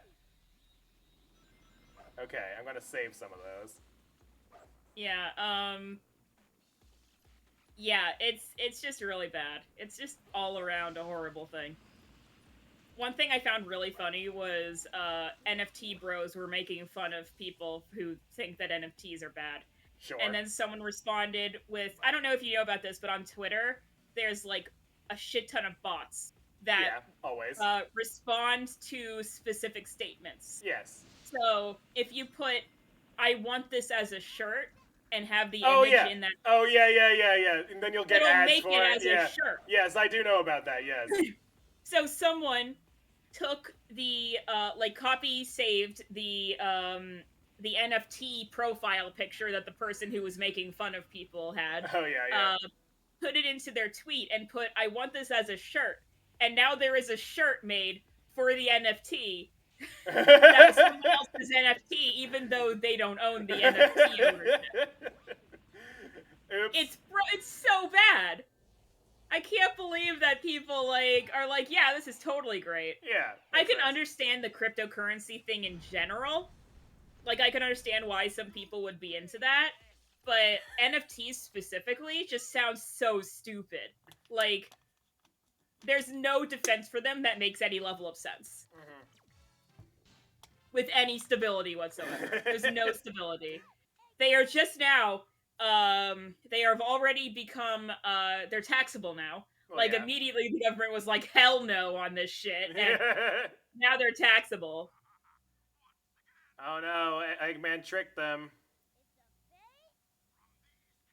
Okay, I'm gonna save some of those. Yeah. Yeah, it's just really bad. It's just all around a horrible thing. One thing I found really funny was NFT bros were making fun of people who think that NFTs are bad. Sure. And then someone responded with, I don't know if you know about this, but on Twitter, there's like a shit ton of bots that always respond to specific statements. Yes. So if you put, I want this as a shirt, and have the image in that. Oh yeah. And then you'll get ads for it. As a shirt. Yes, I do know about that. Yes. So someone took the saved the NFT profile picture that the person who was making fun of people had. Oh yeah. Put it into their tweet and put, I want this as a shirt. And now there is a shirt made for the NFT. That's someone else's NFT, even though they don't own the NFT ownership. Oops. It's so bad. I can't believe that people are like, yeah, this is totally great. Yeah. I can understand the cryptocurrency thing in general. Like, I can understand why some people would be into that, but NFTs specifically just sounds so stupid. Like, there's no defense for them that makes any level of sense. Mm-hmm. With any stability whatsoever. There's no stability. They are just now, they have already become, they're taxable now. Immediately the government was like, hell no on this shit, and now they're taxable. Oh no, Eggman tricked them.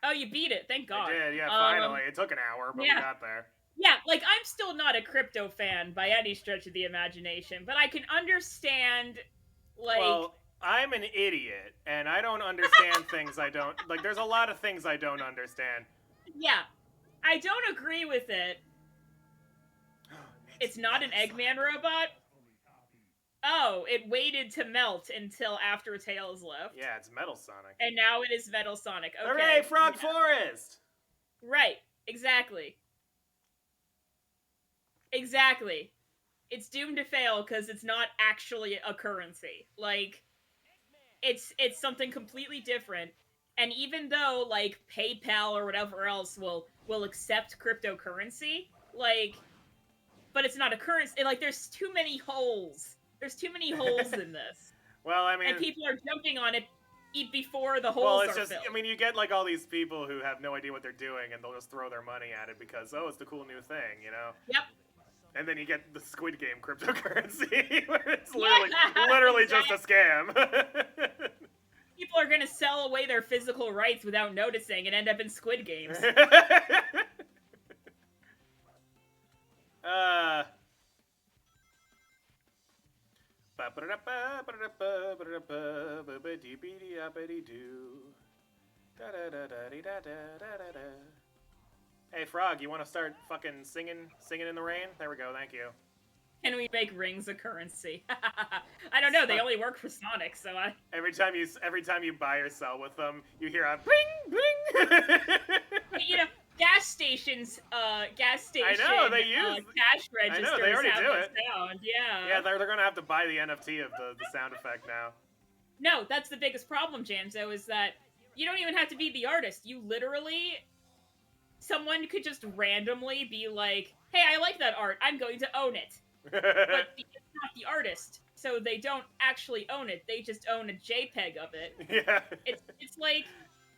Oh, you beat it, thank God. I did, yeah, finally. It took an hour, but we got there. Yeah, like, I'm still not a crypto fan by any stretch of the imagination, but I can understand, I'm an idiot, and I don't understand things I don't... Like, there's a lot of things I don't understand. Yeah. I don't agree with it. It's not an Eggman robot? Oh, it waited to melt until after Tails left. Yeah, it's Metal Sonic. And now it is Metal Sonic. Okay. Hooray, Frog Forest! Right. Exactly. Exactly. It's doomed to fail because it's not actually a currency. Like, it's something completely different. And even though, like, PayPal or whatever else will accept cryptocurrency, like, but it's not a currency. Like, there's too many holes. There's too many holes in this. Well, I mean... And people are jumping on it before the holes are filled. I mean, you get, like, all these people who have no idea what they're doing, and they'll just throw their money at it because, oh, it's the cool new thing, you know? Yep. And then you get the Squid Game cryptocurrency, where it's literally exactly. just a scam. People are gonna sell away their physical rights without noticing and end up in Squid Games. Hey, Frog, you want to start fucking singing in the rain? There we go, thank you. Can we make rings a currency? I don't know. They only work for Sonic, so I. Every time you buy or sell with them, you hear a bling bling. You know, gas stations. I know they use cash registers. I know they already do it. Sound. Yeah. Yeah, they're gonna have to buy the NFT of the sound effect now. No, that's the biggest problem, Janzo, is that you don't even have to be the artist. You literally, someone could just randomly be like, "Hey, I like that art. I'm going to own it." But it's not the artist, so they don't actually own it. They just own a JPEG of it. Yeah. It's like,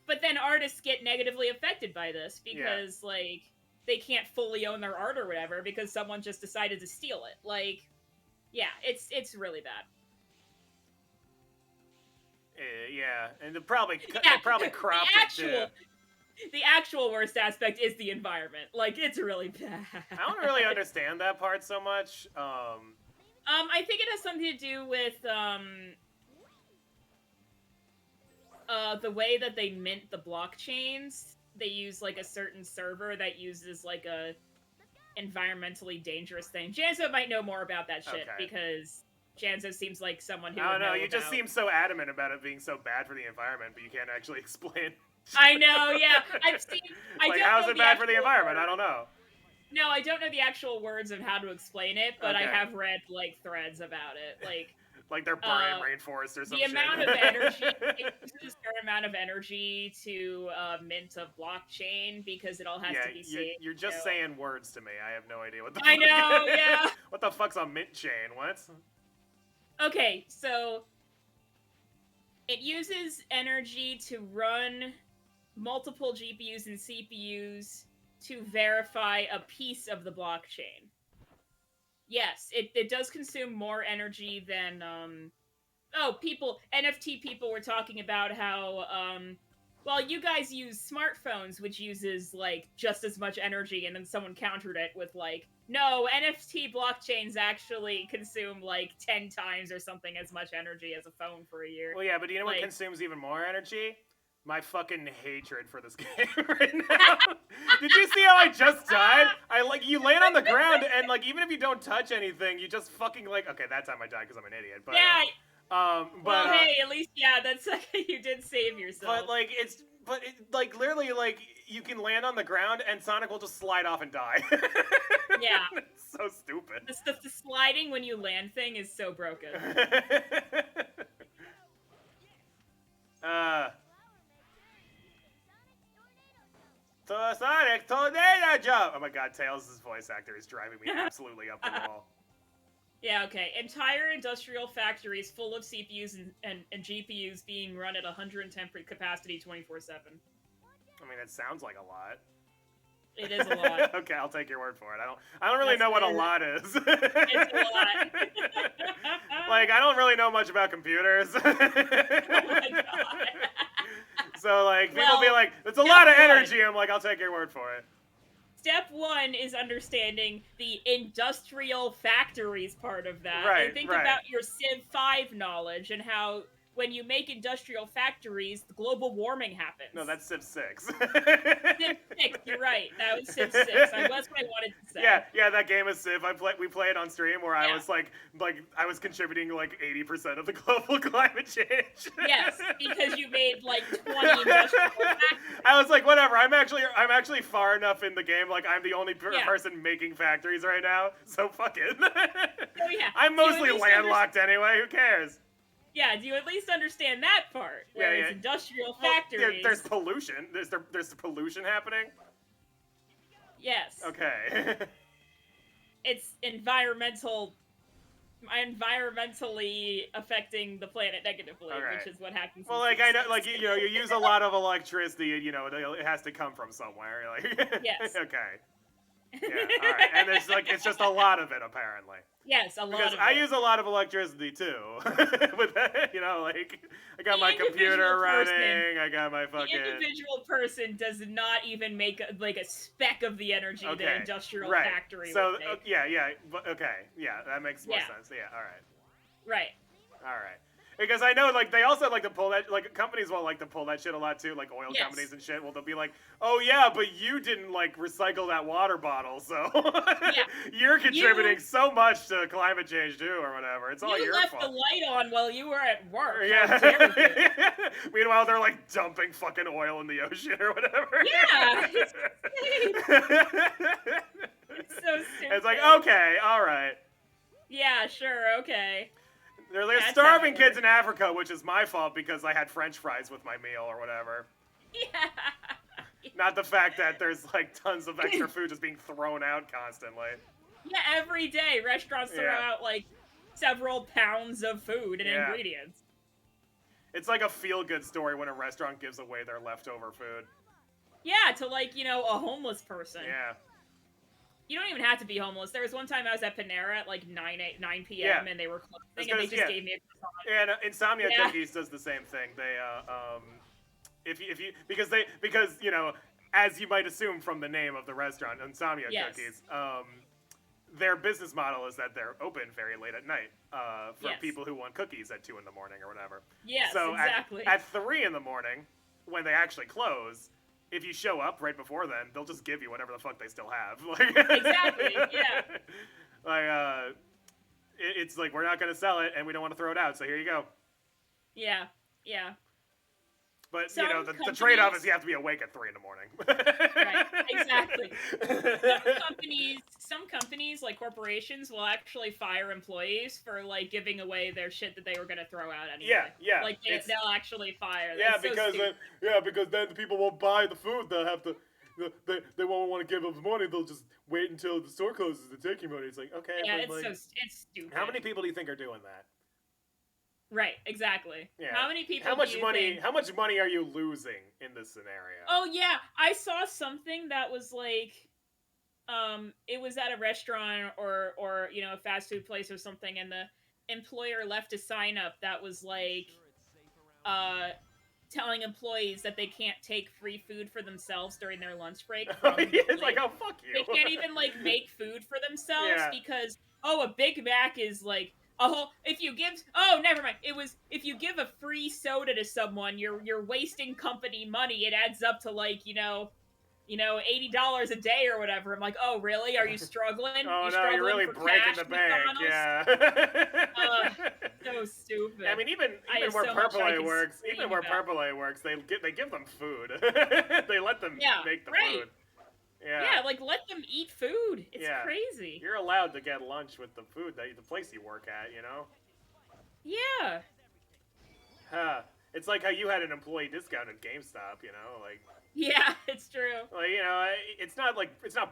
but then artists get negatively affected by this because like they can't fully own their art or whatever because someone just decided to steal it. Like, yeah, it's really bad. Yeah, and they probably cropped it too. The actual worst aspect is the environment. Like, it's really bad. I don't really understand that part so much. I think it has something to do with the way that they mint the blockchains. They use like a certain server that uses like a environmentally dangerous thing. Janzo might know more about that shit because Janzo seems like someone who. No, you just seem so adamant about it being so bad for the environment, but you can't actually explain. I know, yeah. I've seen. How's it bad for the environment? I don't know. No, I don't know the actual words of how to explain it, but I have read like threads about it, like they're burning rainforests or something. The amount of energy, it uses a certain amount of energy to mint a blockchain because it all has to be saved. You're just saying words to me. I have no idea what the. I know, yeah. What the fuck's a mint chain? What? Okay, so it uses energy to run multiple GPUs and CPUs to verify a piece of the blockchain. Yes, it does consume more energy than, NFT people were talking about how, well, you guys use smartphones, which uses, like, just as much energy, and then someone countered it with, like, no, NFT blockchains actually consume, like, 10 times or something as much energy as a phone for a year. Well, yeah, but do you know what consumes even more energy? My fucking hatred for this game right now. Did you see how I just died? You land on the ground, and, like, even if you don't touch anything, you just fucking, like, okay, that time I died because I'm an idiot, but... Yeah! Well, hey, at least, yeah, that's, you did save yourself. But, literally, like, you can land on the ground, and Sonic will just slide off and die. Yeah. It's so stupid. The sliding when you land thing is so broken. Sonic Tornado Jump! Oh my god, Tails' voice actor is driving me absolutely up the wall. Yeah, okay. Entire industrial factories full of CPUs and GPUs being run at 110 capacity 24/7. I mean, it sounds like a lot. It is a lot. Okay, I'll take your word for it. I don't really know what a lot is. It's a lot. Like, I don't really know much about computers. Oh my god. So, like, people be like, it's a lot of energy. I'm like, I'll take your word for it. Step one is understanding the industrial factories part of that. Right, and think about your Civ 5 knowledge and how when you make industrial factories, the global warming happens. No, that's Civ 6. Civ 6, you're right. That was Civ 6. That's what I wanted to say. Yeah, that game is Civ. We played on stream where I was like I was contributing like 80% of the global climate change. Yes, because you made like 20 industrial factories. I was like, whatever. I'm actually far enough in the game. Like I'm the only person making factories right now. So fuck it. Oh yeah. I'm mostly landlocked anyway. Who cares? Yeah, do you at least understand that part? Where it's industrial factories. There's pollution. There's pollution happening. Yes. Okay. It's environmentally affecting the planet negatively, which is what happens. Well, like I know, like you use a lot of electricity, and it has to come from somewhere. Like yes. Okay. Yeah. All right. And it's just a lot of it apparently. Yes, a lot. Because I use a lot of electricity too. With that, like I got my computer running. I got my fucking. The individual person does not even make a speck of the energy the industrial factory. So would make. That makes more sense. Yeah. All right. Right. All right. Because I know, like, they also like to pull that, like, companies will like to pull that shit a lot, too, like, oil companies and shit. Well, they'll be like, oh, yeah, but you didn't, like, recycle that water bottle, so you're contributing so much to climate change, too, or whatever. It's all your fault. You left the light on while you were at work. Yeah. Meanwhile, they're, like, dumping fucking oil in the ocean or whatever. Yeah. It's so stupid. It's like, okay, all right. Yeah, sure, okay. They're starving kids in Africa, which is my fault because I had French fries with my meal or whatever. Yeah. Not the fact that there's like tons of extra food just being thrown out constantly. Yeah, every day restaurants throw out like several pounds of food and ingredients. It's like a feel-good story when a restaurant gives away their leftover food. Yeah, to like, a homeless person. Yeah. You don't even have to be homeless. There was one time I was at Panera at like 9 p.m. and they were closing and they just gave me a croissant. Yeah, and Insomnia Cookies does the same thing. They because as you might assume from the name of the restaurant, Insomnia Cookies, their business model is that they're open very late at night for people who want cookies at 2 a.m. or whatever. Yes, so exactly. At 3 a.m, when they actually close, if you show up right before then, they'll just give you whatever the fuck they still have. Exactly, yeah. Like, it's like, we're not going to sell it, and we don't want to throw it out, so here you go. Yeah, yeah. But, the trade-off is you have to be awake at 3 a.m. Right, exactly. Some companies, like corporations, will actually fire employees for, like, giving away their shit that they were going to throw out anyway. Yeah. Like, they'll actually fire them. Yeah, because then the people won't buy the food. They'll have to... They won't want to give them money. They'll just wait until the store closes to take your money. It's like, okay. Yeah, but it's stupid. How many people do you think are doing that? Right, exactly. Yeah. How many people How much money are you losing in this scenario? Oh yeah, I saw something that was like it was at a restaurant or a fast food place or something, and the employer left a sign up that was like telling employees that they can't take free food for themselves during their lunch break. It's like, oh, fuck you. They can't even like make food for themselves because a Big Mac is like never mind. It was if you give a free soda to someone, you're wasting company money. It adds up to like $80 a day or whatever. I'm like, oh really? Are you struggling? You're really breaking the bank. Yeah. So stupid. I mean, even where Purple A works, they give them food. They let them make the food. Yeah, like let them eat food. It's crazy. You're allowed to get lunch with the food the place you work at, Yeah. Huh. It's like how you had an employee discount at GameStop, like. Yeah, it's true. Like, it's not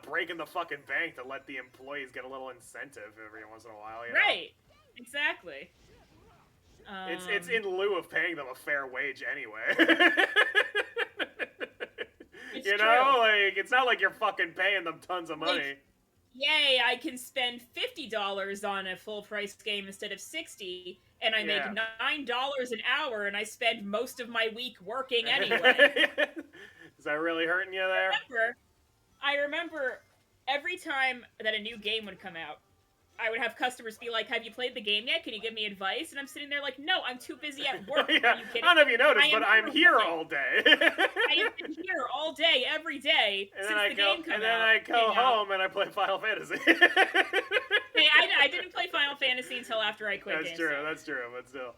breaking the fucking bank to let the employees get a little incentive every once in a while, Right. Exactly. It's in lieu of paying them a fair wage anyway. It's true. Like, it's not like you're fucking paying them tons of money. Yay, I can spend $50 on a full price game instead of $60, and I make $9 an hour, and I spend most of my week working anyway. Is that really hurting you there? I remember every time that a new game would come out, I would have customers be like, "Have you played the game yet? Can you give me advice?" And I'm sitting there like, "No, I'm too busy at work." Yeah. Are you kidding? I don't know if you noticed, but I'm here working. all day. I have been here all day, every day And since then I the go, game came out. and then I go home and I play Final Fantasy. Hey, I didn't play Final Fantasy until after I quit. That's true. That's true. But still.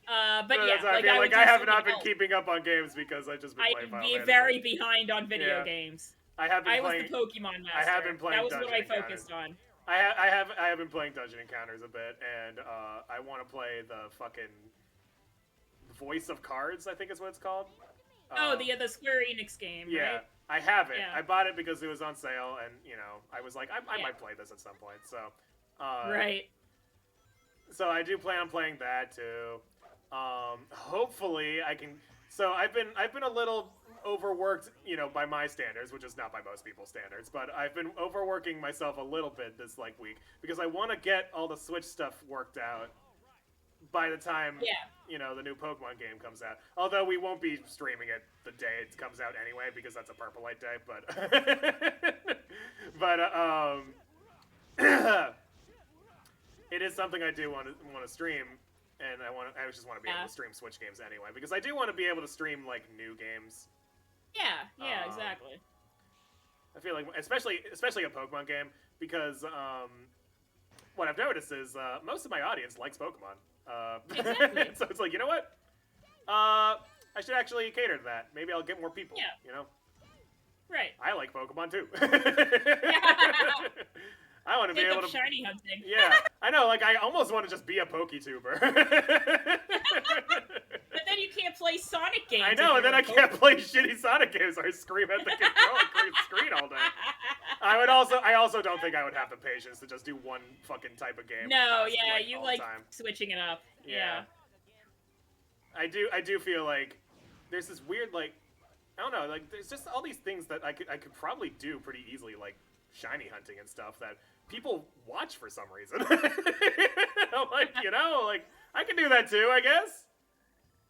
But yeah, I feel like I have not been keeping up on games because I just been playing Final Fantasy. I'd be very behind on video games. I have been playing. I was the Pokemon master. I have been playing. That was Dungeon what I Encounters. focused on. I have been playing Dungeon Encounters a bit, and I want to play the fucking Voice of Cards, I think is what it's called. The Square Enix game. Yeah, right? I have it. Yeah. I bought it because it was on sale, and I was like, I might play this at some point. So. Right. So I do plan on playing that too. Hopefully I can. So I've been a little overworked, by my standards, which is not by most people's standards, but I've been overworking myself a little bit this week because I want to get all the Switch stuff worked out by the time the new Pokemon game comes out. Although we won't be streaming it the day it comes out anyway because that's a Purple Light day, but it is something I do want to stream. And I just want to be able to stream Switch games anyway, because I do want to be able to stream like new games. Yeah, exactly. I feel like, especially a Pokemon game, because what I've noticed is most of my audience likes Pokemon. Exactly. So it's like, you know what? I should actually cater to that. Maybe I'll get more people. Yeah. Right. I like Pokemon too. I want to be able to shiny hunting. Yeah, I know. Like I almost want to just be a PokeTuber. But then you can't play Sonic games. I know, and then I can't play shitty Sonic games. Or I scream at the screen all day. I also don't think I would have the patience to just do one fucking type of game. No, you like switching it up. Yeah. I do feel like there's this weird I don't know, there's just all these things that I could probably do pretty easily, like shiny hunting and stuff that people watch for some reason. I'm like, I can do that too, I guess.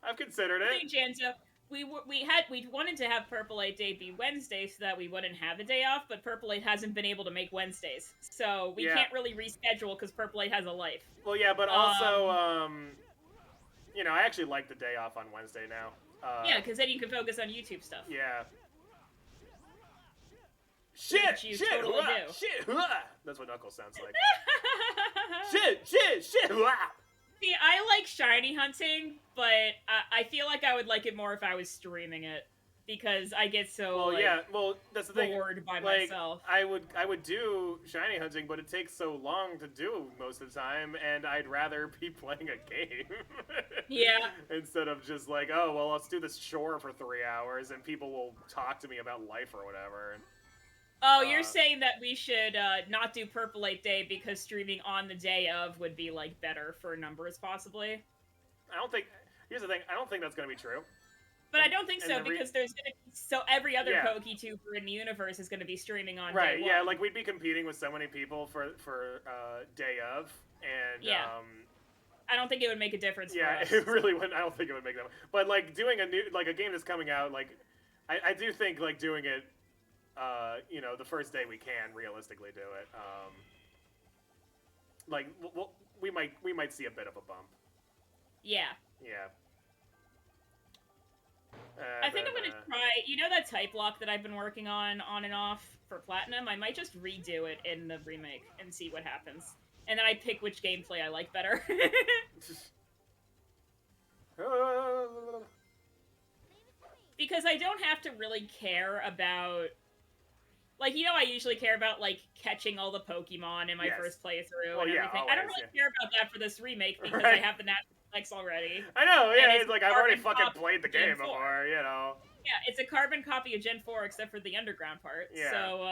I've considered it. Hey, Janzo, we wanted to have Purple Light Day be Wednesday so that we wouldn't have the day off, but Purple Light hasn't been able to make Wednesdays, so we can't really reschedule because Purple Light has a life. Well, yeah, but also, I actually like the day off on Wednesday now. Yeah, because then you can focus on YouTube stuff. Yeah. Shit! Totally do. Shit! That's what Knuckles sounds like. Shit! See, I like shiny hunting, but I feel like I would like it more if I was streaming it because I get so that's the thing. Bored by myself. I would do shiny hunting, but it takes so long to do most of the time, and I'd rather be playing a game. Yeah. Instead of just like, oh well, let's do this chore for 3 hours, and people will talk to me about life or whatever. Oh, you're saying that we should not do Purple Light Day because streaming on the day of would be better for numbers, possibly. Here's the thing. I don't think that's going to be true. But I don't think so because there's going to be every other PokeTuber in the universe is going to be streaming on day one. Yeah, we'd be competing with so many people for day of, and I don't think it would make a difference. Yeah, for us. It really wouldn't. I don't think it would make that. But doing a game that's coming out, I do think doing it. The first day we can realistically do it. We might see a bit of a bump. Yeah. Yeah. I think I'm gonna try. That type lock that I've been working on and off for Platinum. I might just redo it in the remake and see what happens, and then I pick which gameplay I like better. Because I don't have to really care about. I usually care about, catching all the Pokemon in my first playthrough and everything. Always, I don't really care about that for this remake because I have the natural X already. I know, yeah, it's I've already fucking played the game before, Yeah, it's a carbon copy of Gen 4 except for the underground part. Yeah. So,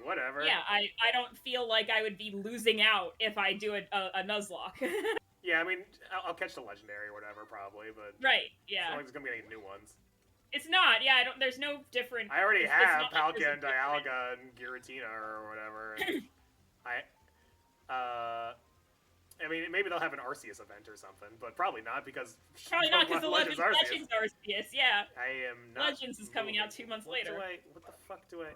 whatever. Yeah, I don't feel like I would be losing out if I do a Nuzlocke. Yeah, I mean, I'll catch the Legendary or whatever, probably, but... Right, yeah. As long as there's gonna be any new ones. It's not, yeah, there's no different... I already have Palkia and Dialga and Giratina or whatever. And I mean, maybe they'll have an Arceus event or something, but probably not because... Probably not because the Legends Arceus, yeah. I am not... Legends is coming out 2 months later. What the fuck do I...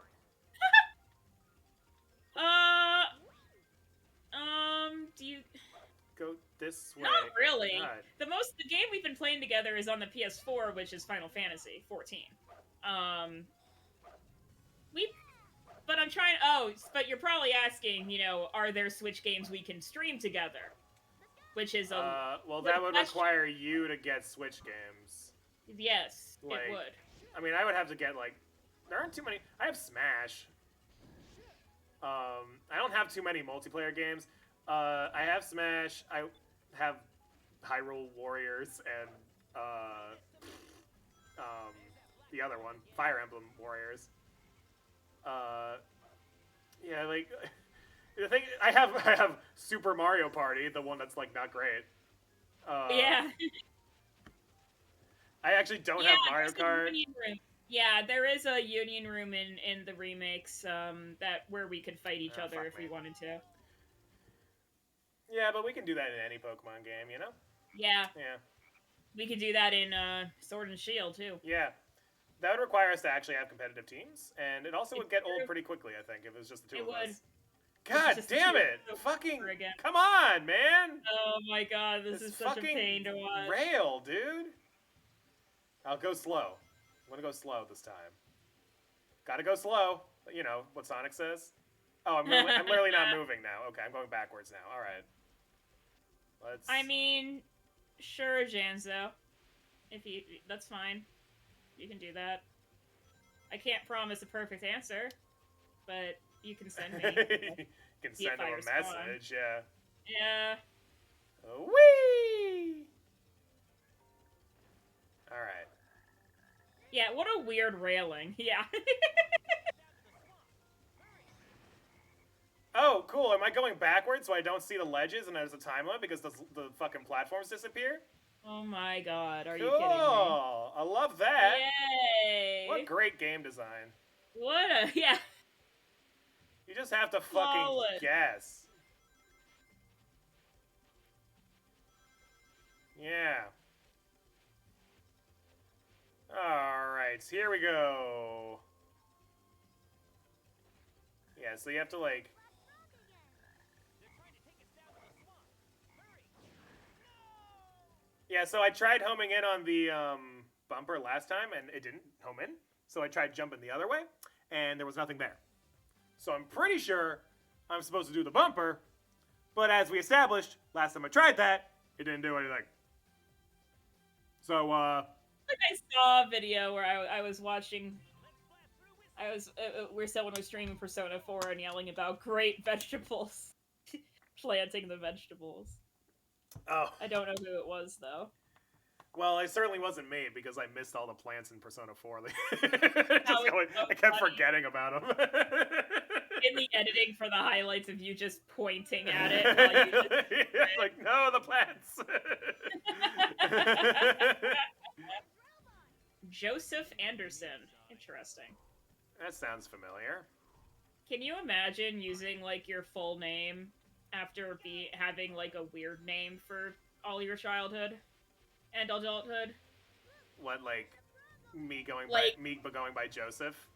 Do you? Go this way. Not really. God. The game we've been playing together is on the PS4, which is Final Fantasy 14. We But I'm trying. Oh, but you're probably asking, are there Switch games we can stream together? Which is well, that would require you to get Switch games. Yes, it would. I mean, I would have to get there aren't too many. I have Smash. I don't have too many multiplayer games. I have Smash. I have Hyrule Warriors and the other one, Fire Emblem Warriors. Yeah, the thing I have Super Mario Party, the one that's not great. Yeah. I actually don't have Mario Kart. Yeah, there is a union room in the remakes where we could fight each other if we wanted to. Yeah, but we can do that in any Pokemon game, you know? Yeah. Yeah. We could do that in Sword and Shield too. Yeah. That would require us to actually have competitive teams, and it also would get old pretty quickly, I think, if it was just the two of us. God damn it! Fucking come on, man! Oh my god, this is such a pain to watch. Rail, dude. I'll go slow. I'm gonna go slow this time. Gotta go slow. You know what Sonic says. Oh, I'm literally not moving now. Okay, I'm going backwards now. All right. I mean, sure, Janzo. That's fine. You can do that. I can't promise a perfect answer, but you can send me. You can send him a message, yeah. Yeah. Whee! Alright. Yeah, what a weird railing. Yeah. Oh, cool. Am I going backwards so I don't see the ledges and there's a time limit because the fucking platforms disappear? Oh my god, are cool. You kidding me? Cool! I love that! Yay! What great game design. Yeah. You just have to fucking guess. Yeah. Alright, here we go. Yeah, so you have to Yeah, so I tried homing in on the bumper last time, and it didn't home in. So I tried jumping the other way, and there was nothing there. So I'm pretty sure I'm supposed to do the bumper, but as we established, last time I tried that, it didn't do anything. So, I saw a video where I was watching... where someone was streaming Persona 4 and yelling about great vegetables. Planting the vegetables. Oh. I don't know who it was, though. Well, it certainly wasn't me, because I missed all the plants in Persona 4. I kept forgetting about them. In the editing for the highlights of you just pointing at it. No, the plants! Joseph Anderson. Interesting. That sounds familiar. Can you imagine using, your full name after having, a weird name for all your childhood and adulthood? What, me going by Joseph?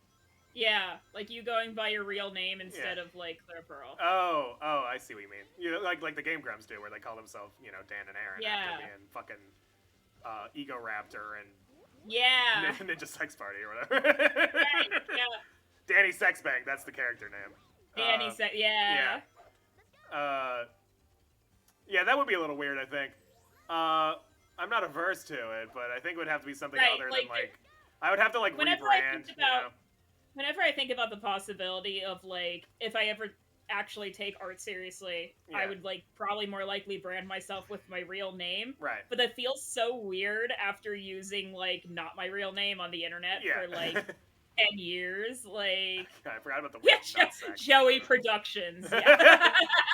Yeah, you going by your real name instead of, ClearPearl. Oh, I see what you mean. You know, like the Game Grumps do, where they call themselves, Dan and Aaron after being fucking Ego Raptor and Ninja Sex Party or whatever. Right, yeah. Danny Sexbang, that's the character name. Danny yeah. Yeah, that would be a little weird, I think. I'm not averse to it, but I think it would have to be something other than I would have to rebrand. Whenever I think about the possibility of if I ever actually take art seriously, I would probably more likely brand myself with my real name. Right. But that feels so weird after using not my real name on the internet for 10 years. I forgot about the word Joey Productions. Yeah.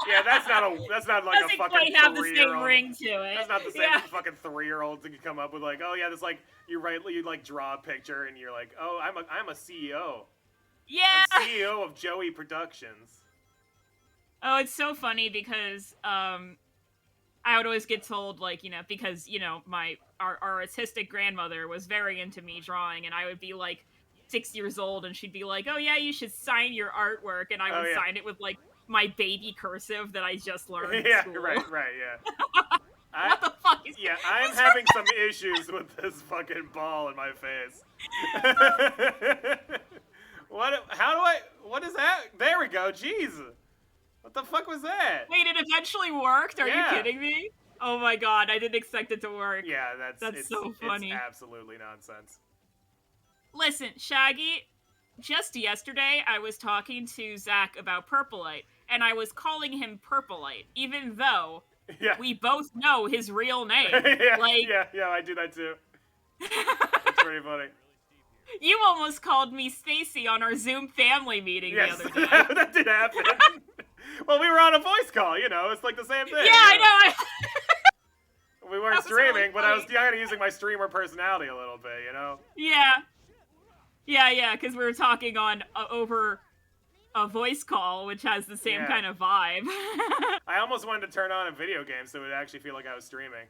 Yeah, that's not a doesn't fucking quite have the same 3-year-old. ring to it. That's not the same fucking 3-year-old to come up with oh yeah, this you draw a picture and you're oh I'm a CEO. Yeah. I'm CEO of Joey Productions. Oh, it's so funny because I would always get told because our artistic grandmother was very into me drawing, and I would be 6 years old and she'd be oh yeah, you should sign your artwork, and I would sign it with my baby cursive that I just learned in Yeah, school. right, yeah. What the fuck is Yeah, I'm having some issues with this fucking ball in my face. What is that? There we go, jeez. What the fuck was that? Wait, it eventually worked? Are you Yeah. kidding me? Oh my god, I didn't expect it to work. Yeah, That's so funny. It's absolutely nonsense. Listen, Shaggy, just yesterday I was talking to Zach about Purpleite, and I was calling him Purpleite, even though we both know his real name. Yeah, like, yeah, I do that too. It's pretty funny. You almost called me Stacy on our Zoom family meeting the other day. That did happen. Well, we were on a voice call, it's like the same thing. Yeah, I know. We weren't streaming, really but I was kind of using my streamer personality a little bit, Yeah, because we were talking on over a voice call, which has the same kind of vibe. I almost wanted to turn on a video game so it would actually feel like I was streaming.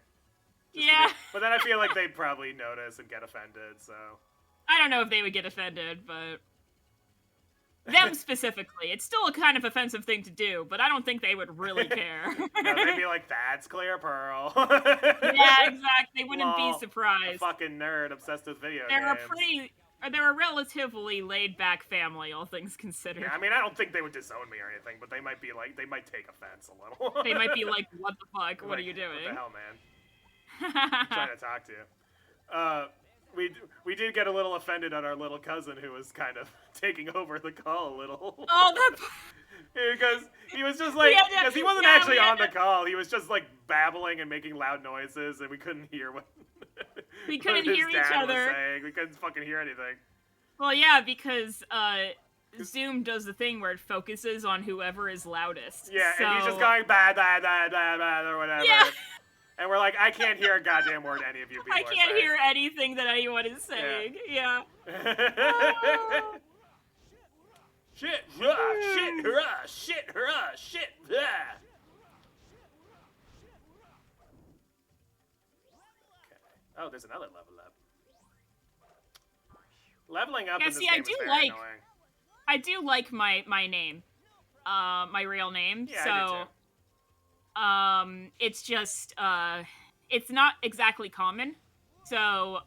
But then I feel like they'd probably notice and get offended, so... I don't know if they would get offended, but... Them specifically. It's still a kind of offensive thing to do, but I don't think they would really care. No, they'd be like, that's ClearPearl. Yeah, exactly. They wouldn't be surprised. A fucking nerd obsessed with video games. They're a relatively laid-back family, all things considered. Yeah, I mean, I don't think they would disown me or anything, but they might be like, they might take offense a little. They might be like, what the fuck? What are you doing? What the hell, man? I'm trying to talk to you. We did get a little offended on our little cousin who was kind of taking over the call a little. Oh, that... Because he was just like, because he wasn't actually on the call. He was just like babbling and making loud noises, and we couldn't hear what we couldn't hear each other. Was saying. We couldn't fucking hear anything. Well, yeah, because Zoom does the thing where it focuses on whoever is loudest. Yeah, so... and he's just going bad, or whatever. Yeah. And we're like, I can't hear a goddamn word any of you people I can't hear anything that anyone is saying. Yeah. Shit, shit, hurrah, shit, hurrah, shit, yeah. Okay. Oh, there's another level up. Leveling up in this game is very annoying. I do like my name. My real name. Yeah, so I do too. It's just, it's not exactly common, so,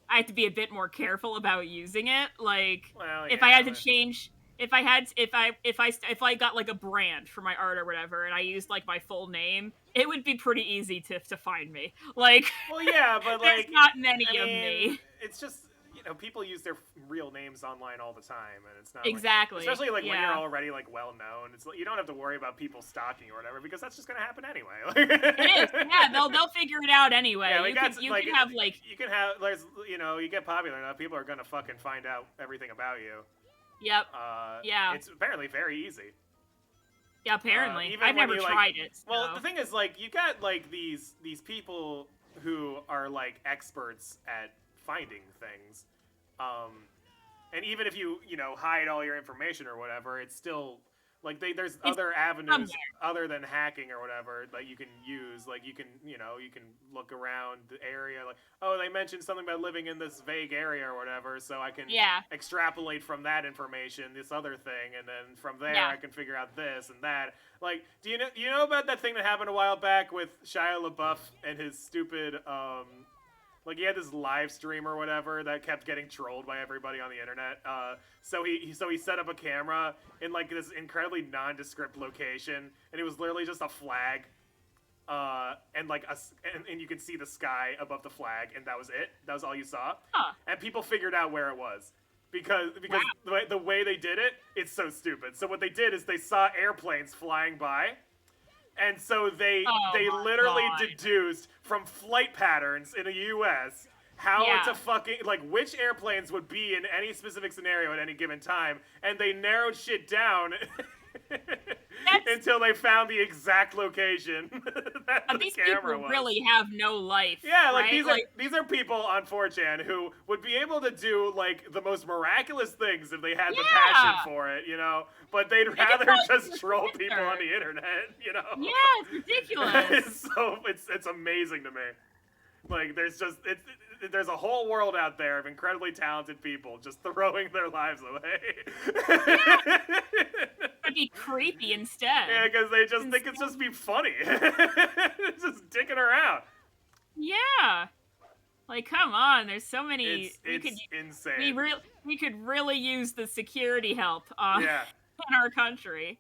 I have to be a bit more careful about using it, like, if I had to change, if I got, like, a brand for my art or whatever, and I used, like, my full name, it would be pretty easy to find me, like, well, yeah, but, there's like, not many of me. It's just, people use their real names online all the time, and it's not exactly. Like, especially like when you're already like well known. It's like you don't have to worry about people stalking or whatever because that's just gonna happen anyway. It is. Yeah, they'll figure it out anyway. Yeah, you can have there's you get popular enough, people are gonna fucking find out everything about you. Yep. Yeah. It's apparently very easy. Yeah, apparently. I've never tried it. So. Well, the thing is, like, you got like these people who are like experts at finding things. And even if you hide all your information or whatever, it's still like there's other avenues other than hacking or whatever that you can use. Like you can look around the area. Like, oh, they mentioned something about living in this vague area or whatever, so I can extrapolate from that information this other thing, and then from there I can figure out this and that. Like, do you know about that thing that happened a while back with Shia LaBeouf and his stupid like, he had this live stream or whatever that kept getting trolled by everybody on the internet. So he set up a camera in, like, this incredibly nondescript location, and it was literally just a flag, and, like, and you could see the sky above the flag, and that was it. That was all you saw. Huh. And people figured out where it was. Because the way they did it, it's so stupid. So what they did is they saw airplanes flying by, and so they literally deduced from flight patterns in the U.S. how to fucking, like, which airplanes would be in any specific scenario at any given time, and they narrowed shit down until they found the exact location that these camera people really have no life. Yeah, like, right? these are people on 4chan who would be able to do, like, the most miraculous things if they had the passion for it, but they'd rather just troll people on the internet, Yeah, it's ridiculous. It's amazing to me. Like, there's a whole world out there of incredibly talented people just throwing their lives away. But be creepy instead. Yeah, because they just think it's just be funny. It's just dicking around. Yeah. Like, come on, there's so many. It's insane. We could really use the security help in our country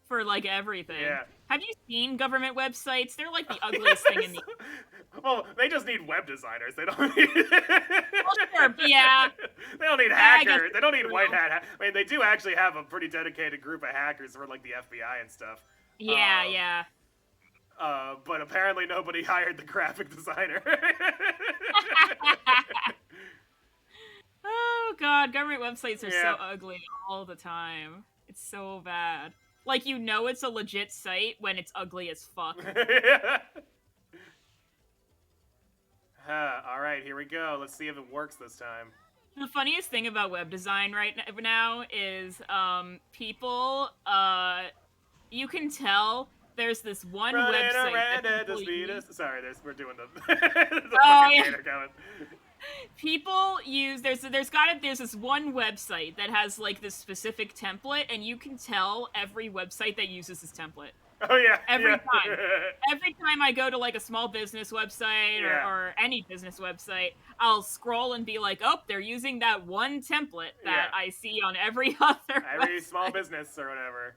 for like everything. Yeah. Have you seen government websites? They're like the ugliest thing in the. Well, they just need web designers. They don't need. Well, sure, yeah. They don't need hackers. They don't need white hat. I mean, they do actually have a pretty dedicated group of hackers for like the FBI and stuff. Yeah, yeah. But apparently nobody hired the graphic designer. Oh god, government websites are so ugly all the time. It's so bad. Like, you know it's a legit site when it's ugly as fuck. Alright, here we go. Let's see if it works this time. The funniest thing about web design right now is, people, you can tell there's this one website. Sorry, we're doing the going. People use there's this one website that has like this specific template, and you can tell every website that uses this template. Oh yeah. Every time. Every time I go to like a small business website or any business website, I'll scroll and be like, oh, they're using that one template that I see on every other website. Small business or whatever.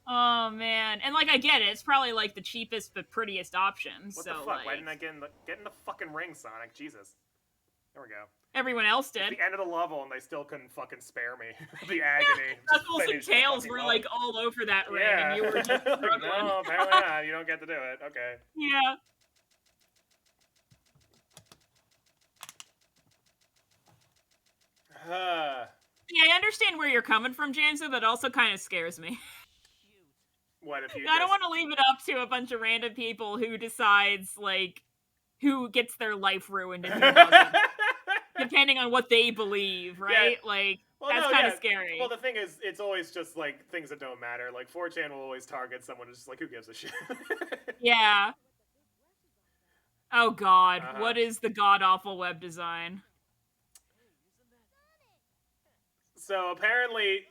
Oh man, and like I get it, it's probably like the cheapest but prettiest option. What the fuck? Like, why didn't I get in the fucking ring, Sonic? Jesus. There we go. Everyone else did. At the end of the level, and they still couldn't fucking spare me. The agony. Knuckles and Tails were like all over that ring, and you were just struggling. No, apparently not. You don't get to do it. Okay. Yeah. Yeah, I understand where you're coming from, Janzo, but it also kind of scares me. What if you? I don't want to leave it up to a bunch of random people who decides, like, who gets their life ruined and who doesn't. Depending on what they believe, right? Yeah. Like, that's kind of scary. Well, the thing is, it's always just, like, things that don't matter. Like, 4chan will always target someone who's just like, who gives a shit? Yeah. Oh, God. What is the god-awful web design? So apparently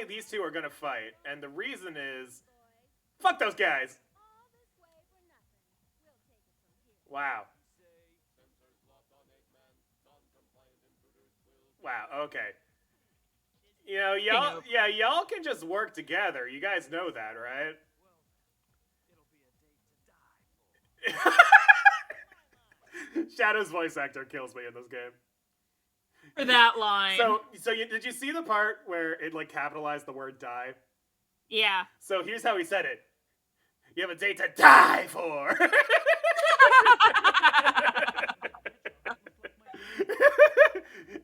these two are gonna fight, and the reason is, fuck those guys. Wow. Wow. Okay. You know, y'all can just work together. You guys know that, right? Shadow's voice actor kills me in this game. For that line. So did you see the part where it like capitalized the word die? Yeah. So here's how he said it. You have a date to die for.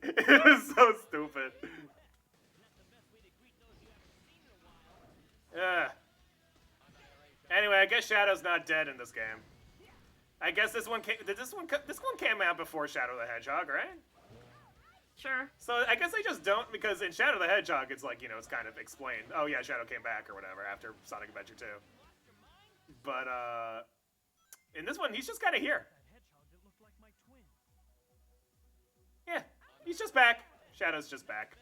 It was so stupid. Anyway, I guess Shadow's not dead in this game. I guess this one came out before Shadow the Hedgehog, right? Sure. So I guess they just don't, because in Shadow the Hedgehog, it's like, you know, it's kind of explained. Oh yeah, Shadow came back or whatever after Sonic Adventure 2. But in this one, he's just kind of here. Yeah, he's just back. Shadow's just back.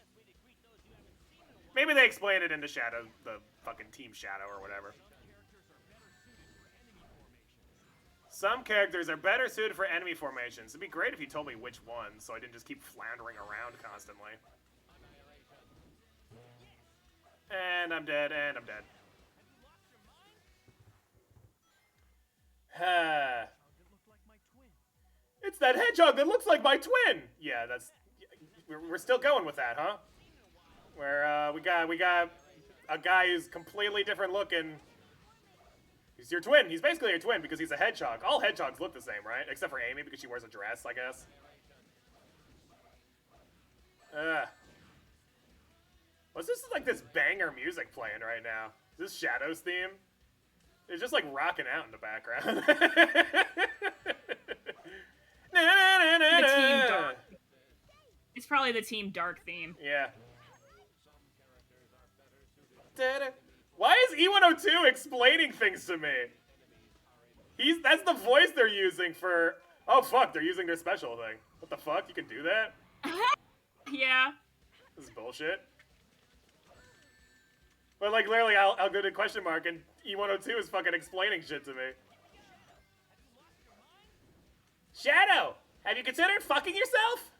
Maybe they explain it into Shadow, the fucking Team Shadow or whatever. Some characters are better suited for enemy formations. It'd be great if you told me which ones, so I didn't just keep floundering around constantly. And I'm dead, and I'm dead. It's that hedgehog that looks like my twin! Yeah, that's... We're still going with that, huh? Where, we got a guy who's completely different looking... He's your twin. He's basically your twin because he's a hedgehog. All hedgehogs look the same, right? Except for Amy because she wears a dress, I guess. What's this like this banger music playing right now? Is this Shadow's theme? It's just like rocking out in the background. The Team Dark. It's probably the Team Dark theme. Yeah. Why is E102 explaining things to me? That's the voice they're using for... Oh, fuck, they're using their special thing. What the fuck? You can do that? Yeah. This is bullshit. But like literally, I'll go to question mark and E102 is fucking explaining shit to me. Shadow, have you considered fucking yourself?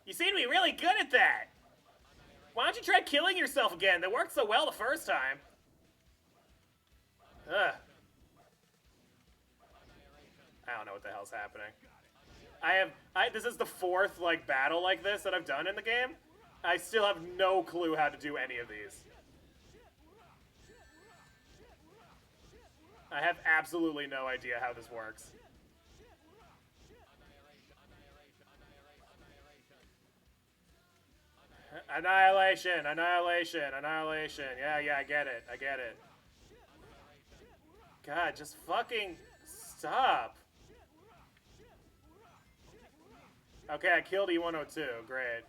You seem to be really good at that. Why don't you try killing yourself again? That worked so well the first time. Ugh. I don't know what the hell's happening. This is the fourth, like, battle like this that I've done in the game. I still have no clue how to do any of these. I have absolutely no idea how this works. Annihilation, annihilation, annihilation. Yeah, I get it. God, just fucking stop. Okay, I killed E102. Great.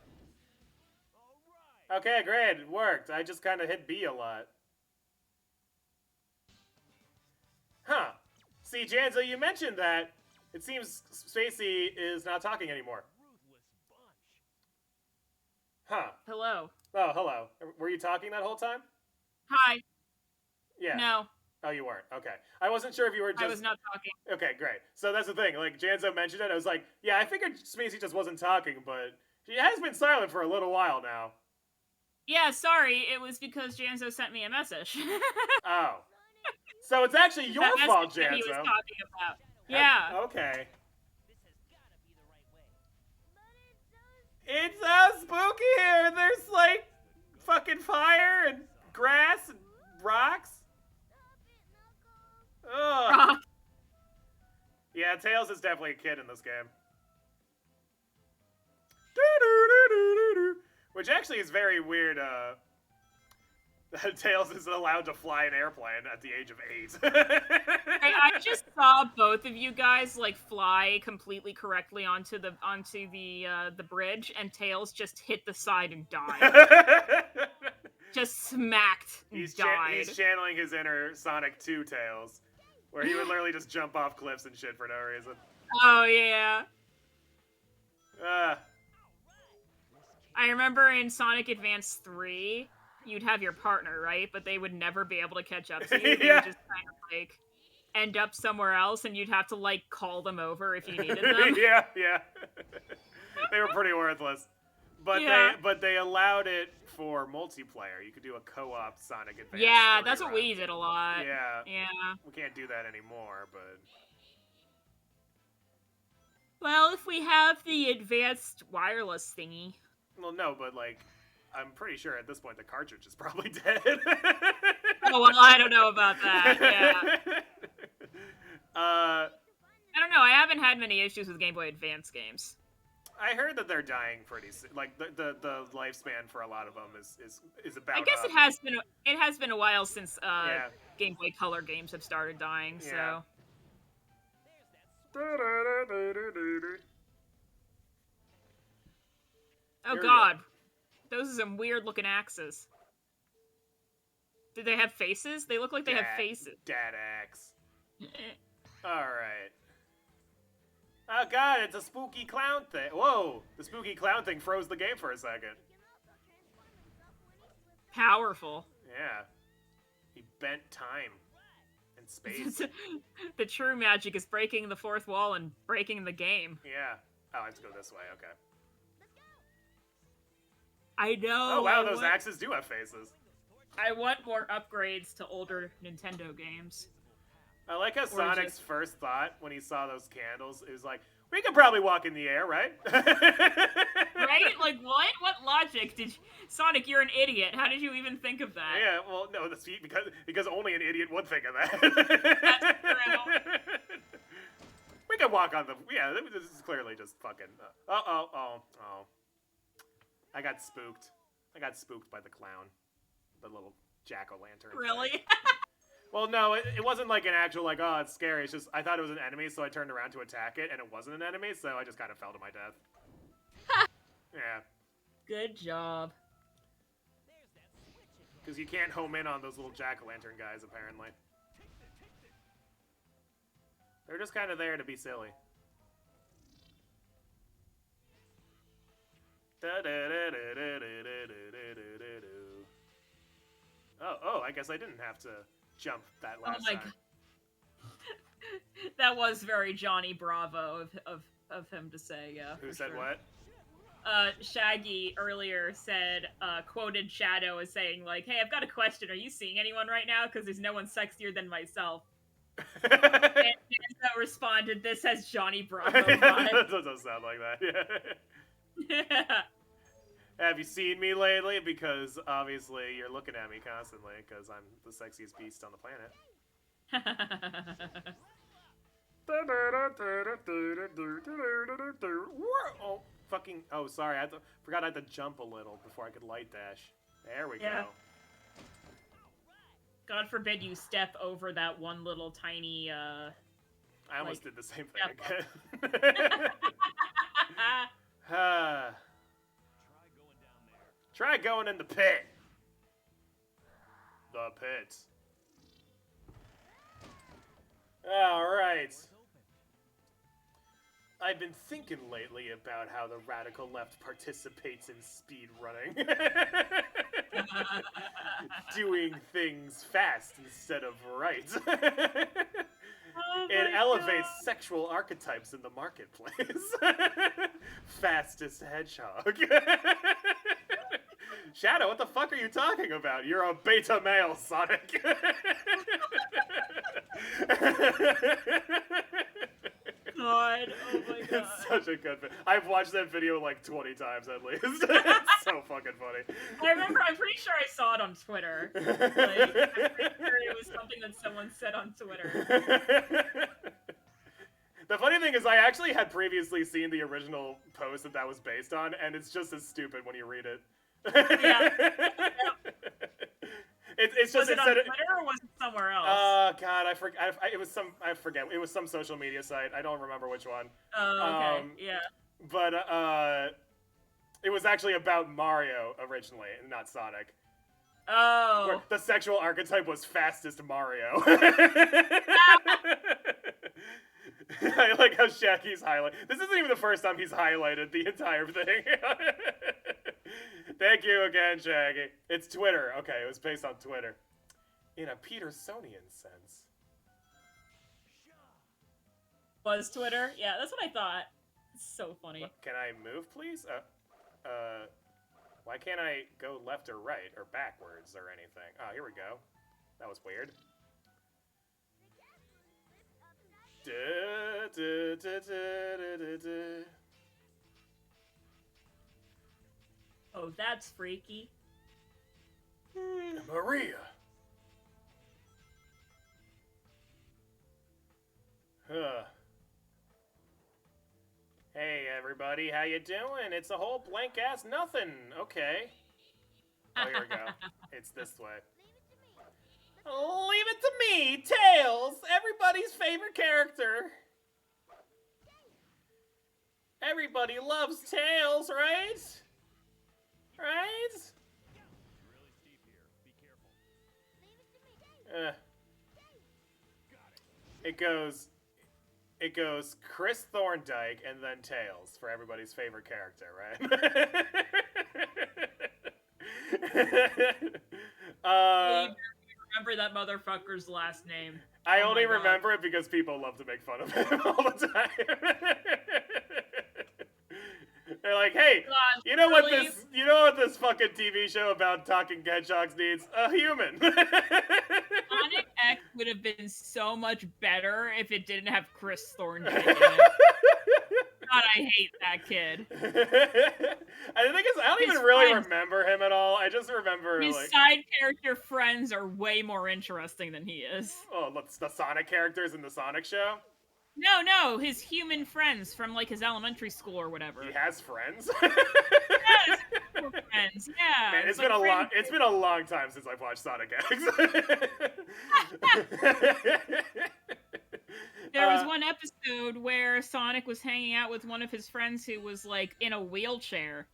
Okay, great. It worked. I just kind of hit B a lot. Huh. See, Janzo, you mentioned that. It seems Spacey is not talking anymore. Huh. Hello. Oh, hello. Were you talking that whole time? Hi. Yeah. No. Oh, you weren't. Okay. I wasn't sure if you were just... I was not talking. Okay, great. So that's the thing. Like, Janzo mentioned it. I was like, yeah, I figured Spacey just wasn't talking, but she has been silent for a little while now. Yeah, sorry. It was because Janzo sent me a message. Oh. So it's actually your fault, Janzo. That he was talking about. Yeah. Okay. It's so spooky here. There's like fucking fire and grass and rocks. Ugh. Rock. Yeah, Tails is definitely a kid in this game. Which actually is very weird. Tails isn't allowed to fly an airplane at the age of 8. I just saw both of you guys like fly completely correctly onto the bridge, and Tails just hit the side and died. Just smacked and died. He's channeling his inner Sonic 2 Tails, where he would literally just jump off cliffs and shit for no reason. Oh yeah. I remember in Sonic Advance 3, you'd have your partner, right? But they would never be able to catch up to you. They would just kind of like end up somewhere else, and you'd have to like call them over if you needed them. Yeah. They were pretty worthless. But yeah. they allowed it for multiplayer. You could do a co-op Sonic Advance. Yeah, that's what we did a lot. Yeah. Yeah. We can't do that anymore, but... Well, if we have the advanced wireless thingy. Well, no, but like, I'm pretty sure at this point the cartridge is probably dead. Oh, well, I don't know about that. Yeah. I don't know. I haven't had many issues with Game Boy Advance games. I heard that they're dying pretty soon. Like the lifespan for a lot of them is about. I guess it has been a while since Game Boy Color games have started dying. Yeah. So. Oh God, those are some weird looking axes. Did they have faces? They look like they have faces. Dad axe. All right. Oh God, it's a spooky clown thing. Whoa, the spooky clown thing froze the game for a second. Powerful. Yeah. He bent time and space. The true magic is breaking the fourth wall and breaking the game. Yeah. Oh, I have to go this way. Okay. I know. Oh wow, those axes do have faces. I want more upgrades to older Nintendo games. I like how Sonic's first thought when he saw those candles is like, we could probably walk in the air, right? Right? Like, what? What logic did you... Sonic, you're an idiot. How did you even think of that? Yeah, well, no, that's because only an idiot would think of that. That's true. We could walk on the... Yeah, this is clearly just fucking... Oh. I got spooked. I got spooked by the clown. The little jack-o'-lantern. Really? Well, no, it wasn't like an actual, like, oh, it's scary. It's just, I thought it was an enemy, so I turned around to attack it, and it wasn't an enemy, so I just kind of fell to my death. Yeah. Good job. Because you can't home in on those little jack-o'-lantern guys, apparently. They're just kind of there to be silly. Oh, I guess I didn't have to jump that last time. God. That was very Johnny Bravo of him to say, yeah. Who said sure. what? Shaggy earlier said, quoted Shadow as saying, like, hey, I've got a question. Are you seeing anyone right now? Because there's no one sexier than myself. And Danzo responded, this has Johnny Bravo vibes. That doesn't sound like that, yeah. Have you seen me lately? Because obviously you're looking at me constantly, because I'm the sexiest beast on the planet. Oh, fucking. Oh, sorry. Forgot I had to jump a little before I could light dash. There we go. God forbid you step over that one little tiny, I almost did the same thing again. Try going in the pit. The pit. Alright. I've been thinking lately about how the radical left participates in speed running. Doing things fast instead of right. It elevates sexual archetypes in the marketplace. Fastest hedgehog. Shadow, what the fuck are you talking about? You're a beta male, Sonic. God, oh my God. It's such a good video. I've watched that video like 20 times at least. It's so fucking funny. I'm pretty sure I saw it on Twitter. Like, I'm pretty sure it was something that someone said on Twitter. The funny thing is I actually had previously seen the original post that was based on, and it's just as stupid when you read it. Yeah. It's just was it on Twitter or was it somewhere else? God, I forget. It was some social media site. I don't remember which one. Oh, okay. Yeah. But it was actually about Mario originally, and not Sonic. Oh. Where the sexual archetype was fastest Mario. I like how Shaggy's highlight. This isn't even the first time he's highlighted the entire thing. Thank you again, Shaggy. It's Twitter. Okay, it was based on Twitter. In a Petersonian sense. Was Twitter? Yeah, that's what I thought. It's so funny. Can I move, please? Why can't I go left or right or backwards or anything? Oh, here we go. That was weird. Oh, that's freaky. Maria. Hey everybody, how you doing? It's a whole blank ass nothing. Okay. Oh, here we go. It's this way. Leave it to me, Tails, everybody's favorite character. Everybody loves Tails, right? Right? Really steep here. Be careful. It goes Chris Thorndike and then Tails for everybody's favorite character, right? Remember that motherfucker's last name. I only remember it because people love to make fun of him all the time. They're like, hey, you know what this fucking TV show about talking hedgehogs needs? A human. Sonic X would have been so much better if it didn't have Chris Thorndike in it. God, I hate that kid. I don't even really remember him at all. I just remember his side character friends are way more interesting than he is. Oh, the Sonic characters in the Sonic show? No, his human friends from like his elementary school or whatever. He has friends? Yes, friends. Yeah. Man, it's been a long time since I've watched Sonic X. There was one episode where Sonic was hanging out with one of his friends who was like in a wheelchair.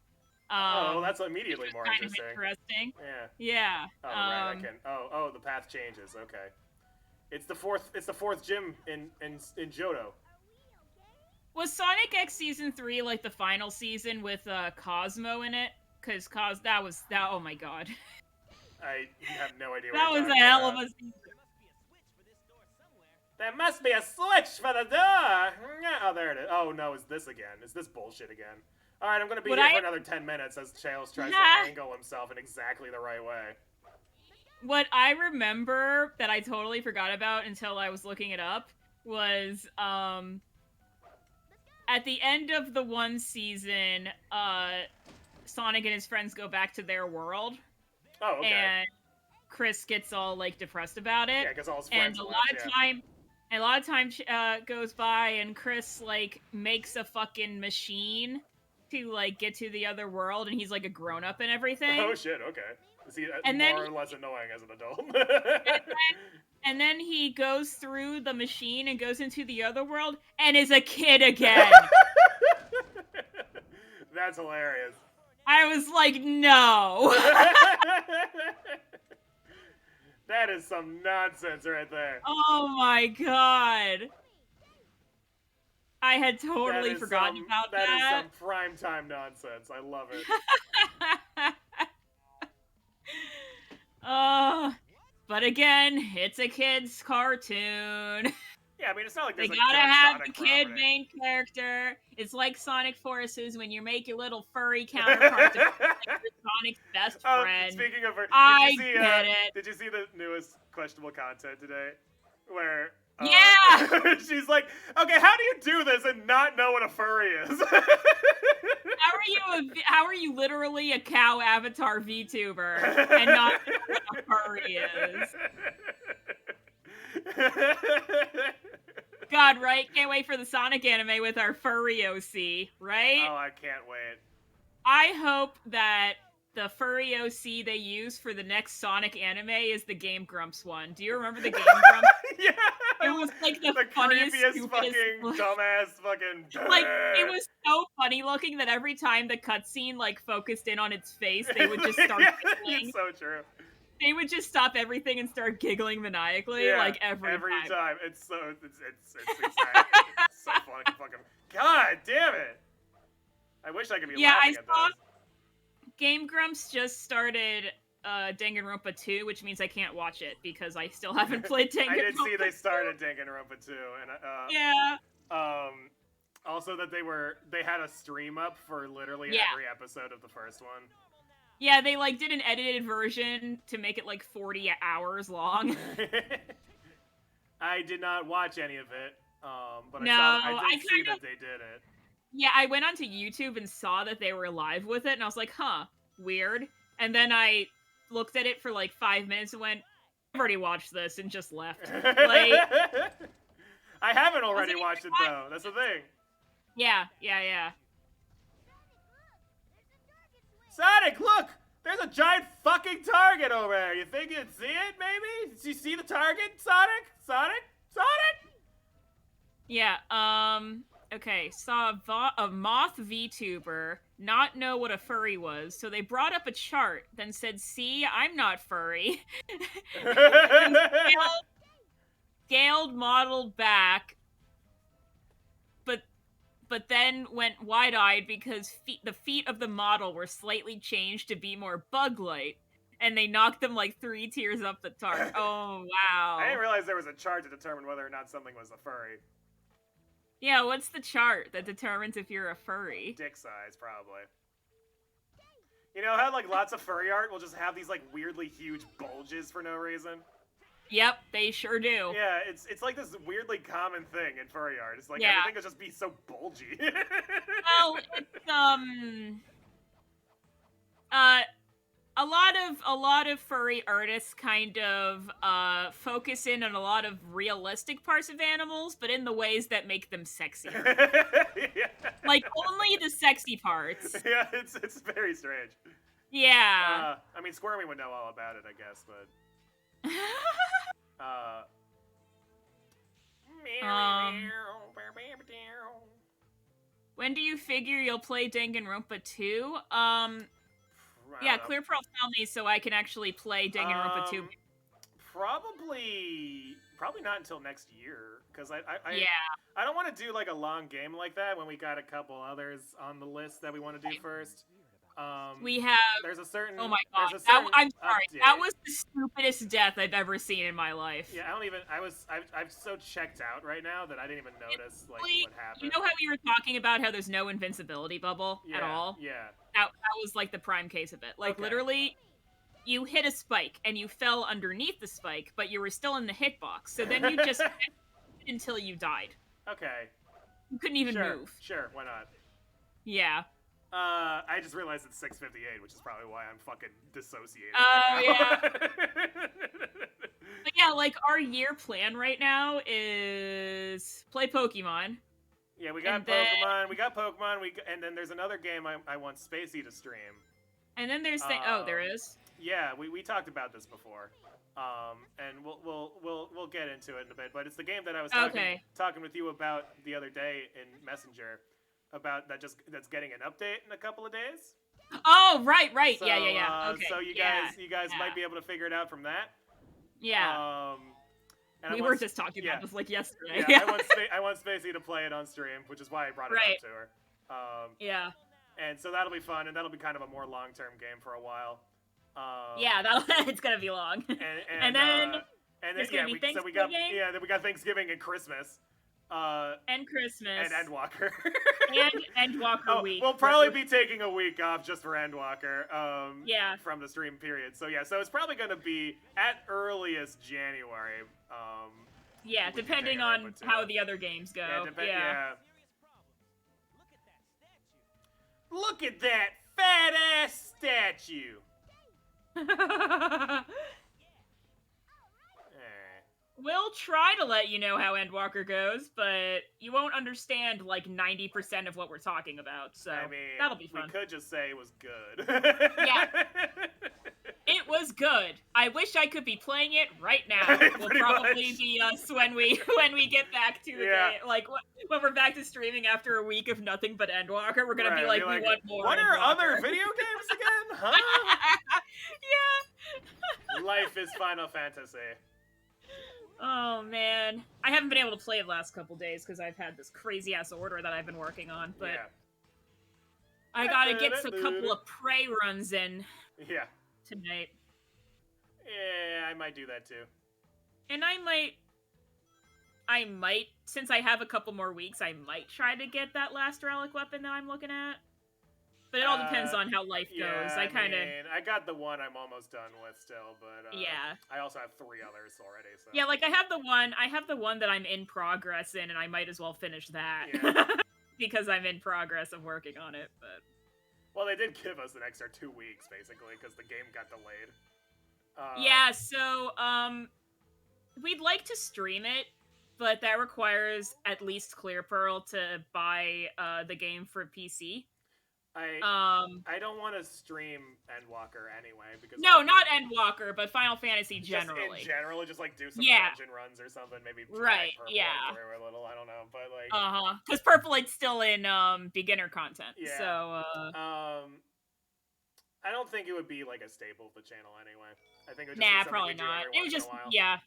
That's immediately more kind interesting. Of interesting. Yeah. Yeah. Oh, right. The path changes. Okay. It's the fourth gym in Johto. Was Sonic X Season 3 like the final season with Cosmo in it? Because oh my god. I have no idea what That you're was a talking hell about. of a season. There must be a switch for this door somewhere. There must be a switch for the door! Oh, there it is. Oh, no, it's this again. It's this bullshit again. Alright, I'm gonna be here for another 10 minutes as Chaos tries to angle himself in exactly the right way. What I remember that I totally forgot about until I was looking it up was, at the end of the one season, Sonic and his friends go back to their world. Oh, okay. And Chris gets all, like, depressed about it. Yeah, because all his friends And a left, lot of time goes by, and Chris, like, makes a fucking machine to, like, get to the other world, and he's, like, a grown-up and everything. Oh, shit, okay. Is he And more then or less annoying as an adult? and then he goes through the machine and goes into the other world, and is a kid again. That's hilarious. I was like, no. That is some nonsense right there. Oh my god. I had totally forgotten about that. That is some primetime nonsense. I love it. But again, it's a kid's cartoon. Yeah, I mean, it's not like They there's gotta a good have Sonic the kid property. main character. It's like Sonic Forces when you make your little furry counterpart to be Sonic's best friend. Speaking of, Get it. did you see the newest questionable content today? Where Yeah! she's like, okay, how do you do this and not know what a furry is? How are you literally a cow avatar VTuber and not know what a furry is? God, right? Can't wait for the Sonic anime with our furry OC, right? Oh, I can't wait. I hope that the furry OC they use for the next Sonic anime is the Game Grumps one. Do you remember the Game Grumps? Yeah! It was like the funniest, creepiest stupidest, fucking dumbass fucking... like, it was so funny looking that every time the cutscene, like, focused in on its face, they would just start giggling. It's so true. They would just stop everything and start giggling maniacally, like, every time. It's so, it's exactly, it's so fucking, God damn it! I wish I could be laughing at those. Game Grumps just started Danganronpa 2, which means I can't watch it because I still haven't played Danganronpa. I did see they started Danganronpa 2, and yeah. Also that they had a stream up for literally every episode of the first one. Yeah, they like did an edited version to make it like 40 hours long. I did not watch any of it, but no, I did see that they did it. Yeah, I went onto YouTube and saw that they were live with it, and I was like, huh, weird. And then I looked at it for like 5 minutes and went, I've already watched this, and just left. Like, I haven't already watched it, though. That's the thing. Yeah. Sonic, look! There's a giant fucking target over there. You think you'd see it, maybe? Did you see the target, Sonic? Sonic? Yeah, okay, saw a moth VTuber not know what a furry was, so they brought up a chart, then said, see, I'm not furry. Scaled, modeled back, but then went wide-eyed because the feet of the model were slightly changed to be more bug-like, and they knocked them like 3 tiers up the chart. Oh, wow. I didn't realize there was a chart to determine whether or not something was a furry. Yeah, what's the chart that determines if you're a furry? Dick size, probably. You know how, like, lots of furry art will just have these, like, weirdly huge bulges for no reason? Yep, they sure do. Yeah, it's like this weirdly common thing in furry art. It's like everything will just be so bulgy. Well, it's a lot of furry artists kind of focus in on a lot of realistic parts of animals, but in the ways that make them sexier. Yeah. Like only the sexy parts. Yeah, it's very strange. Yeah. I mean, Squirmy would know all about it, I guess, but. When do you figure you'll play Danganronpa 2? Yeah, ClearPearl tell me so I can actually play Danganronpa 2. Probably not until next year, because I don't want to do like a long game like that when we got a couple others on the list that we want to do first. We have. There's a certain. Oh my god! There's a certain I'm sorry. update. That was the stupidest death I've ever seen in my life. Yeah, I don't even. I'm so checked out right now that I didn't even notice like what happened. You know how we were talking about how there's no invincibility bubble at all? Yeah. That was like the prime case of it. Like literally, you hit a spike and you fell underneath the spike, but you were still in the hitbox. So then you just until you died. Okay. You couldn't even move. Sure, why not? Yeah. I just realized it's 6:58, which is probably why I'm fucking dissociated. Oh, yeah. But yeah, like, our year plan right now is play Pokemon. Yeah, we got Pokemon, and then there's another game I want Spacey to stream. And then there's there is? Yeah, we talked about this before. And we'll get into it in a bit, but it's the game that I was talking with you about the other day in Messenger. About that's getting an update in a couple of days. Oh, right. So, yeah. Okay. So you guys might be able to figure it out from that. Yeah. And we were just talking about this like yesterday. Yeah, I want Spacey to play it on stream, which is why I brought it up to her. Yeah. And so that'll be fun, and that'll be kind of a more long-term game for a while. Yeah, it's gonna be long. And then we got Thanksgiving and Christmas. And Christmas. And Endwalker. and Endwalker week. We'll probably be taking a week off just for Endwalker. From the stream period. So so it's probably going to be at earliest January. Depending on how the other games go. Yeah. Look at that fat ass statue. We'll try to let you know how Endwalker goes, but you won't understand like 90% of what we're talking about, so I mean, that'll be fun. We could just say it was good. Yeah. It was good. I wish I could be playing it right now. Will probably be us when we get back to the game. Like when we're back to streaming after a week of nothing but Endwalker, we're gonna be like, we want more. What are other video games again? Huh? Yeah. Life is Final Fantasy. Oh man, I haven't been able to play it the last couple days because I've had this crazy ass order that I've been working on, but I gotta get a couple of prey runs in. Yeah. Tonight. Yeah, I might do that too. And I might, since I have a couple more weeks, I might try to get that last relic weapon that I'm looking at. But it all depends on how life goes. I got the one I'm almost done with still, but I also have 3 others already. So. Yeah, like I have the one that I'm in progress in, and I might as well finish that because I'm in progress of working on it. But well, they did give us an extra 2 weeks basically because the game got delayed. So we'd like to stream it, but that requires at least ClearPearl to buy the game for PC. I don't want to stream Endwalker anyway because not Endwalker, but Final Fantasy generally. Just in general, just like do some dungeon runs or something, maybe try Purple for a little. I don't know, but like because Purple Light's still in beginner content. Yeah. So I don't think it would be like a staple of the channel anyway. I think it would just be probably not. It was just yeah.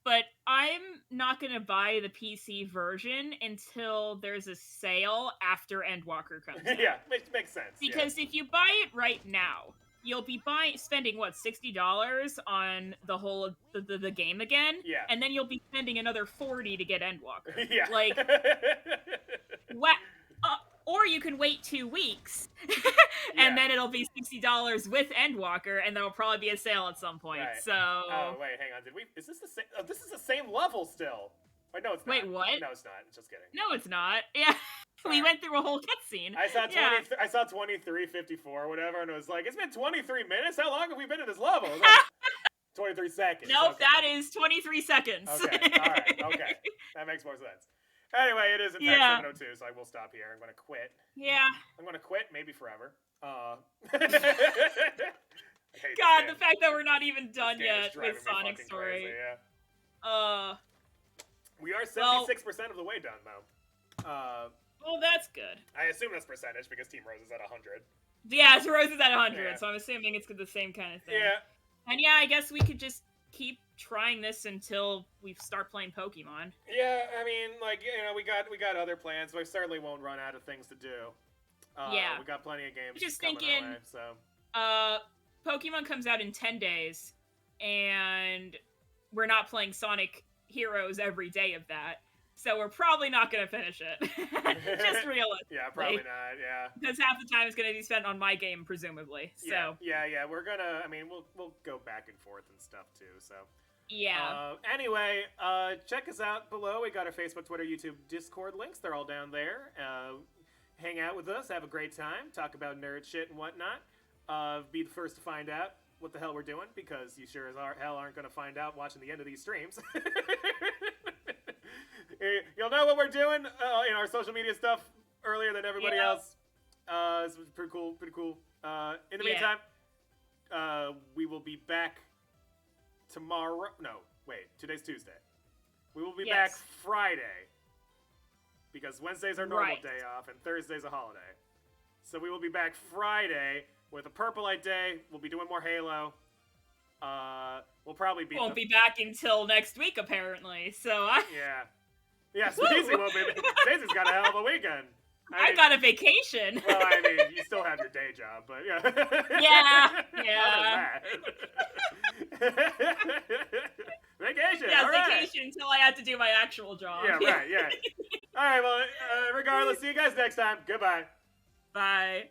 But I'm not gonna buy the PC version until there's a sale after Endwalker comes out. Yeah, makes sense. Because if you buy it right now, you'll be spending what, $60 on the whole the game again. Yeah. And then you'll be spending another $40 to get Endwalker. Yeah. Like, what? Or you can wait 2 weeks, and then it'll be $60 with Endwalker, and there will probably be a sale at some point. Right. So. Oh wait, hang on. Is this the same? Oh, this is the same level still. Wait, no, it's not. Wait, what? No, it's not. Just kidding. No, it's not. Yeah, we went through a whole cutscene. I saw 23:54 or whatever, and it was like, it's been 23 minutes. How long have we been in this level? 23 seconds. Nope, that is 23 seconds. Okay, all right, okay, that makes more sense. Anyway, it is in fact 7:02, so I will stop here. I'm gonna quit. Yeah. I'm gonna quit, maybe forever. God, the fact that we're not even done yet with Sonic Story. Crazy, yeah. We are 76% of the way done, though. Well, that's good. I assume that's percentage because Team Rose is at 100. Yeah, so Rose is at 100, so I'm assuming it's the same kind of thing. Yeah. And yeah, I guess we could just keep trying this until we start playing Pokemon. Yeah, I mean, like, we got other plans, but I certainly won't run out of things to do. Yeah. We got plenty of games Just coming thinking, our way, so. Pokemon comes out in 10 days, and we're not playing Sonic Heroes every day of that, so we're probably not going to finish it. Just realistically. Yeah, probably not, yeah. Because half the time is going to be spent on my game, presumably, so. Yeah, we're gonna, I mean, we'll go back and forth and stuff, too, so. Yeah. Anyway, check us out below. We got our Facebook, Twitter, YouTube, Discord links. They're all down there. Hang out with us, have a great time, talk about nerd shit and whatnot. Be the first to find out what the hell we're doing, because you sure as hell aren't going to find out watching the end of these streams. You'll know what we're doing in our social media stuff earlier than everybody else. This was pretty cool. In the meantime, we will be back tomorrow. No, wait, today's Tuesday. We will be back Friday, because Wednesday's our normal day off and Thursday's a holiday. So we will be back Friday with a Purple-Light Day. We'll be doing more Halo. We'll probably be... Won't be back until next week, apparently, so Yeah, Stacey won't be... Stacey's got a hell of a weekend. I got a vacation. Well, I mean, you still have your day job, but yeah. Yeah. Vacation, yeah, all right. vacation until I had to do my actual job. Yeah, right, yeah. All right, well, regardless, see you guys next time. Goodbye. Bye.